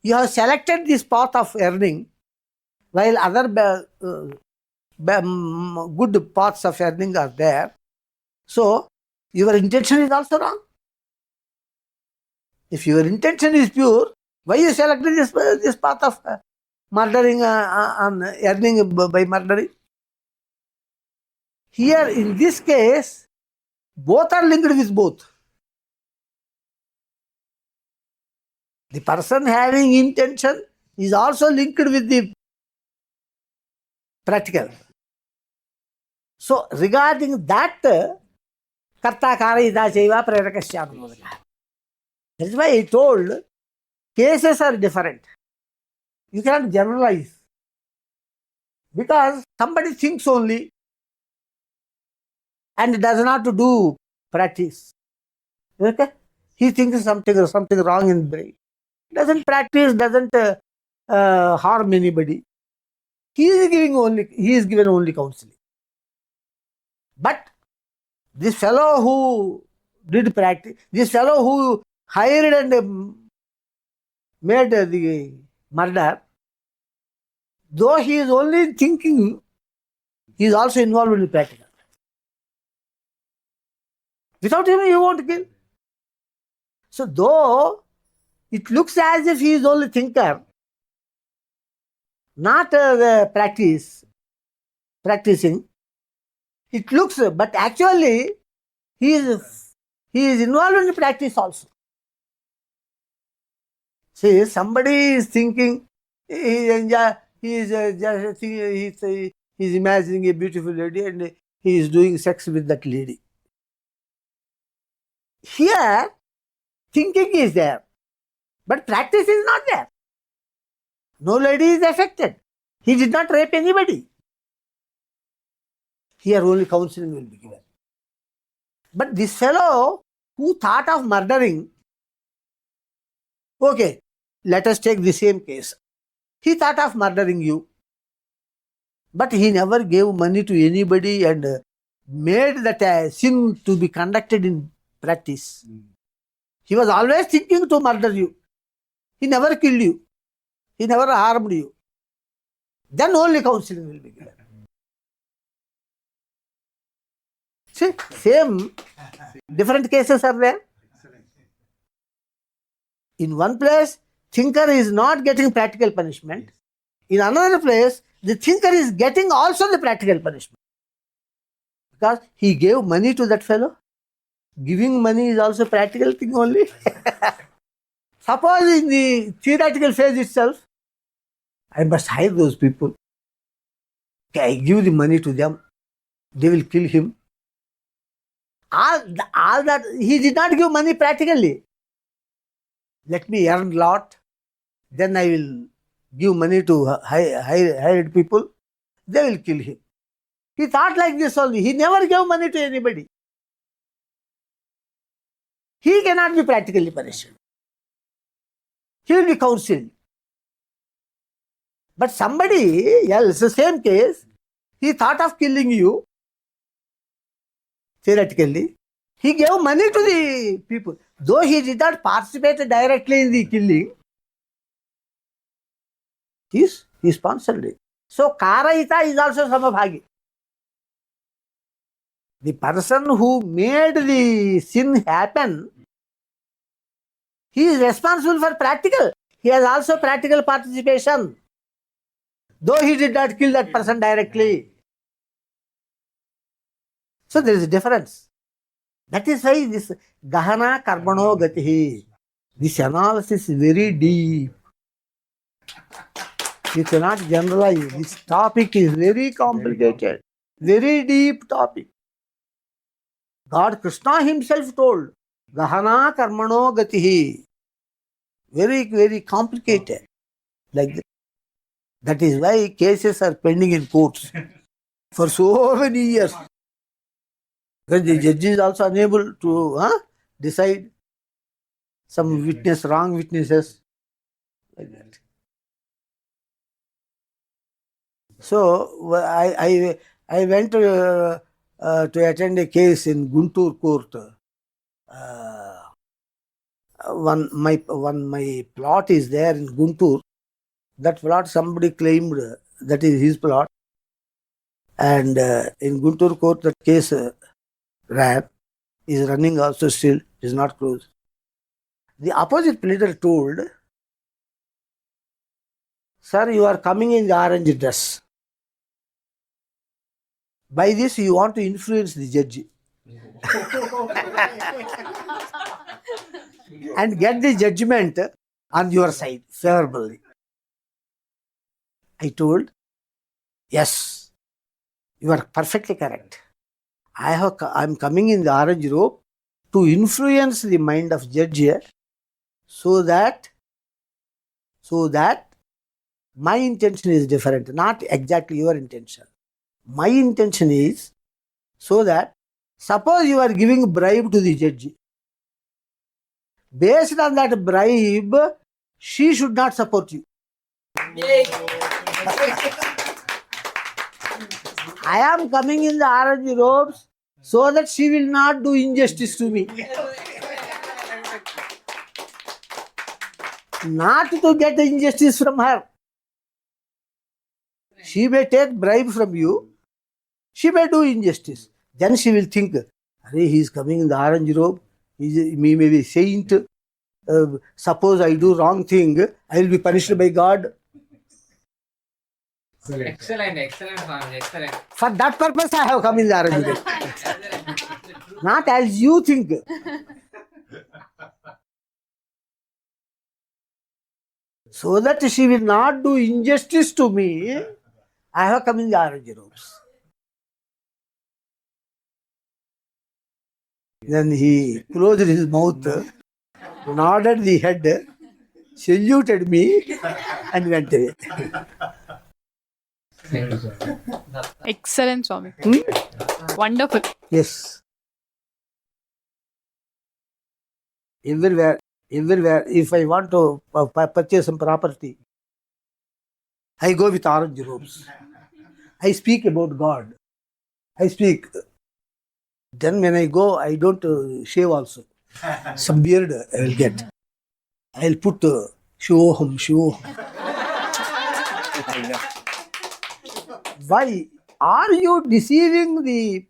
you have selected this path of earning while other good paths of earning are there. So your intention is also wrong. If your intention is pure, why you selected this path of murdering and earning by murdering? Here in this case, both are linked with both. The person having intention is also linked with the practical. So regarding that, karta karayita chaiva prerakasya. That is why I told cases are different. You cannot generalize. Because somebody thinks only and does not do practice. Okay? He thinks something wrong in brain. Doesn't practice, doesn't harm anybody. He is given only counseling. But this fellow who did practice, this fellow who hired and made the murder, though he is only thinking, he is also involved in the practical. Without him, he won't kill. So though it looks as if he is only thinker, not the practicing, it looks, but actually he is involved in the practice also. See, somebody is thinking, he is imagining a beautiful lady and he is doing sex with that lady. Here, thinking is there, but practice is not there. No lady is affected. He did not rape anybody. Here only counseling will be given. But this fellow who thought of murdering, okay, let us take the same case. He thought of murdering you, but he never gave money to anybody and made that sin to be conducted in practice. He was always thinking to murder you. He never killed you. He never harmed you. Then only counseling will be given. See, same, different cases are there. In one place, thinker is not getting practical punishment. In another place, the thinker is getting also the practical punishment. Because he gave money to that fellow. Giving money is also practical thing only. Suppose in the theoretical phase itself, I must hire those people. Okay, I give the money to them. They will kill him. All that, he did not give money practically. Let me earn lot. Then I will give money to hired people. They will kill him. He thought like this only. He never gave money to anybody. He cannot be practically punished. He will be counseled. But somebody else, the same case, he thought of killing you, theoretically. He gave money to the people. Though he did not participate directly in the killing, he sponsored it. So, Karayita is also Samabhagi. The person who made the sin happen He is responsible for practical. He has also practical participation. Though he did not kill that person directly. So there is a difference. That is why this Gahana Karmano Gatihi, this analysis is very deep. You cannot generalize. This topic is very complicated. Very deep topic. God Krishna himself told, Gahana Karmano Gatihi. Very, very complicated. Like that. That is why cases are pending in courts for so many years. Because the judge is also unable to decide some witness, wrong witnesses. Like that. So I went to attend a case in Guntur court. My plot is there in Guntur. That plot somebody claimed that is his plot, and in Guntur court that case ran, is running also still, is not closed. The opposite pleader told, "Sir, you are coming in the orange dress. By this you want to influence the judge and get the judgment on your side favorably." I told, "Yes, you are perfectly correct. I am coming in the orange robe to influence the mind of judge so that my intention is different, not exactly your intention. My intention is so that suppose you are giving bribe to the judge. Based on that bribe, she should not support you. I am coming in the orange robes so that she will not do injustice to me. Not to get the injustice from her. She may take bribe from you. She may do injustice. Then she will think, he is coming in the orange robe. He may be a saint. Suppose I do wrong thing, I will be punished by God. Excellent, Swami, excellent. For that purpose, I have come in the orange robe. Not as you think. So that she will not do injustice to me, I have come in the orange robes. Then he closed his mouth, nodded the head, saluted me, and went away. Excellent, Swami. Wonderful. Yes. Everywhere, if I want to purchase some property, I go with orange robes. I speak about God. I speak. Then when I go, I don't shave also. Some beard I will get. I will put shivoham. Why are you deceiving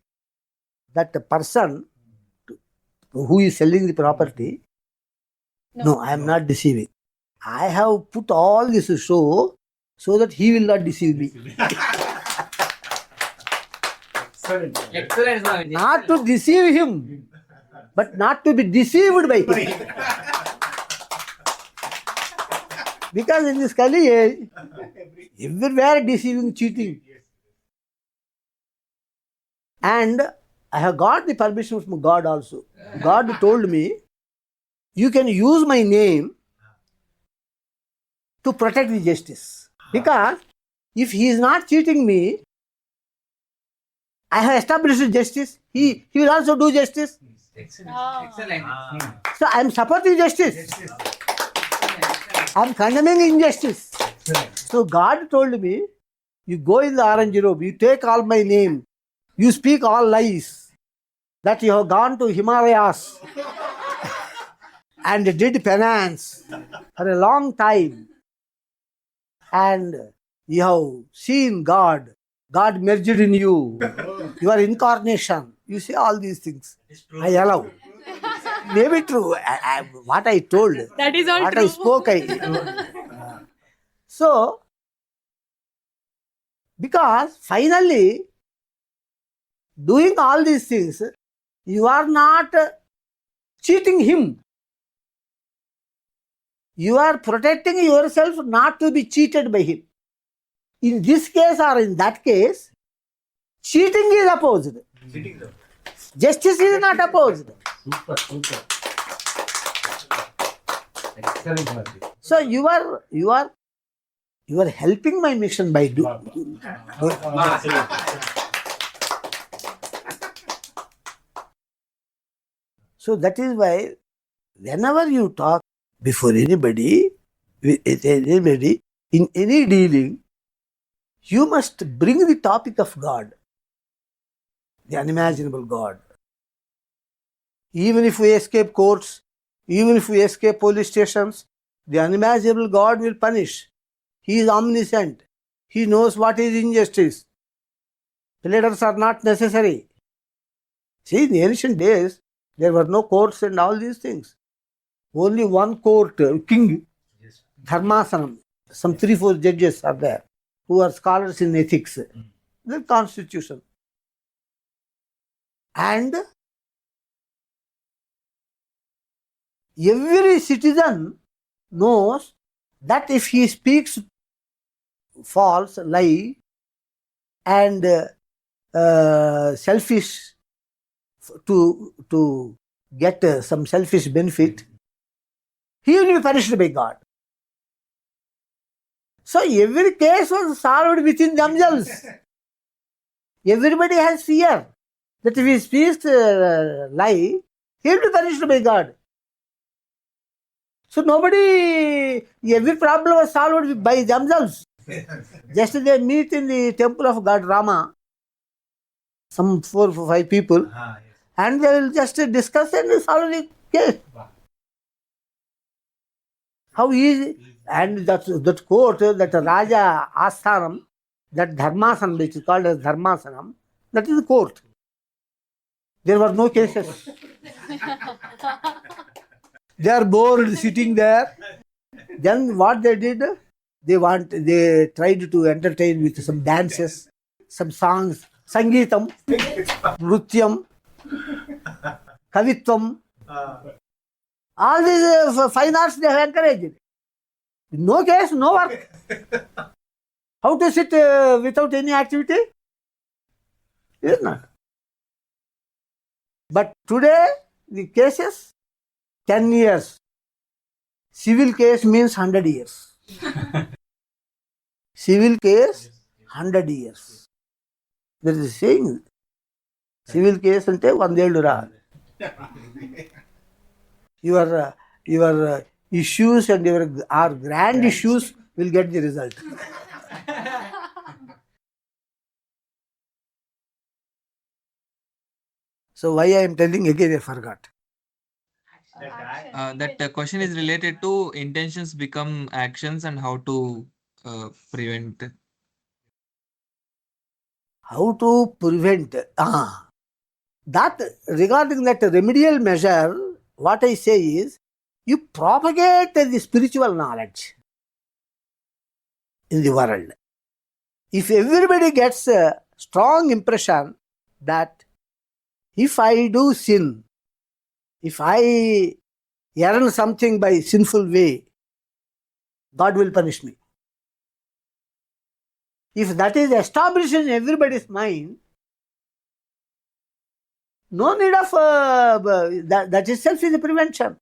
that person who is selling the property? No, I am not deceiving. I have put all this show so that he will not deceive me. Excellent, Swami. Not to deceive him, but not to be deceived by him. Because in this Kali age, everywhere deceiving, cheating. And I have got the permission from God also. God told me, you can use my name to protect the justice. Because if he is not cheating me, I have established justice. He will also do justice. Excellent. So I am supporting justice. I am condemning injustice. So God told me, you go in the orange robe, you take all my name, you speak all lies, that you have gone to Himalayas and did penance for a long time, and you have seen God. God merged in you. Your incarnation. You say all these things. I allow. Maybe true. What I told. That is all what true. I spoke. So, because finally, doing all these things, you are not cheating him. You are protecting yourself not to be cheated by him. In this case or in that case, cheating is opposed. Justice is not opposed. So you are helping my mission by doing. So that is why whenever you talk before anybody, with anybody, in any dealing, you must bring the topic of God, the unimaginable God. Even if we escape courts, even if we escape police stations, the unimaginable God will punish. He is omniscient. He knows what is injustice. Pleaders are not necessary. See, in the ancient days, there were no courts and all these things. Only one court, king, Dharmasanam. Some 3-4 judges are there who are scholars in ethics. The constitution. And every citizen knows that if he speaks false, lie, and selfish to get some selfish benefit, he will be punished by God. So every case was solved within themselves. Everybody has fear that if he speaks lie, he will be punished by God. So every problem was solved by themselves. Just they meet in the temple of God Rama, some 4 or 5 people, and they will just discuss and solve the case. How easy. And that court, that Raja Asthanam, that Dharmasanam, which is called as Dharmasanam, that is the court. There were no cases. They are bored sitting there. Then what they did, they tried to entertain with some dances, some songs, Sangeetam, Nrutyam, Kavitvam. All these fine arts they have encouraged. No case, no work. How to sit without any activity? Is not. But today, the cases, 10 years. Civil case means 100 years. Civil case, 100 years. There is a saying, civil case ante 100 ra. Your issues and our grand issues will get the result. So why I am telling again, I forgot. That question is related to intentions become actions and how to prevent. How to prevent? That regarding that remedial measure, what I say is, you propagate the spiritual knowledge in the world. If everybody gets a strong impression that if I do sin, if I earn something by sinful way, God will punish me. If that is established in everybody's mind, no need of that itself is a prevention.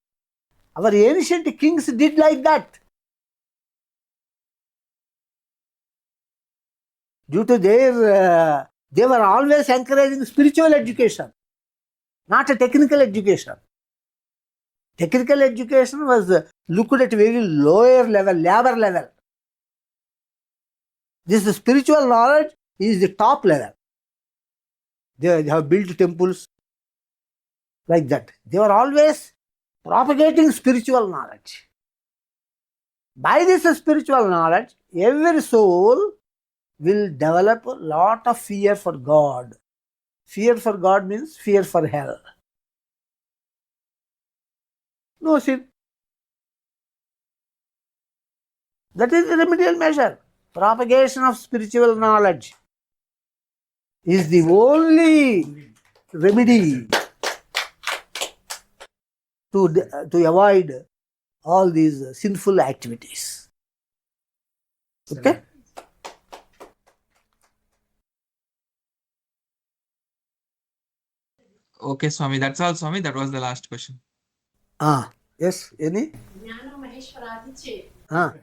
Our ancient kings did like that. Due to their, they were always encouraging spiritual education, not a technical education. Technical education was looked at very lower level, labor level. This spiritual knowledge is the top level. They have built temples like that. They were always propagating spiritual knowledge. By this spiritual knowledge, every soul will develop a lot of fear for God. Fear for God means fear for hell. no sin. That is the remedial measure. Propagation of spiritual knowledge is the only remedy to avoid all these sinful activities. Okay? Okay, Swami. That's all, Swami. That was the last question. Yes, any? Ah.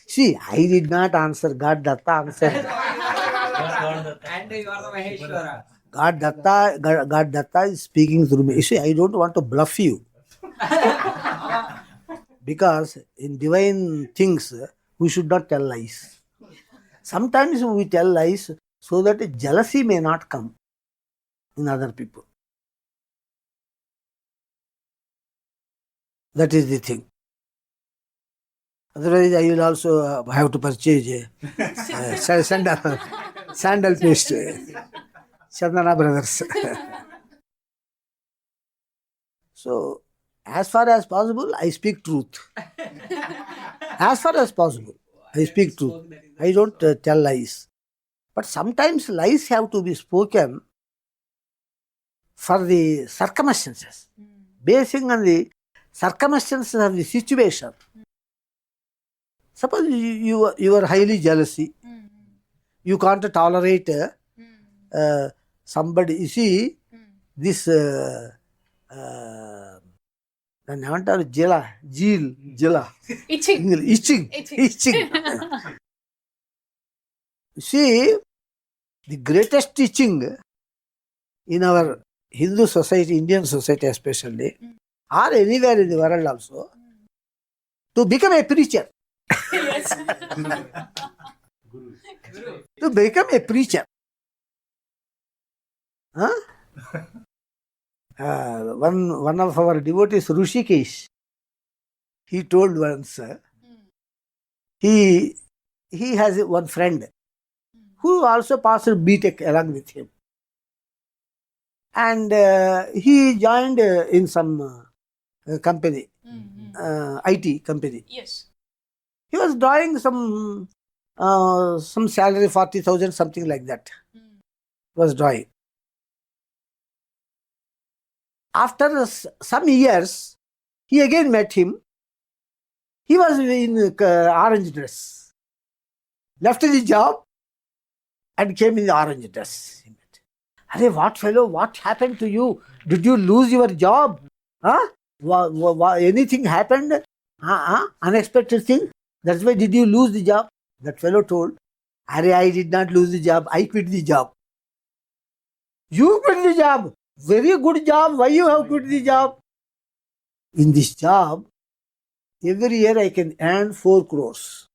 See, I did not answer. God Datta answered. And you are the Maheshwara. God Datta is speaking through me. You see, I don't want to bluff you. Because in divine things, we should not tell lies. Sometimes we tell lies so that jealousy may not come in other people. That is the thing. Otherwise, I will also have to purchase sandal paste. Chandana Brothers. So, as far as possible, I speak truth. As far as possible, I speak truth. I don't tell lies. But sometimes lies have to be spoken for the circumstances, basing on the circumstances of the situation. Suppose you are highly jealousy. You can't tolerate somebody. You see, this దాన్ని ఏమంటారు జిలా itching. See, the greatest teaching in our Hindu society, Indian society especially, or anywhere in the world also, to become a preacher. To become a preacher. One of our devotees, Rishikesh, he told once, he has one friend who also passed B.Tech along with him. And he joined in some company, IT company. Yes. He was drawing some salary, 40,000, something like that. Was drawing. After some years, he again met him. He was in orange dress. Left the job and came in the orange dress. Hey, what fellow, what happened to you? Did you lose your job? Anything happened? Unexpected thing? That's why did you lose the job? That fellow told, I did not lose the job. I quit the job. You quit the job. Very good job. Why you have quit the job? In this job, every year I can earn 4 crores.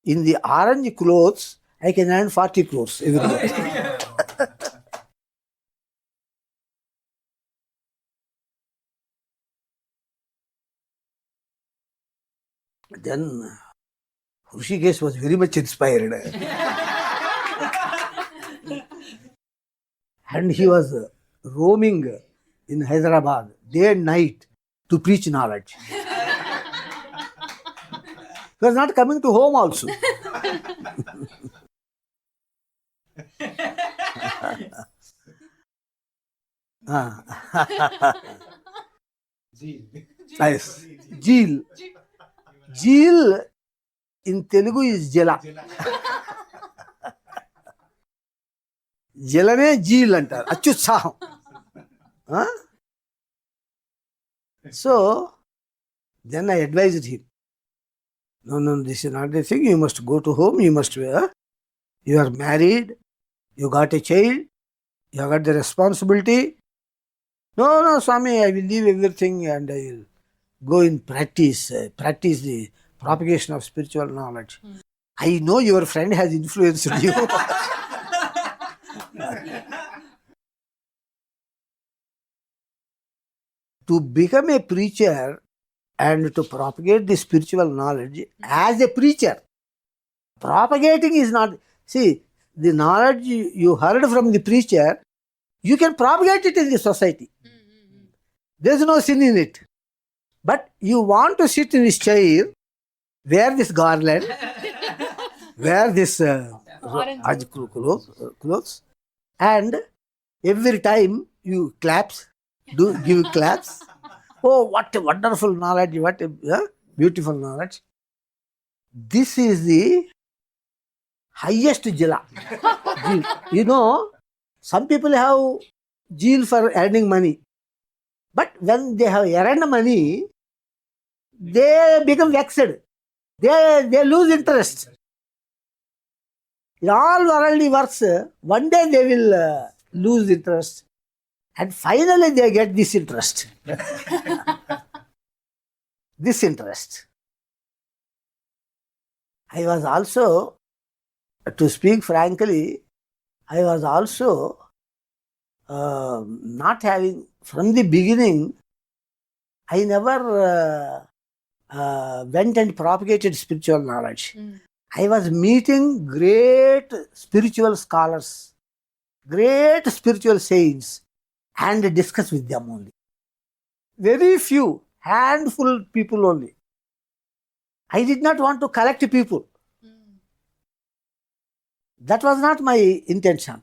In the orange clothes, I can earn 40 crores every year. Then Rishikesh was very much inspired. And he was roaming in Hyderabad day and night to preach knowledge. He was not coming to home also. Nice. Jeel in Telugu is Jela. Jelane Jeel antar. Achutsaham. So, then I advised him. No, this is not the thing. You must go to home. You must, you are married. You got a child. You have got the responsibility. No, Swami, I will leave everything and I will go in practice the propagation of spiritual knowledge. I know your friend has influenced you. To become a preacher and to propagate the spiritual knowledge as a preacher, propagating is not. See, the knowledge you heard from the preacher, you can propagate it in the society. There is no sin in it. But you want to sit in this chair, wear this garland, wear this clothes, and every time you claps, give claps. Oh, what a wonderful knowledge, what a beautiful knowledge. This is the highest jila. Jeel. You know, some people have jeel for earning money. But when they have earned money, they become vexed. They lose interest. In all worldly works, one day they will lose interest. And finally they get this interest. This interest. I was also, to speak frankly, I was also not having, from the beginning, I never went and propagated spiritual knowledge. I was meeting great spiritual scholars, great spiritual saints, and discuss with them only. Very few, handful people only. I did not want to collect people. That was not my intention.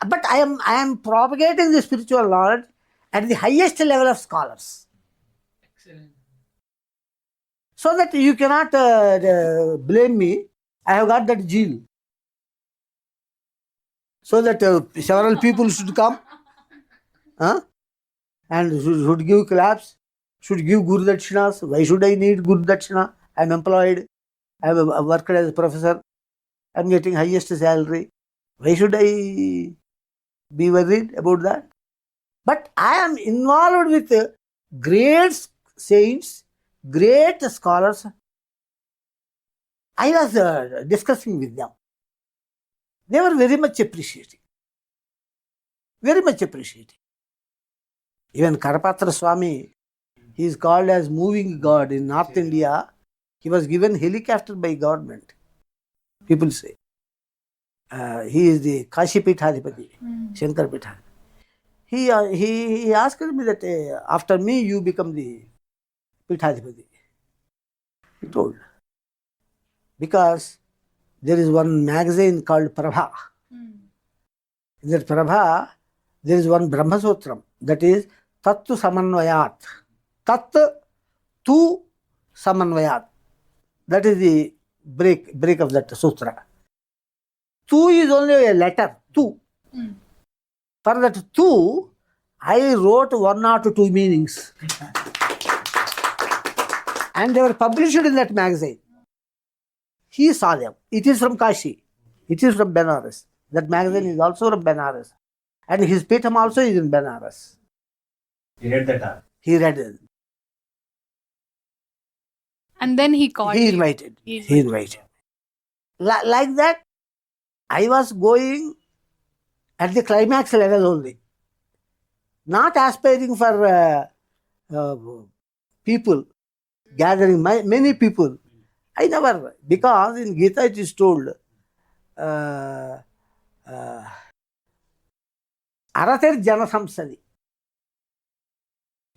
But I am propagating the spiritual knowledge at the highest level of scholars. Excellent. So that you cannot blame me. I have got that zeal. So that several people should come and should give claps, should give Guru Dakshinas. Why should I need Guru Dakshina? I am employed. I have worked as a professor. I am getting highest salary. Why should I be worried about that? But I am involved with great saints, great scholars. I was discussing with them. They were very much appreciating. Very much appreciating. Even Karapatra Swami, he is called as moving god in North India. He was given helicopter by government. People say. He is the Kashi Pithadipati, Shankar Pitha. He asked me that after me you become the Pithadipati. He told. Because there is one magazine called Prabha. In that Prabha, there is one Brahma Sutram, that is Tattu Samanvayat. Tat Tu Samanvayat. That is the break of that sutra. Tu is only a letter, tu. For that tu, I wrote 1 or 2 meanings. And they were published in that magazine. He saw them. It is from Kashi. It is from Benares. That magazine is also from Benares. And his Pitham also is in Benares. He read that. He read it. And then he called He you. invited. He invited. Like that, I was going at the climax level only. Not aspiring for people, gathering many people. I never, because in Gita it is told, Aratir Jana Samsadi.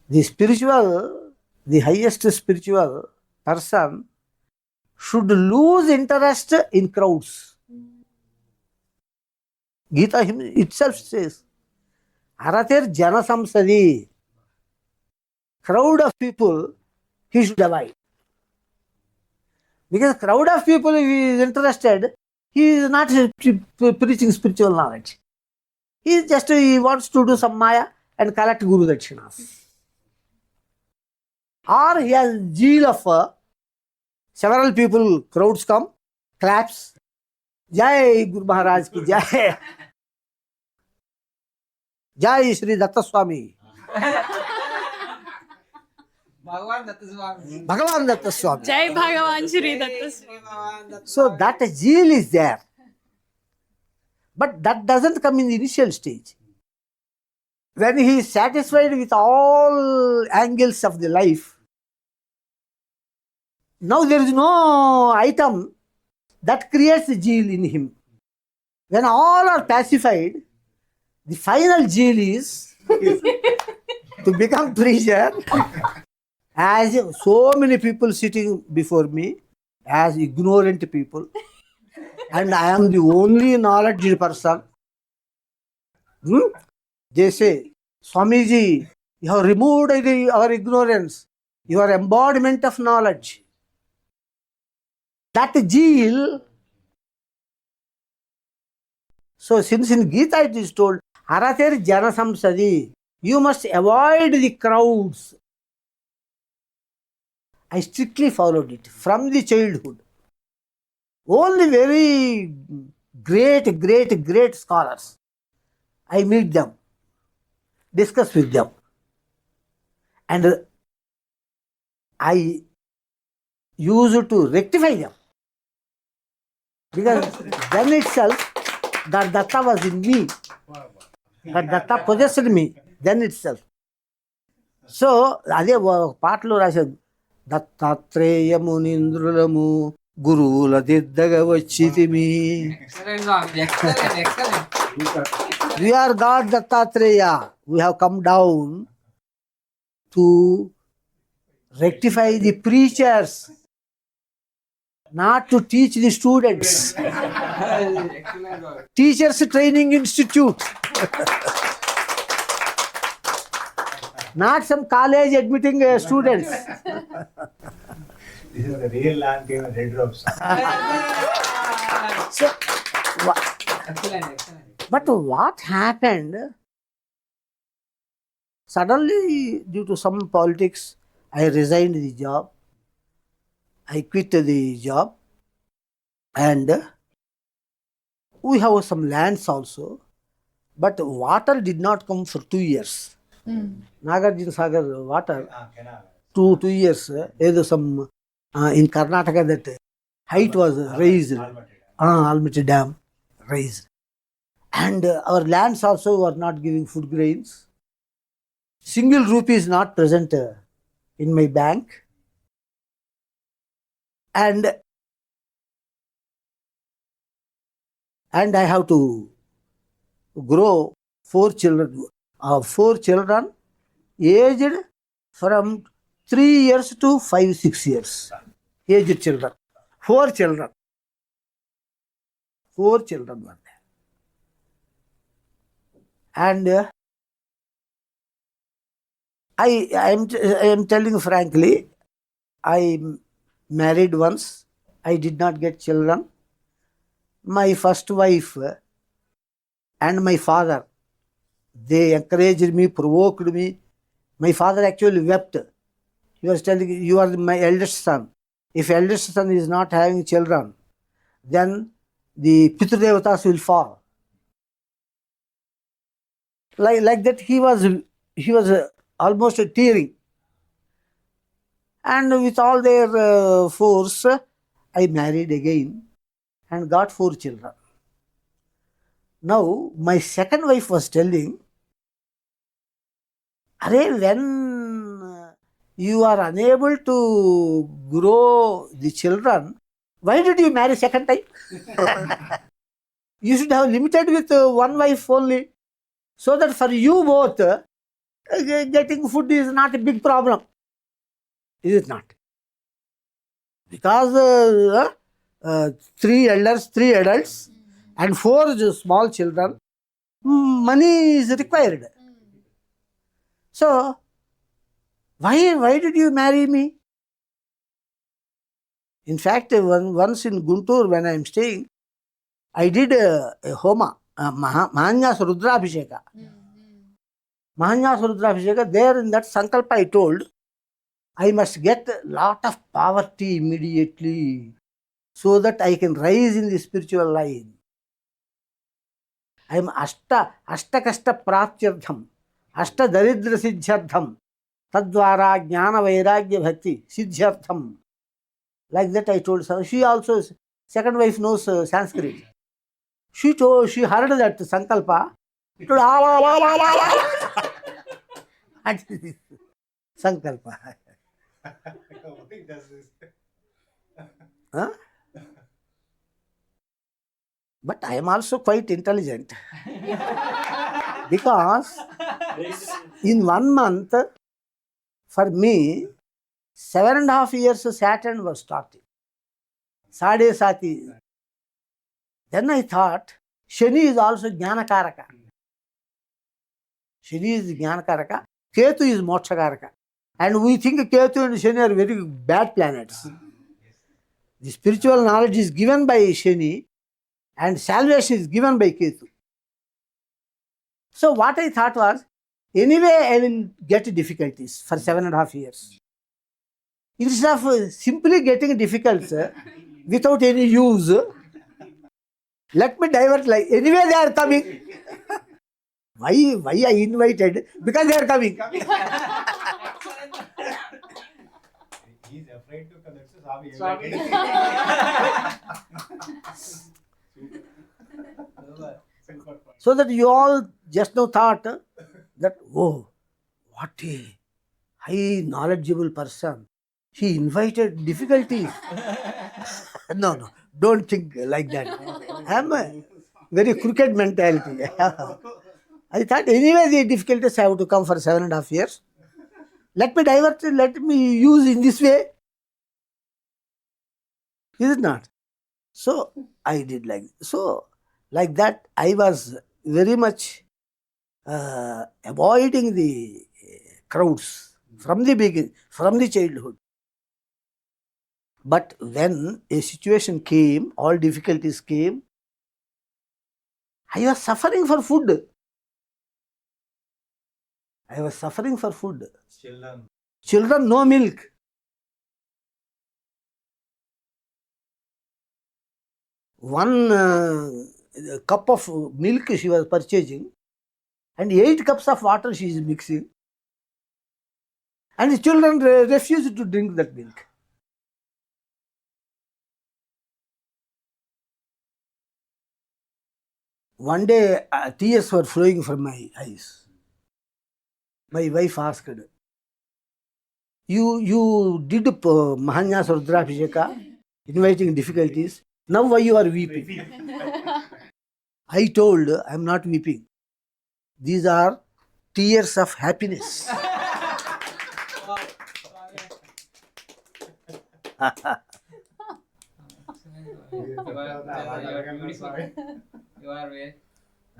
The spiritual, the highest spiritual person should lose interest in crowds. Gita itself says, Aratir Jana Samsadi. Crowd of people, he should avoid. Because crowd of people, if he is interested, he is not preaching spiritual knowledge. He wants to do some maya and collect Guru Dakshinas. Or he has zeal of several people, crowds come, claps, Jai Guru Maharaj ki Jai. Jai Shri Datta Swami. Bhagavan Datta Swami. Bhagavan Datta Swami. Jai Bhagavan Shri Datta Swami. So that zeal is there. But that doesn't come in the initial stage. When he is satisfied with all angles of the life, now there is no item that creates zeal in him. When all are pacified, the final zeal is to become preacher. As so many people sitting before me, as ignorant people, and I am the only knowledge person. They say, Swamiji, you have removed our ignorance. You are embodiment of knowledge. That zeal. So since in Gita it is told, Harater Jana Samsadi, you must avoid the crowds. I strictly followed it from the childhood. Only very great scholars. I meet them, discuss with them. And I used to rectify them. Because then itself, that Datta was in me. That Datta possessed me, then itself. So, అదే పాటలో రాశారు, దత్తాత్రేయ మునీంద్రులము గురువుల దిద్దగ వచ్చితిమి. We are God Dattatreya. We have come down to rectify the preachers, not to teach the students. Teachers Training Institute. Not some college admitting students. This is the real land came in red drops. So, but what happened? Suddenly, due to some politics, I resigned the job. I quit the job, and we have some lands also. But water did not come for 2 years. Nagarjuna Sagar water, 2 years. Either some in Karnataka that height was raised, Almaty Dam raised, and our lands also were not giving food grains. Single rupee is not present in my bank, and I have to grow 4 children. 4 children aged from 3 years to 5-6 years. Aged children. 4 children. 4 children were there. And I am telling frankly, I married once. I did not get children. My first wife and my father, they encouraged me, provoked me. My father actually wept. He was telling, you are my eldest son. If eldest son is not having children, then the Pitrudevatas will fall. Like that, he was almost tearing. And with all their force, I married again and got 4 children. Now, my second wife was telling, when you are unable to grow the children, why did you marry second time? You should have limited with 1 wife only, so that for you both, getting food is not a big problem. Is it not? Because 3 elders, 3 adults, and 4 small children, money is required. So, why did you marry me? In fact, once in Guntur, when I am staying, I did a homa, Mahanyas Rudrabhisheka. Mahanyas Rudrabhisheka, there in that Sankalpa I told, I must get a lot of poverty immediately, so that I can rise in the spiritual line. I am Ashtakashta Praptyartham, Ashta Daridra Siddhyartham, Tadvara Jnana Vairagya Bhakti Siddhyartham. Like that I told her. She also, second wife knows Sanskrit. She heard that Sankalpa. She told, Sankalpa. Huh? But I am also quite intelligent. Because in 1 month, for me, 7.5 years Saturn was starting. Sade Sati. Then I thought, Shani is also Jnanakaraka. Shani is Jnanakaraka. Ketu is Mokshakaraka. And we think Ketu and Shani are very bad planets. The spiritual knowledge is given by Shani and salvation is given by Ketu. So what I thought was, anyway I will get difficulties for 7.5 years. Instead of simply getting difficulties without any use, let me divert like, anyway they are coming. Why I invited? Because they are coming. He is afraid to connect to Swami. So that you all just now thought that, oh, what a high knowledgeable person. He invited difficulties. No, don't think like that. I am a very crooked mentality. I thought anyway the difficulties have to come for 7.5 years. Let me divert, let me use in this way. Is it not? So I did like that I was very much avoiding the crowds from the beginning, from the childhood. But when a situation came, all difficulties came, I was suffering for food. Children, no milk. One cup of milk she was purchasing and 8 cups of water she is mixing. And the children refused to drink that milk. One day, tears were flowing from my eyes. My wife asked, you did Mahanyas Rudrabhisheka, inviting difficulties. Now why you are weeping? I told, I am not weeping. These are tears of happiness.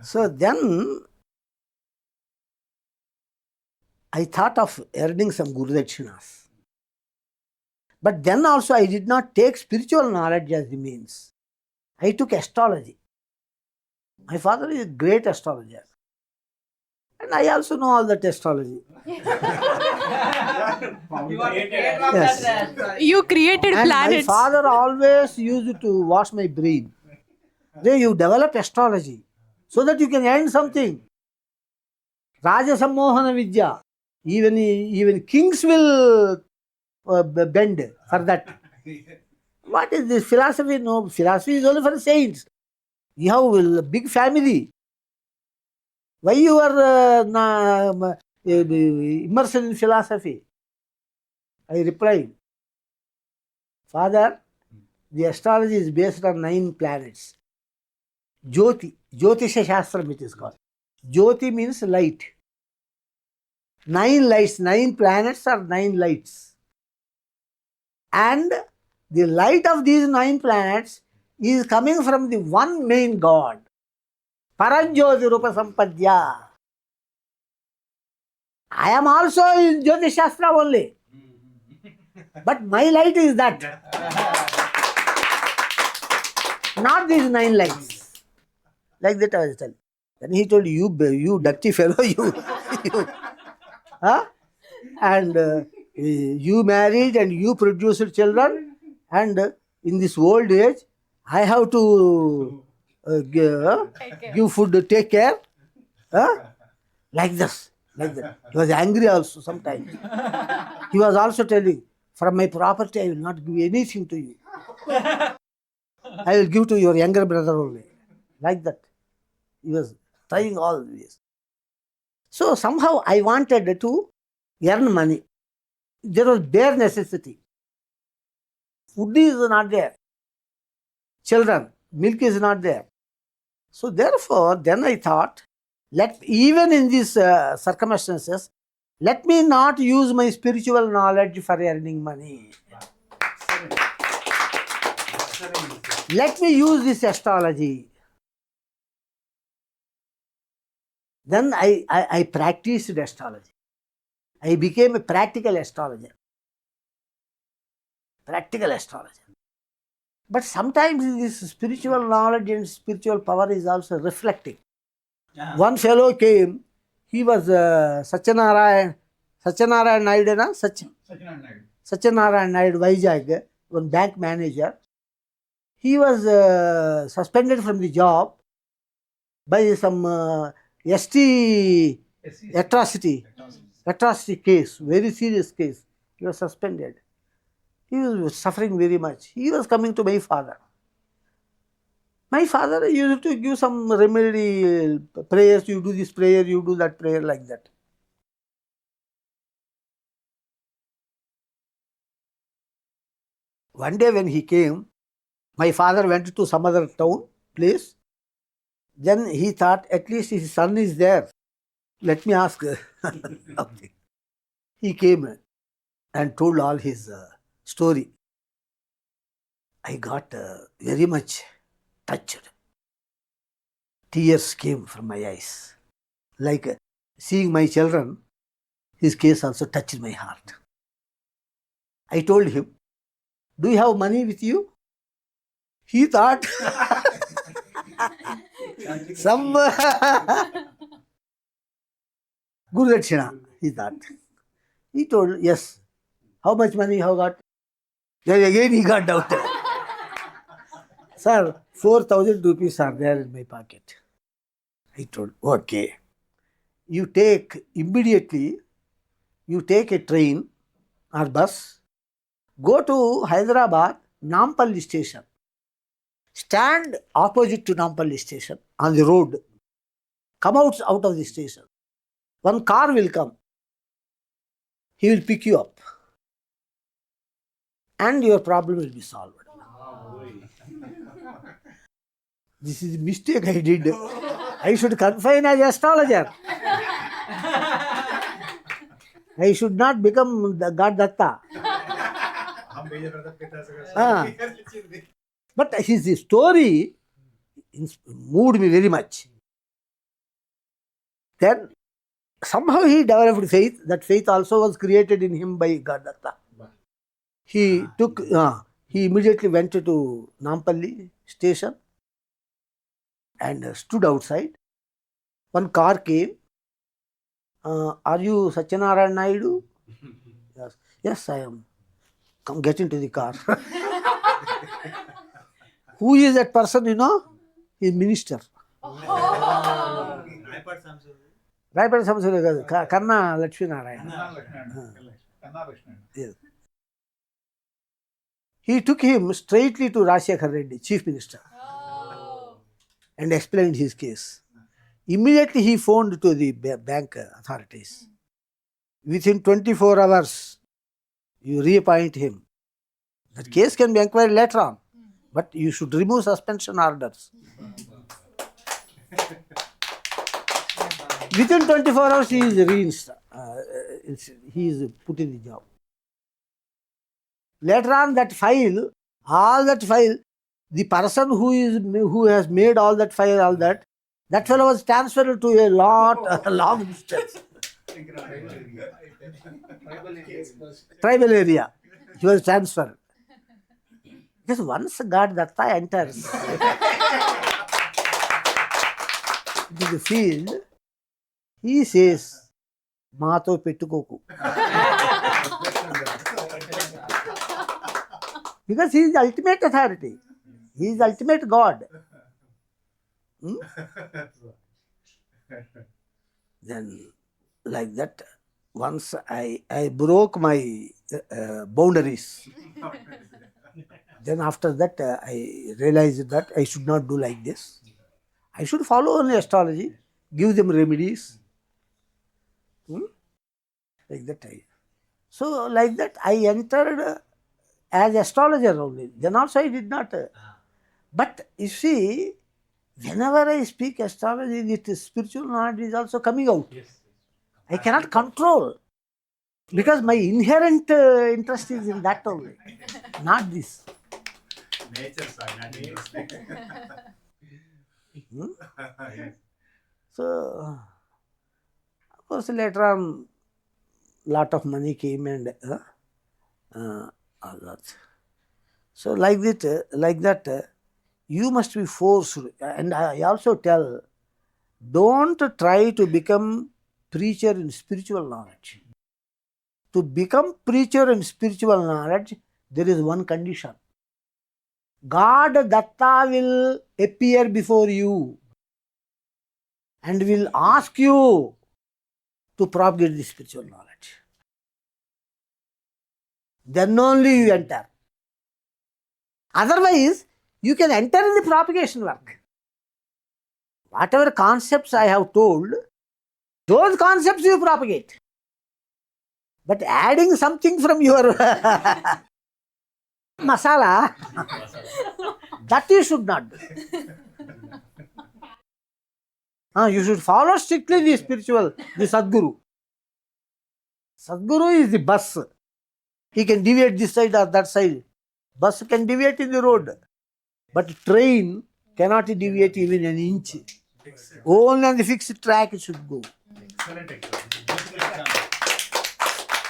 So then I thought of earning some Guru Dakshinas. But then also I did not take spiritual knowledge as the means. I took astrology. My father is a great astrologer. And I also know all that astrology. Yes. You created And planets. my father always used to wash my brain. Then you develop astrology so that you can earn something. Raja Sammohana Vidya. Even kings will bend for that. What is this philosophy? No, philosophy is only for saints. You have a big family. Why you are immersed in philosophy? I replied, Father, the astrology is based on 9 planets. Jyotisha Shastram it is called. Jyoti means light. 9 lights, 9 planets are 9 lights. And the light of these 9 planets is coming from the one main God. Paranjyoti Rupa Sampadya. I am also in Jyotish Shastra only. But my light is that. Not these 9 lights. Like that I was telling. Then he told, you dirty fellow, you huh? And you married and you produced children, and in this old age, I have to give food, take care. Huh? Like this. Like that. He was angry also sometimes. He was also telling, from my property, I will not give anything to you. I will give to your younger brother only. Like that. He was trying all this. So somehow I wanted to earn money. There was bare necessity. Food is not there. Children, milk is not there. So therefore, then I thought, even in these circumstances, let me not use my spiritual knowledge for earning money. Let me use this astrology. Then I practiced astrology. I became a practical astrologer. Practical astrologer. But sometimes this spiritual knowledge and spiritual power is also reflecting. One fellow came, he was Satyanarayan Naidu, na? Satyanarayan Naidu, Vizag, one bank manager. He was suspended from the job by some ST atrocity case, very serious case. He was suspended. He was suffering very much. He was coming to my father. My father used to give some remedy prayers. You do this prayer, you do that prayer, like that. One day when he came, my father went to some other town, place. Then he thought, at least his son is there. Let me ask something. He came and told all his story. I got very much touched. Tears came from my eyes. Like seeing my children, his case also touched my heart. I told him, do you have money with you? He thought some Guru Dakshina, he thought. He told, yes. How much money you have got? Then again he got doubted. Sir, 4,000 rupees are there in my pocket. I told, okay. You take a train or bus, go to Hyderabad, Nampalli station. Stand opposite to Nampalli station on the road. Come out of the station. One car will come. He will pick you up. And your problem will be solved. This is a mistake I did. I should confine as astrologer. I should not become the God Datta. But his story moved me very much. Then somehow he developed faith. That faith also was created in him by God Datta. He immediately went to Nampalli station and stood outside. One car came. Are you Satyanarayan Naidu? Yes. Yes, I am. Come, get into the car. Who is that person, you know? He is minister. Raipad Samsuri, Kanna Lakshmi Narayana. Yes. He took him straightly to Rajshekhar Reddy, chief minister, and explained his case. Immediately he phoned to the bank authorities. Within 24 hours, you reappoint him. That case can be inquired later on, but you should remove suspension orders. Within 24 hours, he is he is put in the job. Later on, the person who has made all that file, that fellow was transferred to a long distance. Tribal area. He was transferred. Because once God Datta enters into the field, he says, Mato Pettukoku. Because he is the ultimate authority. He is the ultimate God. Then, like that, once I broke my boundaries. Then after that, I realized that I should not do like this. I should follow only astrology, give them remedies. Like that. So, like that, I entered as astrologer only. Then also I did not. But you see, Whenever I speak astrology, the spiritual knowledge is also coming out. I cannot control because my inherent interest is in that only, not this. Nature, sorry, not So, of course, later on, lot of money came and all that. So, like that, you must be forced. And I also tell, don't try to become preacher in spiritual knowledge. To become preacher in spiritual knowledge, there is one condition. God Datta will appear before you and will ask you to propagate the spiritual knowledge. Then only you enter. Otherwise, you can enter in the propagation work. Whatever concepts I have told, those concepts you propagate. But adding something from your masala, that you should not do. You should follow strictly the spiritual, the Sadguru. Sadguru is the bus. He can deviate this side or that side. Bus can deviate in the road. But train cannot deviate even an inch. Only on the fixed track it should go.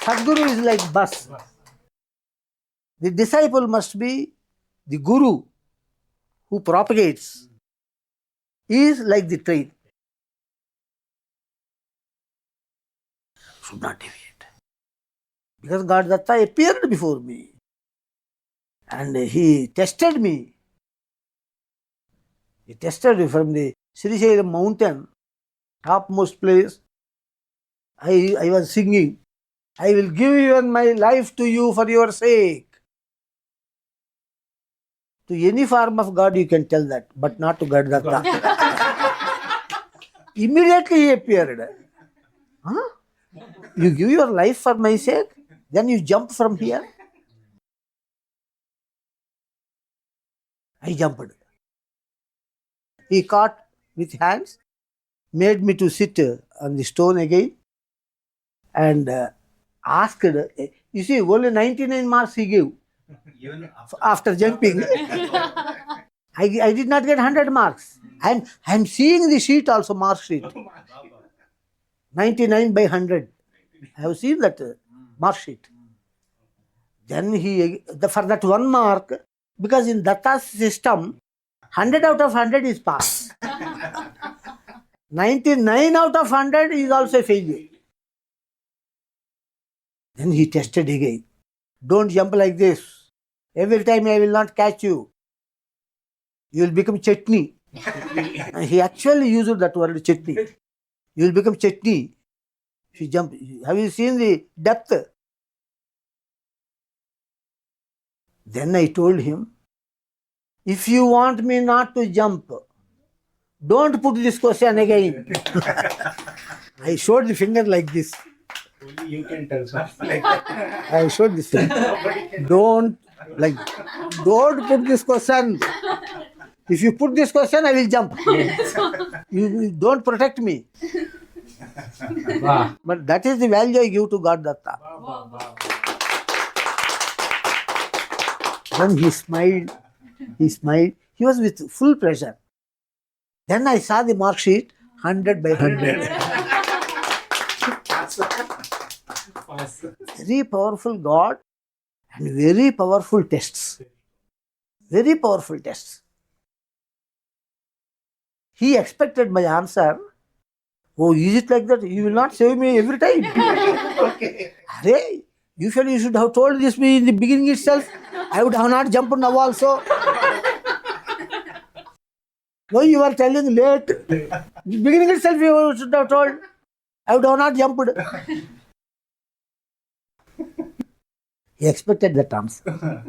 Sadguru is like bus. The disciple must be the guru who propagates. He is like the train. Should not deviate. Because God Datta appeared before me and he tested me. He tested me from the Sri Shailam mountain, topmost place. I was singing, I will give even my life to you for your sake. To any form of God you can tell that, but not to God Datta. Immediately he appeared. Huh? You give your life for my sake? Then you jump from here? I jumped. He caught with hands, made me to sit on the stone again and asked, you see, only 99 marks he gave after jumping. I did not get 100 marks. I am seeing the sheet also, mark sheet. 99 by 100. I have seen that mark sheet. Then for that 1 mark, because in Datta's system, 100 out of 100 is pass. 99 out of 100 is also a failure. Then he tested again. Don't jump like this. Every time I will not catch you. You will become chutney. He actually used that word chutney. You will become chutney. If you jump. Have you seen the depth? Then I told him, if you want me not to jump, don't put this question again. I showed the finger like this. Only you can tell something. I showed this finger. Don't put this question. If you put this question, I will jump. You don't protect me. But that is the value I give to God Datta. Then he smiled. He was with full pleasure. Then I saw the mark sheet, 100 by 100. Very powerful God and very powerful tests. Very powerful tests. He expected my answer. Oh, is it like that? You will not save me every time. Okay. Arey, you should have told this me in the beginning itself. I would have not jumped now also. Why you are telling late? In the beginning itself you should have told. I would have not jumped. He expected that answer.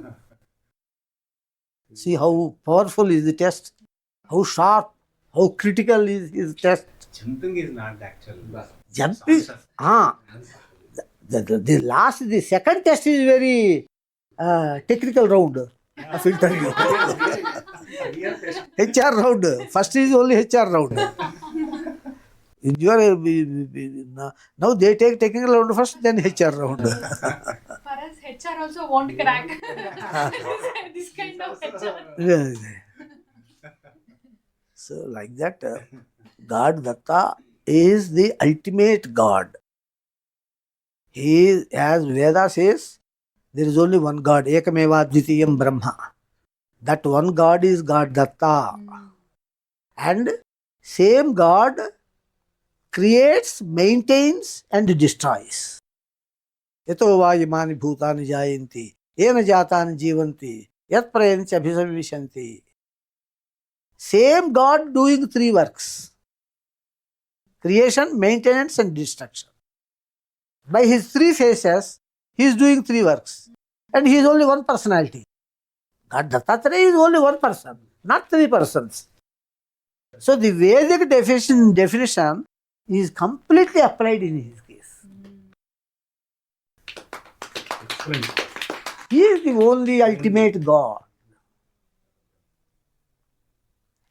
See how powerful is the test, how sharp, how critical is his test. Jumping is not the actual. Jumping, the second test is very technical round of interview. HR round. First is only HR round. You are, now they take technical round first, then HR round. For us, HR also won't crack this kind of HR. So, like that, God Datta is the ultimate God. He is, as Veda says, there is only one God, Ekameva Dvitiyam Brahma. That one God is God Datta. And same God creates, maintains, and destroys. Yato va imani bhutani jayanti, yena jatani jivanti, yat prayanti abhisavishanti. Same God doing three works: creation, maintenance, and destruction. By his three faces, he is doing three works. And he is only one personality. God Dattatreya is only one person, not three persons. So the Vedic definition is completely applied in his case. He is the only ultimate God,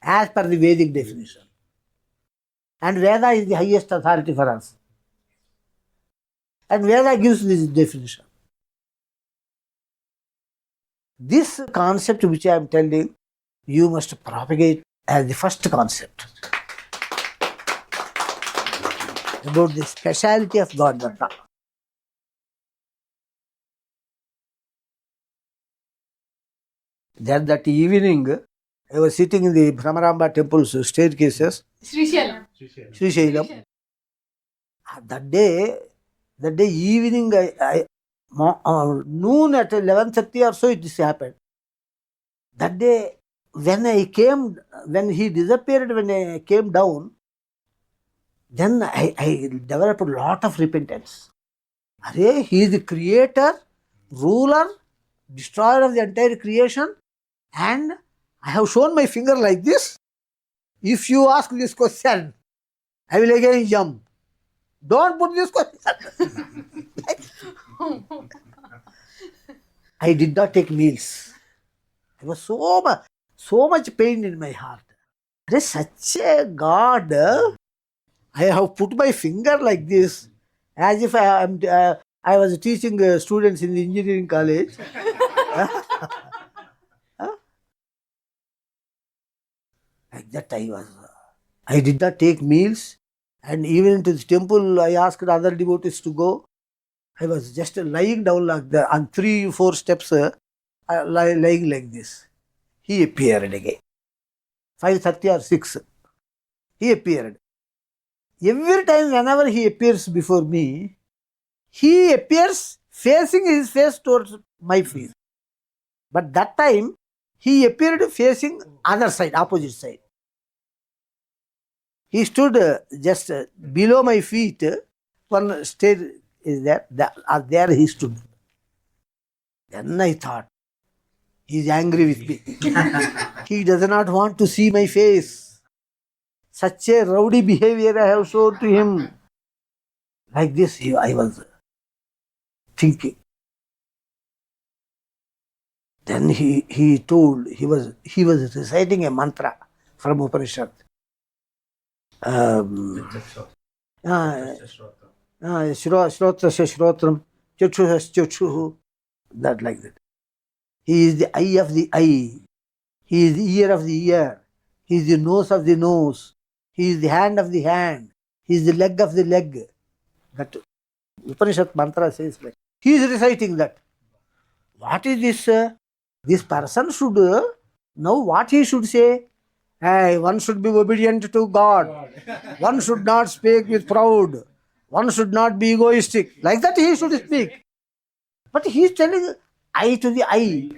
as per the Vedic definition. And Veda is the highest authority for us. And Veda gives this definition. This concept which I am telling, you must propagate as the first concept about the speciality of God Datta. Then that evening, I was sitting in the Brahmaramba temple's staircases. Srisailam. That day evening, noon at 11:30 or so, it happened. That day, when he disappeared, when I came down, then I developed a lot of repentance. He is the creator, ruler, destroyer of the entire creation, and I have shown my finger like this. If you ask this question, I will again jump. Don't put this question. I did not take meals. I was so much pain in my heart. There is such a God. I have put my finger like this, as if I was teaching students in the engineering college. Like that I did not take meals, and even into the temple I asked other devotees to go. I was just lying down like that on 3-4 steps, lying like this. He appeared again. 5:30 or 6. He appeared. Every time whenever he appears before me, he appears facing his face towards my face. But that time, he appeared facing other side, opposite side. He stood just below my feet. One stair is there. There he stood. Then I thought, he is angry with me. He does not want to see my face. Such a rowdy behavior I have shown to him. Like this, I was thinking. Then he told, he was reciting a mantra from Upanishad. Shrotrasya shrotram, chakshuhas chakshuhu. That like that. He is the eye of the eye. He is the ear of the ear. He is the nose of the nose. He is the hand of the hand. He is the leg of the leg. That Upanishad mantra says like. He is reciting that. What is this? This person should know what he should say. Hey, one should be obedient to God. One should not speak with proud. One should not be egoistic. Like that he should speak. But he is telling eye to the eye,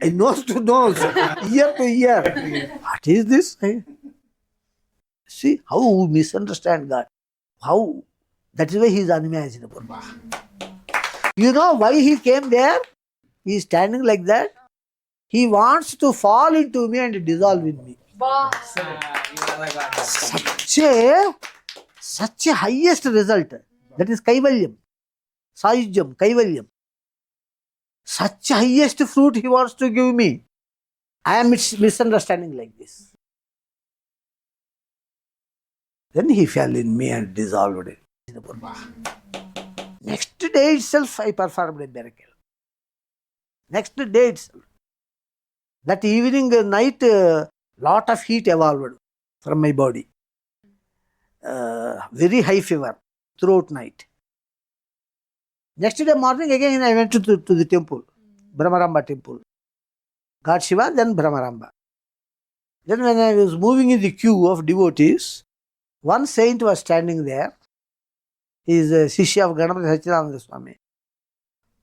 nose to nose, ear to ear. What is this? See how we misunderstand God. How? That is why he is unimaginable. You know why he came there? He is standing like that. He wants to fall into me and dissolve in me. Such a highest result. That is Kaivalyam. Sayujyam, Kaivalyam. Such a highest fruit he wants to give me. I am misunderstanding like this. Then he fell in me and dissolved it. Next day itself, I performed a miracle. Next day itself. That evening, night, lot of heat evolved from my body. Very high fever throughout night. Next day morning, again I went to the temple, Brahmaramba temple. God Shiva, then Brahmaramba. Then when I was moving in the queue of devotees, one saint was standing there. He is a Shishya of Ganapati Satchidananda Swami.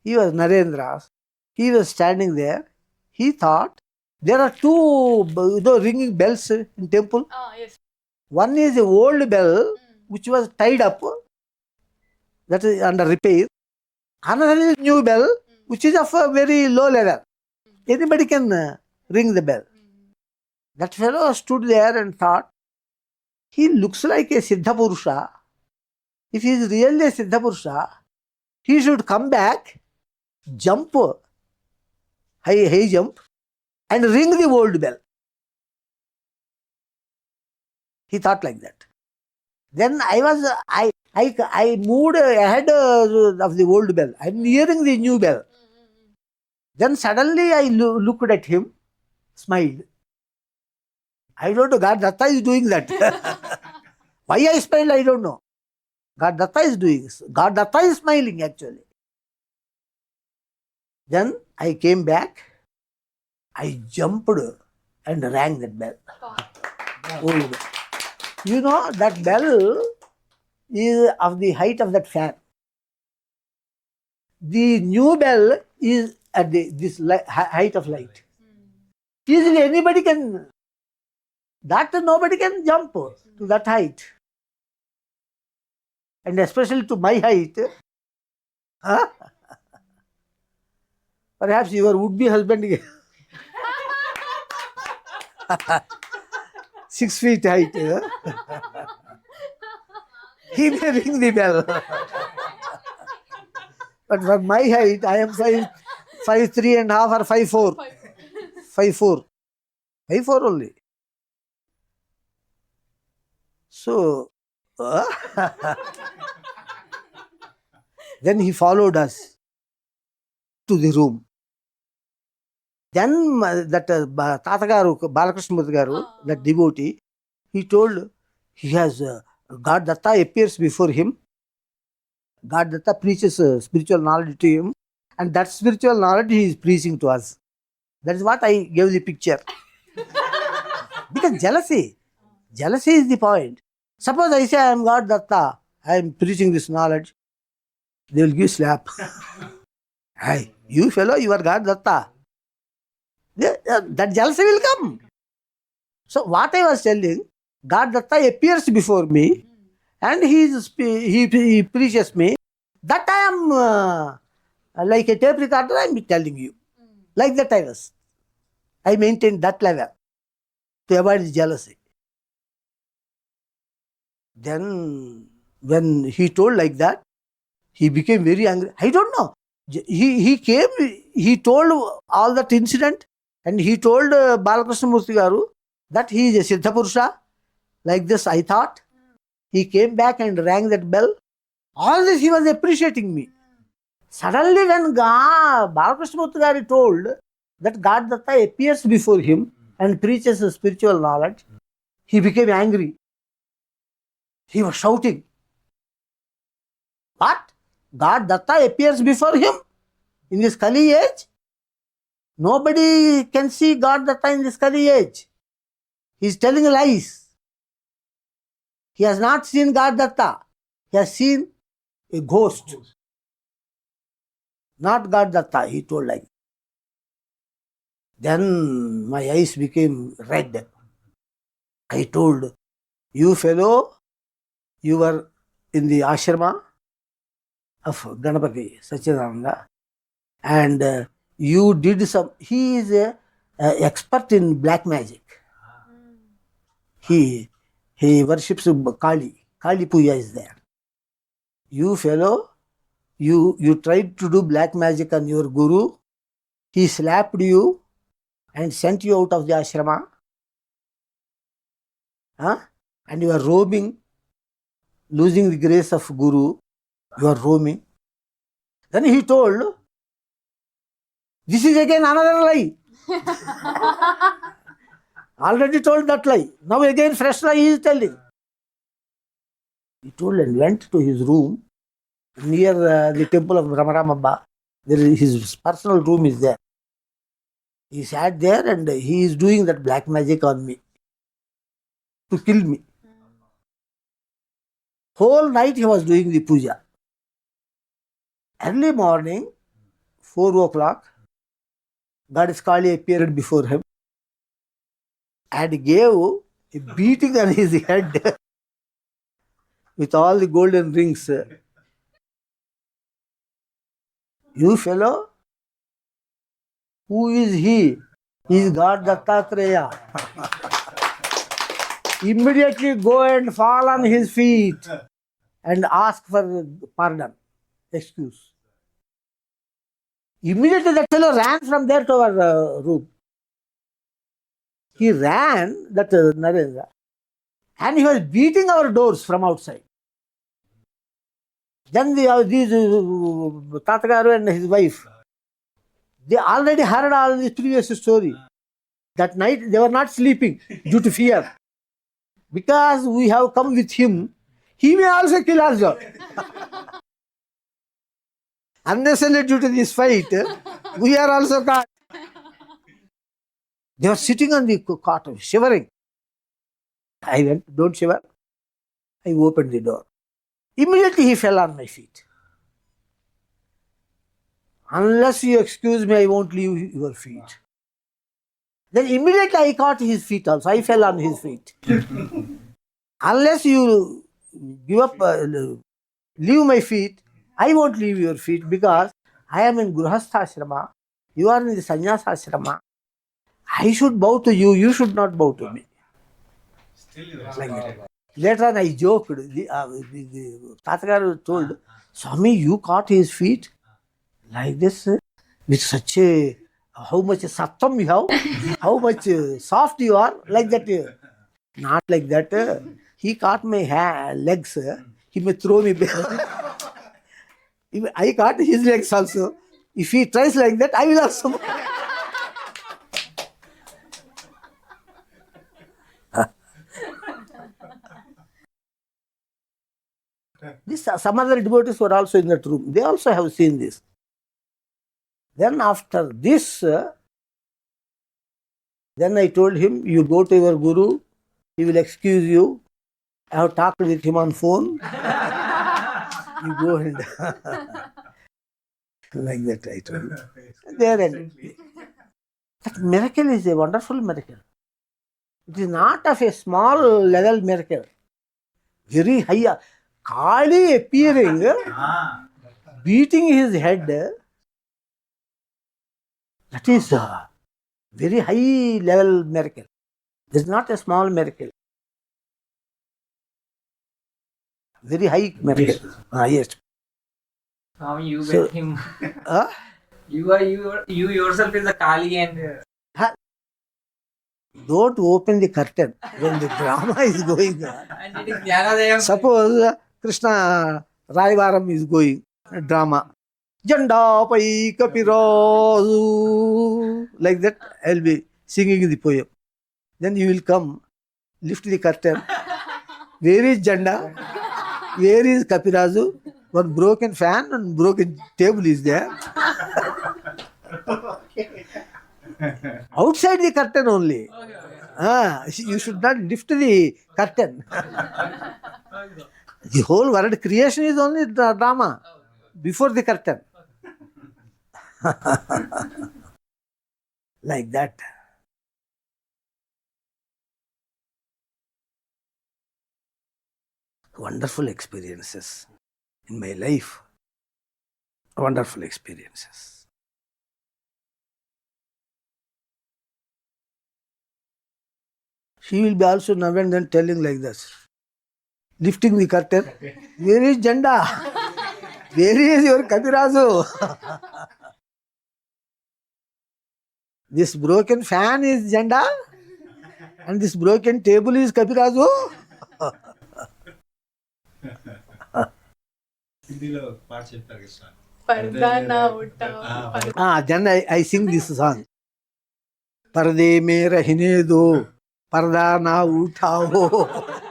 He was Narendra. He was standing there. He thought, there are two ringing bells in temple. Yes. One is a old bell which was tied up, that is under repair. Another is new bell which is of a very low level. Anybody can ring the bell. That fellow stood there and thought, he looks like a Siddha Purusha. If he is really a Siddha Purusha, he should come back, jump, high jump, and ring the old bell. He thought like that. Then I moved ahead of the old bell. I am nearing the new bell. Then suddenly I looked at him, smiled. I don't know, God Datta is doing that. Why I smiled, I don't know. God Datta is doing this. God Datta is smiling actually. Then I came back, I jumped and rang that bell. Old bell. You know, that bell is of the height of that fan. The new bell is at this height of light. Easily anybody can, that nobody can jump to that height. And especially to my height. Huh? Perhaps your would-be husband 6 feet height. He may ring the bell. But for my height, I am 5'3.5" or 5'4". 5'4". 5'4" only. So, then he followed us to the room. Then that Tatagaru, Balakrishna Murthy Garu, that devotee, he told he has God Datta appears before him. God Datta preaches spiritual knowledge to him, and that spiritual knowledge he is preaching to us. That is what I gave the picture. Because jealousy is the point. Suppose I say I am God Datta, I am preaching this knowledge, they will give slap. Hey, you fellow, you are God Datta. That jealousy will come. So what I was telling, God Datta appears before me and he preaches me. That I am like a tape recorder, I am telling you. Like that I maintained that level to avoid jealousy. Then when he told like that, he became very angry. I don't know. He came, he told all that incident, and he told Balakrishna Murthy Garu that he is a Siddha Purusha. Like this I thought. He came back and rang that bell. All this he was appreciating me. Suddenly when Balakrishna Murthy Garu told that God Datta appears before him and preaches spiritual knowledge, he became angry. He was shouting. What? God Datta appears before him in this Kali age? Nobody can see God Datta in this Kali age. He is telling lies. He has not seen God Datta. He has seen a ghost. Not God Datta, he told like. Then my eyes became red. I told, you fellow, you were in the ashrama of Ganapati Satchidananda, and you did some. He is a expert in black magic. He worships Kali. Kali Puja is there. You fellow, you tried to do black magic on your guru. He slapped you and sent you out of the ashrama, and you are roaming, losing the grace of Guru, you are roaming. Then he told, this is again another lie. Already told that lie. Now again fresh lie he is telling. He told and went to his room near the temple of Brahmaramabba. His personal room is there. He sat there and he is doing that black magic on me to kill me. Whole night he was doing the puja. Early morning, 4 o'clock, Goddess Kali appeared before him and gave a beating on his head with all the golden rings. You fellow, who is he? He is God Dattatreya. Immediately go and fall on his feet and ask for pardon, excuse. Immediately that fellow ran from there to our room. He ran, that Narendra, and he was beating our doors from outside. Then these Tatagaru and his wife, they already heard all the previous story. That night they were not sleeping due to fear. Because we have come with him, he may also kill us. Unnecessarily due to this fight, we are also caught. They were sitting on the cot, shivering. I went, don't shiver. I opened the door. Immediately he fell on my feet. Unless you excuse me, I won't leave your feet. Then immediately I caught his feet also. I fell on his feet. Unless you give up, leave my feet, I won't leave your feet because I am in Grihastha ashrama. You are in the Sannyasa ashrama. I should bow to you. You should not bow to me. Like that. Later on I joked. The Tatagaru told, Swami, you caught his feet like this with such a, how much sattam you have, how much soft you are, like that. Not like that. He caught my legs. He may throw me back. I caught his legs also. If he tries like that, I will also. Some other devotees were also in that room. They also have seen this. Then after this, then I told him, you go to your Guru, he will excuse you. I have talked with him on phone. You go and like that I told him. There ended. That miracle is a wonderful miracle. It is not of a small level miracle. Very high. Kali appearing, beating his head. That is a very high level miracle. It is not a small miracle. Very high miracle. Yes. You with him. You yourself is a Kali and. Don't open the curtain when the drama is going on. And it is Jnanodayam. Suppose Krishna Raivaram is going, drama. Janda pai kapirazu. Like that, I'll be singing the poem. Then you will come, lift the curtain. Where is Janda? Where is Kapirazu? One broken fan and broken table is there. Outside the curtain only. You should not lift the curtain. The whole world creation is only the drama before the curtain. Like that. Wonderful experiences in my life. Wonderful experiences. She will be also now and then telling like this, lifting the curtain. Where is Janda? Where is your Kabirazu? This broken fan is Janda and this broken table is Kapiraju. Then I sing this song. Parde mein rahne do, parda na uthao.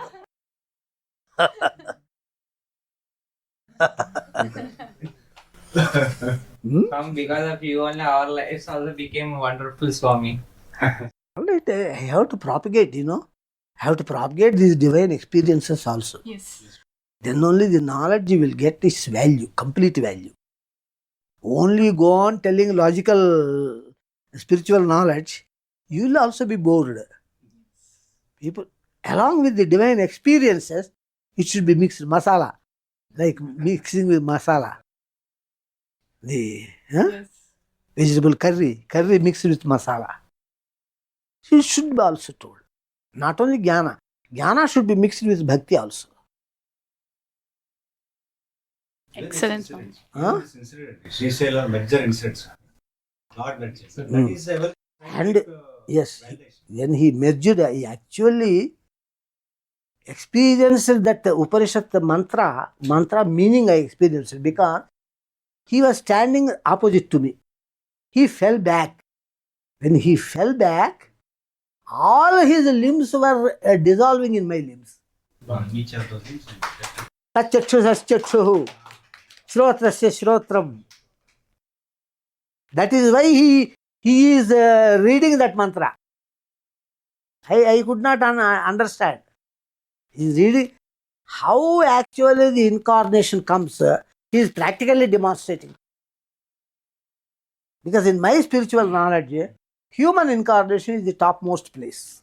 Because of you only our lives also became wonderful, Swami. Alright, I have to propagate, I have to propagate these divine experiences also. Yes. Then only the knowledge will get its value, complete value. Only go on telling logical, spiritual knowledge, you will also be bored. People, along with the divine experiences, it should be mixed masala, like mixing with masala. The vegetable curry mixed with masala. It should be also told. Not only jnana. Jnana should be mixed with bhakti also. Excellent, Swami. Srisailam merger incidents. Not merger. That is a And yes, when he merged, he actually experienced that Upanishad mantra meaning I experienced it because he was standing opposite to me. He fell back. When he fell back, all his limbs were dissolving in my limbs. Tachakshu saschakshu, shrotrasya shrotram. That is why he is reading that mantra. I could not understand. He is reading how actually the incarnation comes. He is practically demonstrating. Because in my spiritual knowledge, human incarnation is the topmost place,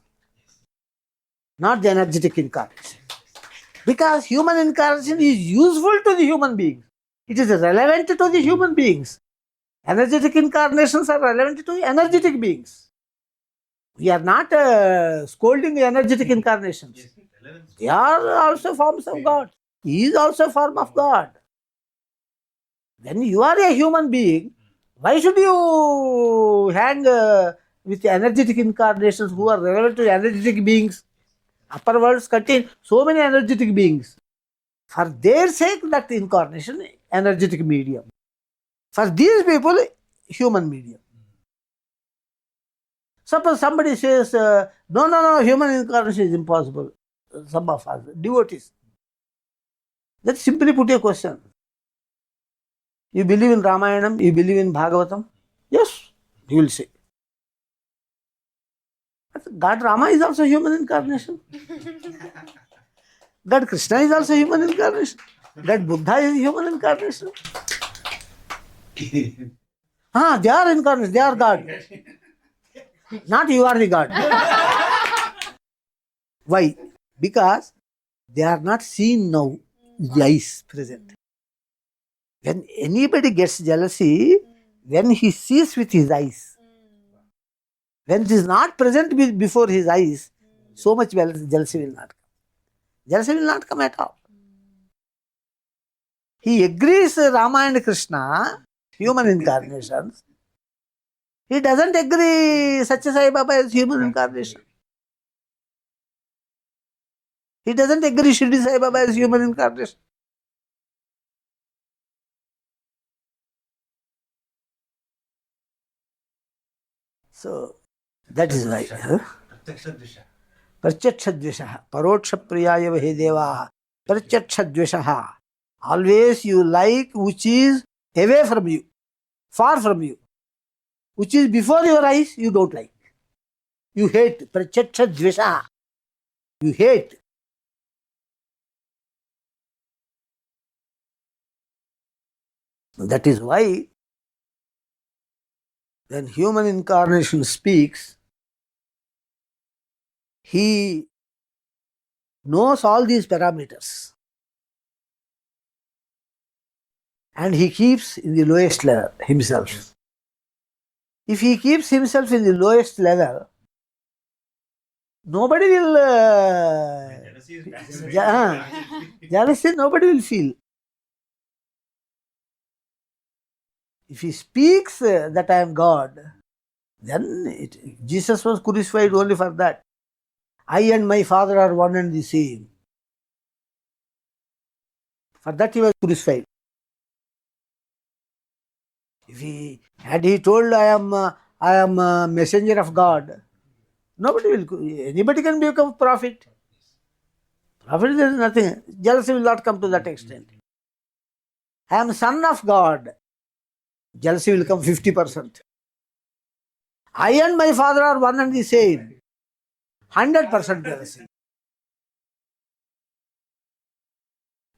not the energetic incarnation. Because human incarnation is useful to the human beings. It is relevant to the human beings. Energetic incarnations are relevant to energetic beings. We are not scolding the energetic incarnations. They are also forms of God. He is also a form of God. When you are a human being, why should you hang with energetic incarnations who are relevant to energetic beings? Upper worlds contain so many energetic beings. For their sake, that incarnation, energetic medium. For these people, human medium. Suppose somebody says, no, human incarnation is impossible. Some of us, devotees. Let's simply put a question. You believe in Ramayanam, you believe in Bhagavatam? Yes, he will say. But God Rama is also human incarnation. God Krishna is also human incarnation. God Buddha is human incarnation. They are incarnation, they are God. Not you are the God. Why? Because they are not seen now, the eyes present. When anybody gets jealousy, when he sees with his eyes, when it is not present before his eyes, so much jealousy will not come. Jealousy will not come at all. He agrees Rama and Krishna, human incarnations. He doesn't agree Satya Sai Baba as human incarnation. He doesn't agree Shri Sai Baba as human incarnation. So, that is why. Pratyakshadveshaha, parokshapriyaya vahe devaha, pratyakshadveshaha. Always you like which is away from you, far from you. Which is before your eyes, you don't like. You hate. Pratyakshadveshaha. You hate. That is why when human incarnation speaks, he knows all these parameters. And he keeps in the lowest level himself. If he keeps himself in the lowest level, nobody will jealousy, nobody will feel. If he speaks that I am God, Then Jesus was crucified only for that. I and my Father are one and the same. For that he was crucified. Had he told, I am a messenger of God, anybody can become prophet. Prophet, there is nothing. Jealousy will not come to that extent. I am son of God. Jealousy will come 50%. I and my Father are one and the same. 100% jealousy.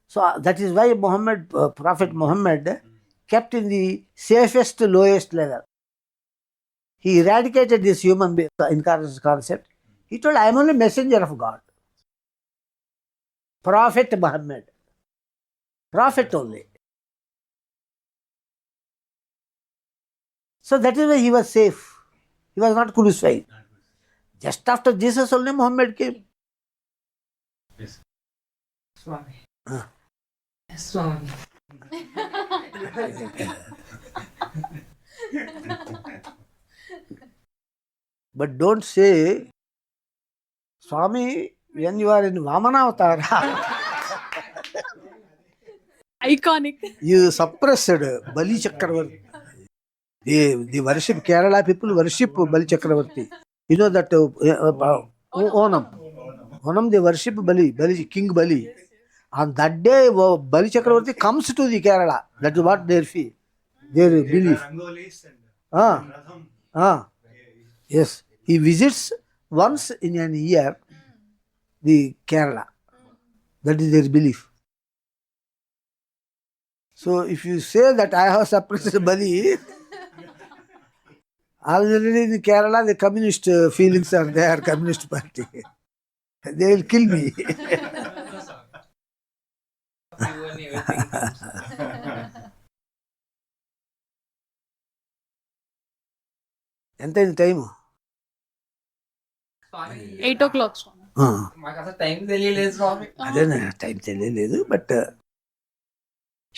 So that is why Prophet Muhammad kept in the safest, lowest level. He eradicated this human incarnation concept. He told, I am only messenger of God. Prophet Muhammad. Prophet only. So that is why he was safe. He was not crucified. Just after Jesus only Muhammad came. Yes. Swami. Ah. Yes, Swami. But don't say, Swami, when you are in Vamana Avatara, Iconic. you suppressed Bali Chakravarti. They worship, Kerala people worship Bali Chakravarti. You know that Onam. Onam, they worship Bali, King Bali. On that day, Bali Chakravarti comes to the Kerala. That is what their belief. Yes. He visits once in an year the Kerala. That is their belief. So if you say that I have suppressed Bali, already in Kerala the communist feelings are there, communist party. They will kill me. ఎంత అయింది time? 8 o'clock. మాకు అసలు time తెలియలేదు స్వామి. అదే time తెలియలేదు. But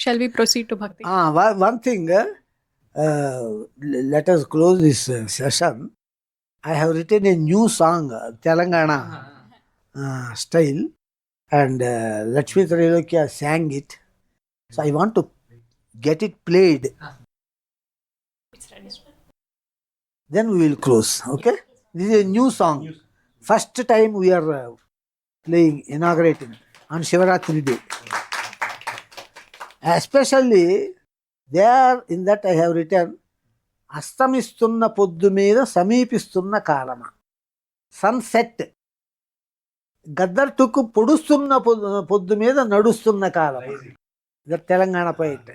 Shall we proceed to Bhakti? One thing, let us close this session. I have written a new song, Telangana style, and Lakshmi Trailokya sang it. So I want to get it played. Then we will close. Okay? This is a new song. First time we are playing, inaugurating on Shivaratri day. Especially there, in that I have written, Astamistunna poddu meeda sameepistunna kalama. Sunset. Gaddar tukku podustunna poddu meeda nadustunna kalama. That Telangana poet.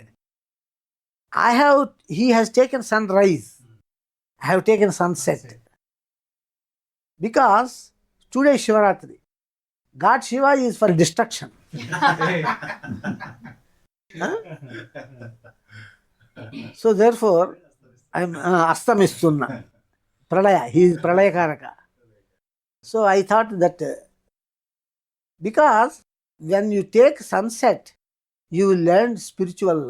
He has taken sunrise. I have taken sunset. Because today is Shivaratri. God Shiva is for destruction. So therefore, I am Astamistunna. Pralaya. He is Pralaya Karaka. So I thought that because when you take sunset, you will learn spiritual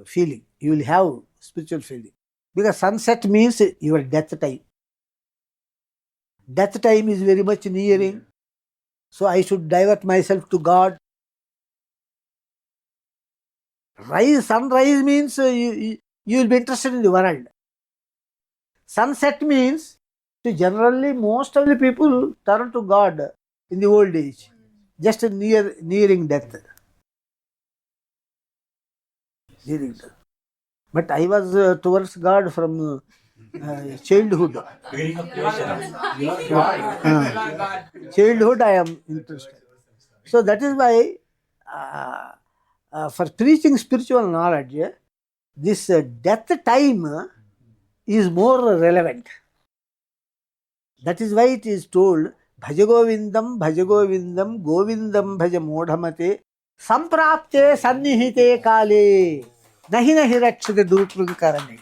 feeling. You will have spiritual feeling. Because sunset means your death time. Death time is very much nearing. So I should divert myself to God. Sunrise means you will be interested in the world. Sunset means generally most of the people turn to God in the old age, just nearing death. But I was towards God from childhood. Childhood I am interested. So that is why for preaching spiritual knowledge, this death time is more relevant. That is why it is told, Bhajagovindam, Bhajagovindam, Govindam Bhaja Modhamate, Samprapte Sannihite Kale, Nahi Nahi Rakshate Durprunkarane.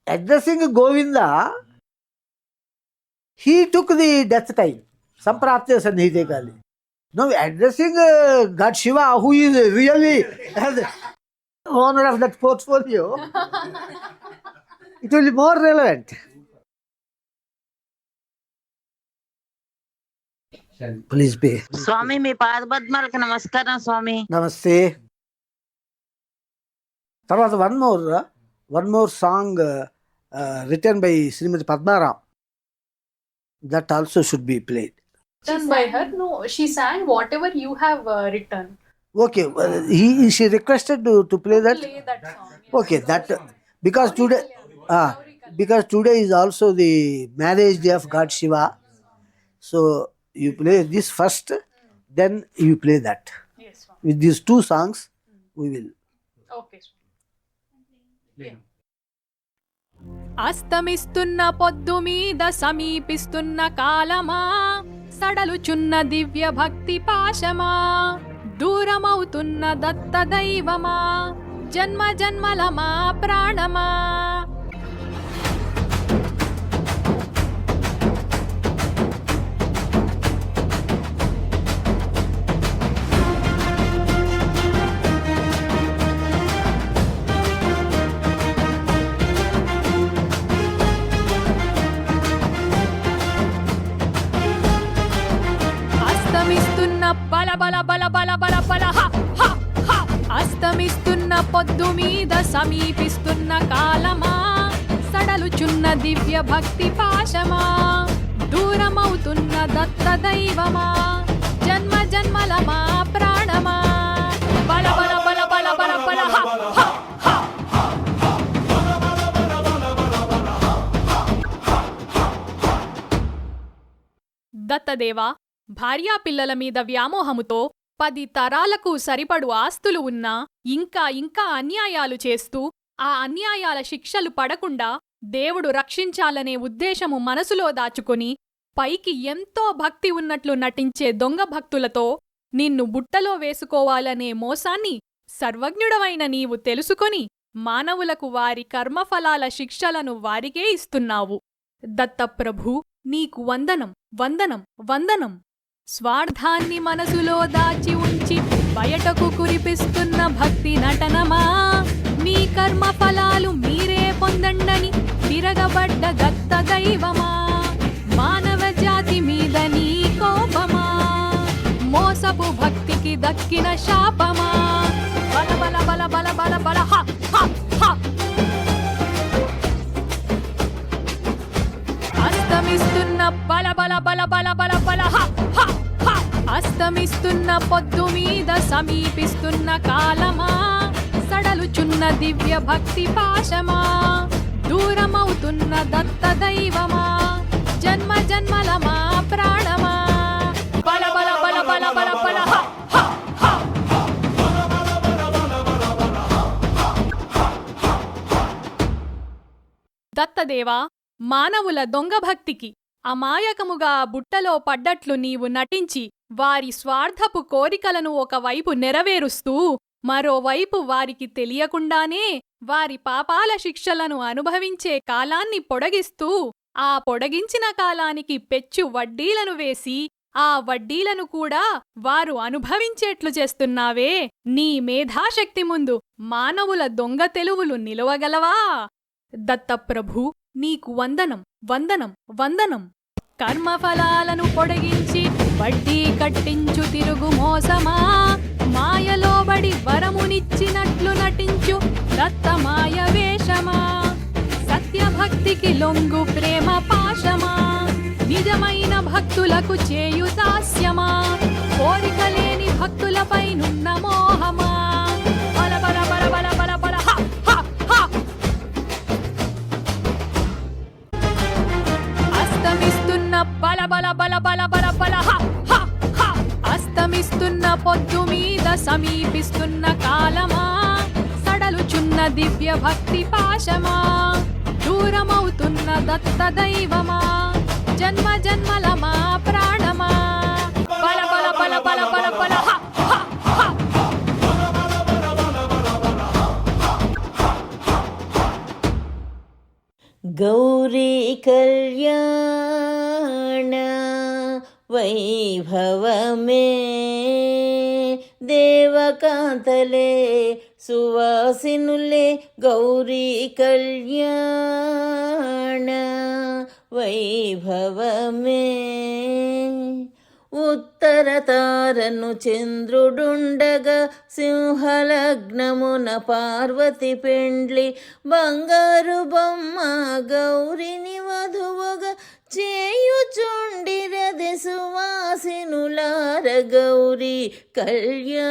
Addressing Govinda, he took the death time. Samprapte Sannihite Kale. Now addressing God Shiva, who is really owner of that portfolio, it will be more relevant. Please pay. స్వామి మీ పాదపద్మాలకు నమస్కారం స్వామి. Namaste. తర్వాత one more song written by Srimati Padmaram. That also should be played. Done by her? No, she sang whatever you have written. Okay, she requested to play that. Play that song. Yes. Okay, that because today is also the marriage day of God Shiva. So you play this first, then you play that. Yes, Swami. With these two songs, we will. Okay, Swami. Yeah. అస్తమిస్తున్న పొద్దు మీద సమీపిస్తున్న కాలమా, సడలుచున్న దివ్య భక్తి పాశమా, దూరమవుతున్న దత్త దైవమా, జన్మ జన్మల మా ప్రాణమా. అస్తమిస్తున్న బల బల బల బల బల బల హ హ హ. అస్తమిస్తున్న పొద్దు మీద సమీపిస్తున్న కాలమా, సడలుచున్న దివ్య భక్తి పాశమా, దూరమవుతున్న దత్త దైవమా, జన్మ జన్మల మా ప్రాణమా. బల బల బల బల బల బల హ హ హ. దత్తదేవా, భార్యా పిల్లల మీద వ్యామోహముతో 10 తరాలకు సరిపడు ఆస్తులు ఉన్నా ఇంకా ఇంకా అన్యాయాలు చేస్తూ ఆ అన్యాయాల శిక్షలు పడకుండా దేవుడు రక్షించాలనే ఉద్దేశము మనసులో దాచుకొని పైకి ఎంతో భక్తి ఉన్నట్లు నటించే దొంగ భక్తులతో నిన్ను బుట్టలో వేసుకోవాలనే మోసాన్ని సర్వజ్ఞుడవైన నీవు తెలుసుకొని మానవులకు వారి కర్మఫలాల శిక్షలను వారికే ఇస్తున్నావు. దత్తప్రభూ, నీకు వందనం వందనం వందనం. స్వార్థాన్ని మనసులో దాచి ఉంచి బయటకు కురిపిస్తున్న భక్తి నటనమా, మీ కర్మ ఫలాలు మీరే పొందండని తిరగబడ్డ దత్త దైవమా, మానవ జాతి మీద నీ కోపమా, మోసపు భక్తికి దక్కిన శాపమా. బల బల బల బల బల బల హ హ హ. అస్తమిస్తున్న బల బల బల బల బల బల హ హ హ. అస్తమిస్తున్న పొద్దు మీద సమీపిస్తున్న కాలమా, సడలుచున్న దివ్య భక్తి పాశమా, దూరమవుతున్న దత్త దైవమా, జన్మ జన్మల మా ప్రాణమా. బల బల బల బల బల బల హ హ హ. దత్తదేవా, మానవుల దొంగభక్తికి అమాయకముగా బుట్టలో పడ్డట్లు నీవు నటించి వారి స్వార్థపు కోరికలను ఒకవైపు నెరవేరుస్తూ మరోవైపు వారికి తెలియకుండానే వారి పాపాల శిక్షలను అనుభవించే కాలాన్ని పొడిగిస్తూ ఆ పొడిగించిన కాలానికి పెచ్చు వడ్డీలను వేసి ఆ వడ్డీలను కూడా వారు అనుభవించేట్లు చేస్తున్నావే, నీ మేధాశక్తి ముందు మానవుల దొంగ తెలువులు నిలవగలవా? దత్తప్రభూ, నీకు వందనం వందనం వందనం. కర్మఫలాలను పొడిగించి వడ్డీ కట్టించు తిరుగు మోసమా, మాయలోబడి వరమునిచ్చినట్లు నటించు దత్తమాయ వేషమా, సత్యభక్తికి లొంగు ప్రేమ పాశమా, నిజమైన భక్తులకు చేయు దాస్యమా, కోరికలేని భక్తులపైనున్న మోహమా. బల బల బల బల బల బల హ హ హ. అస్తమిస్తున్న బల బల బల బల బల బల హ హ హ. అస్తమిస్తున్న పొద్దు మీద సమీపిస్తున్న కాలమా, సడలుచున్న దివ్య భక్తి పాశమా, దూరమవుతున్న దత్త దైవమా, జన్మ జన్మల మా ప్రాణమా. బల బల బల బల బల బల హ హ హ. గౌరీ కళ్యాణ వైభవమే దేవకాంతలే సువాసినులే గౌరీ కళ్యాణ వైభవమే. ఉత్తర తారను చంద్రుడుండగా సింహలగ్నమున పార్వతి పెండ్లి, బంగారు బొమ్మ గౌరిని వధువుగా చేయుచుండిరది సువాసినులార గౌరీ కళ్యాణ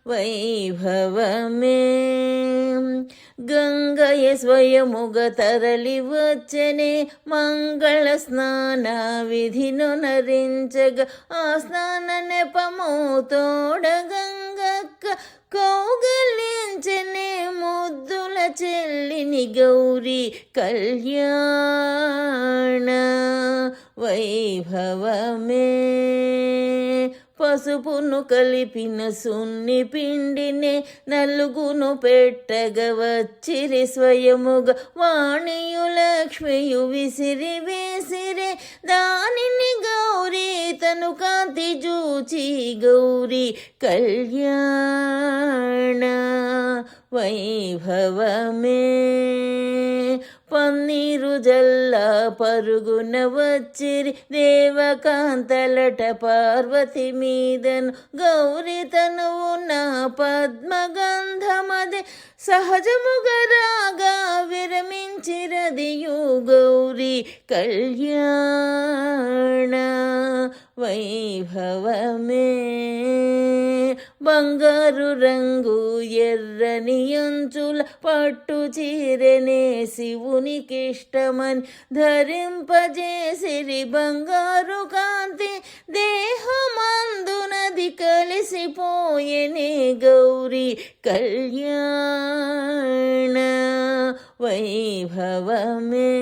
వైభవమే. గంగయ స్వయముగ తరలి వచ్చనే మంగళ స్నాన విధిను నరించగా, ఆ స్నాన నెపము తోడ గంగక్క కౌగలించనే ముద్దుల చెల్లిని గౌరీ కళ్యాణ వైభవమే. పసుపును కలిపిన సున్ని పిండినే నలుగును పెట్టగ వచ్చిరి స్వయముగా, వాణియు లక్ష్మియు విసిరి వేసిరే దానిని గౌరీ తను కాంతి జూచి గౌరీ కళ్యాణ వైభవమే. పన్నీరు జల్లా పరుగున వచ్చిరి దేవకాంతలట పార్వతి మీదను, గౌరీ తనువున పద్మగంధమదే సహజముగా రాగా విరమించిరదియు గౌరీ కళ్యాణ వైభవమే. బంగారు రంగు ఎర్రని అంచుల పట్టు చీరనే శివునికిష్టమని ధరింపజేసిరి, బంగారు కాంతి దేహమందునది కలిసిపోయెనే గౌరీ కళ్యాణ వైభవమే.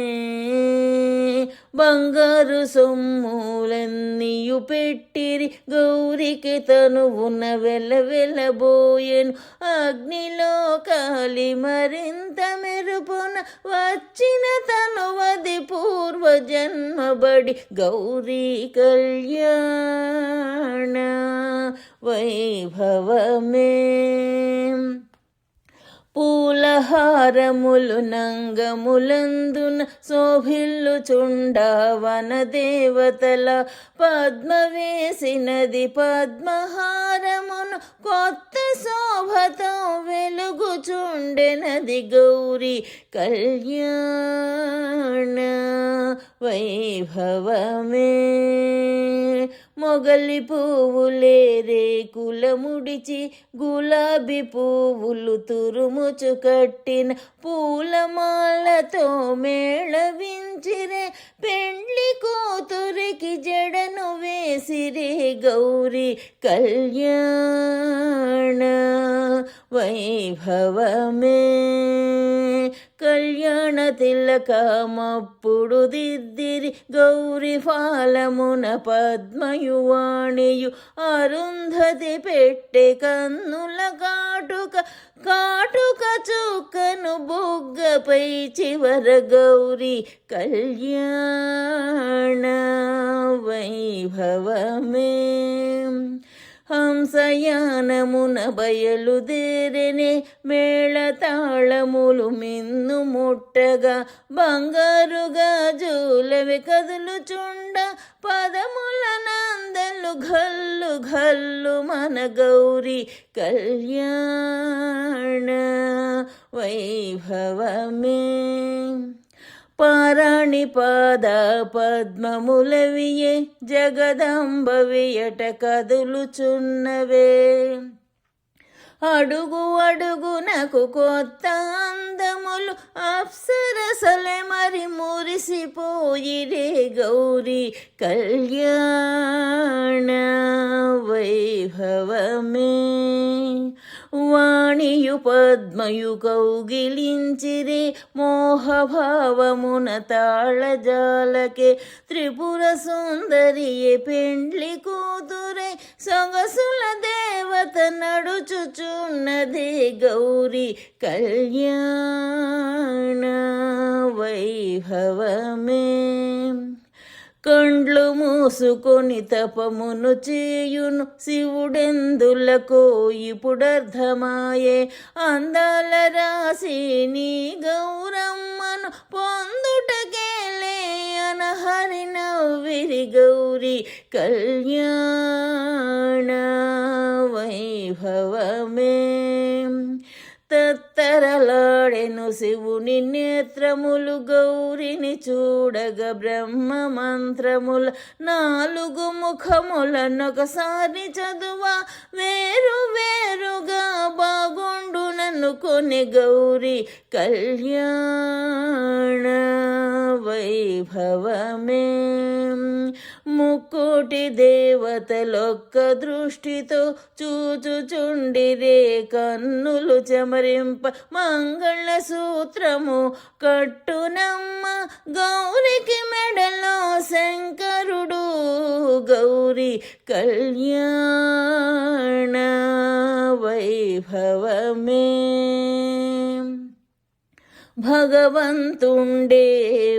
బంగారు సొమ్ములన్నీయు పెట్టిరి గౌరికి తనువున వెలవెలబోయెను, అగ్నిలో కాలి మరింత మెరుపున వచ్చిన తనువది పూర్వజన్మబడి గౌరీ కళ్యాణ వైభవమే. పూలహారములు నంగములందున శోభిల్లు చుండావన దేవతల, పద్మ వేసినది పద్మహారమును కొత్త శోభతో వెలుగుచుండెనది గౌరీ కళ్యాణ వైభవమే. మొగలి పువ్వులే రేకుల ముడిచి గులాబీ పువ్వులు తురుముచు కట్టిన పూలమాలతో మేళవించిరే పెండ్లి కూతురికి జడను వేసిరే గౌరీ కళ్యాణ వైభవమే. కళ్యాణ తిలకమప్పుడు దిద్దిరి గౌరీ ఫాలమున పద్మయువాణియు, అరుంధతి పెట్టె కన్నుల కాటుక కాటుక చుక్కను బుగ్గపై చివర గౌరీ కళ్యాణ వైభవమే. హంసయానమున బయలుదేరెనే మేళతాళములు మిన్ను ముట్టగా, బంగారు గాజులవి కదులుచుండ పదముల నందలు ఘల్లు ఘల్లు మన గౌరీ కళ్యాణ వైభవమే. పారాణి పాద పద్మములవియే జగదంబవియట కదులుచున్నవే, అడుగు అడుగునకు కొత్త అందములు అప్సరసలే మరి మురిసిపోయిరే గౌరీ కళ్యాణ వైభవమే. వాణియు పద్మయు కౌగిలించిరే మోహభావమున తాళజాలకే, త్రిపుర సుందరియే పెండ్లి కూతురై సొగసుల దేవత నడుచుచున్నదే గౌరీ కళ్యాణ వైభవమే. కండ్లు మూసుకొని తపమును చేయును శివుడెందులకో ఇప్పుడర్థమాయే అందాల రాసి నీ గౌరమ్మను పొందుటకేలే అనహరి నవ్విరి గౌరీ కళ్యాణ వైభవమే తత్తరలాడెను శివుని నేత్రములు గౌరిని చూడగ బ్రహ్మ మంత్రముల 4 ముఖములనొకసారి చదువా వేరు వేరుగా బాగుండుననుకొని గౌరీ కళ్యాణ వైభవమే ముక్కోటి దేవతలొక్క దృష్టితో చూచుచుండిరే కన్నులు చెమరింప మంగళ సూత్రము కట్టునమ్మ గౌరికి మెడలో శంకరుడు గౌరీ కళ్యాణ వైభవమే భగవంతుండే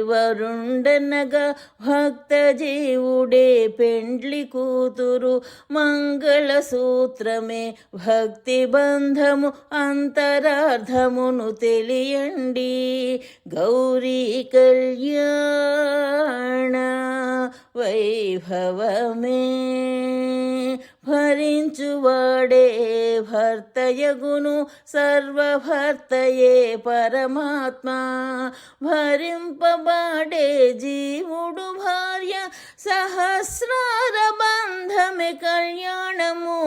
వరుండనగా భక్త జీవుడే పెండ్లి కూతురు మంగళ సూత్రమే భక్తి బంధము అంతరార్థమును తెలియండి గౌరీ కళ్యాణ వైభవమే భరించువాడే భర్తయగును సర్వభర్తయే పరమాత్మ భరింపబాడే జీవుడు భార్య సహస్రార బంధమే కళ్యాణము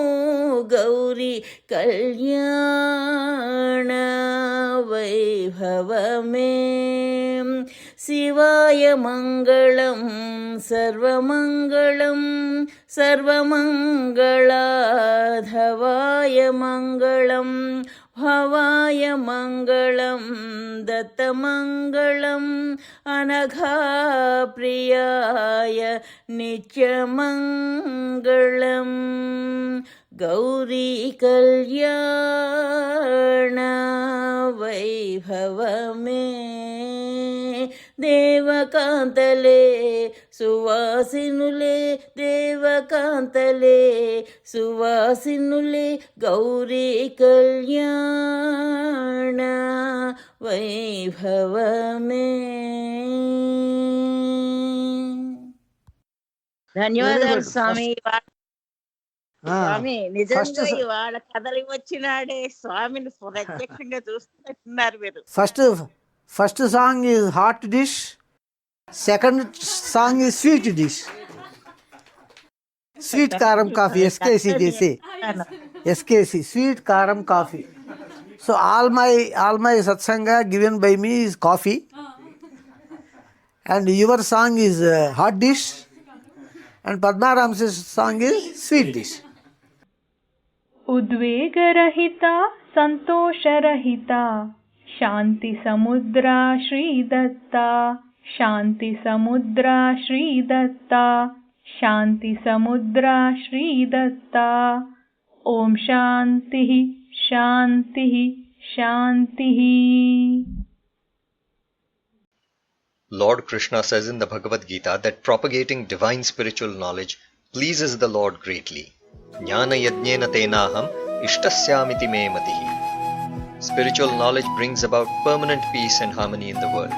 గౌరీ కళ్యాణ వైభవమే శివాయ మంగళం సర్వమంగళం సర్వమంగళాధవాయ మంగళం భవాయ మంగళం దత్తమంగళం అనఘాప్రియాయ నిత్యమంగళం గౌరీ కళ్యాణ వైభవమే దేవకాంతలే సువాసినులే దేవకాంతలే సువాసినులే గౌరీ కళ్యాణ వైభవమే. ధన్యవాదాలు స్వామి. స్వామి నిజంగా ఇవాళ కథలు వచ్చినాడే స్వామిని ప్రత్యక్షంగా చూస్తున్నారు మీరు. First song is hot dish, second song is sweet dish. Sweet karam coffee, SKC they say. SKC, sweet karam coffee. So all my satsanga given by me is coffee, and your song is hot dish, and Padmaram's song is sweet dish. उद्वेगरहिता संतोषरहिता शांति समुद्रा श्री दत्ता शांति समुद्रा श्री दत्ता शांति समुद्रा श्री दत्ता. ओम शांति शांति शांति. Lord Krishna says in the Bhagavad Gita that propagating divine spiritual knowledge pleases the Lord greatly. Jnana yajnena tenaham ishtasyamiti me matihi. Spiritual knowledge brings about permanent peace and harmony in the world.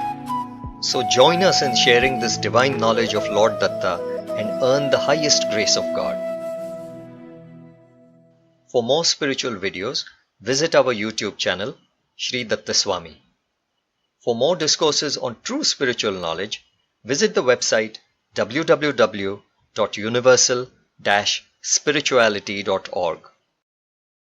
So join us in sharing this divine knowledge of Lord Datta and earn the highest grace of God. For more spiritual videos, visit our YouTube channel, Shri Datta Swami. For more discourses on true spiritual knowledge, visit the website www.universal-spirituality.org.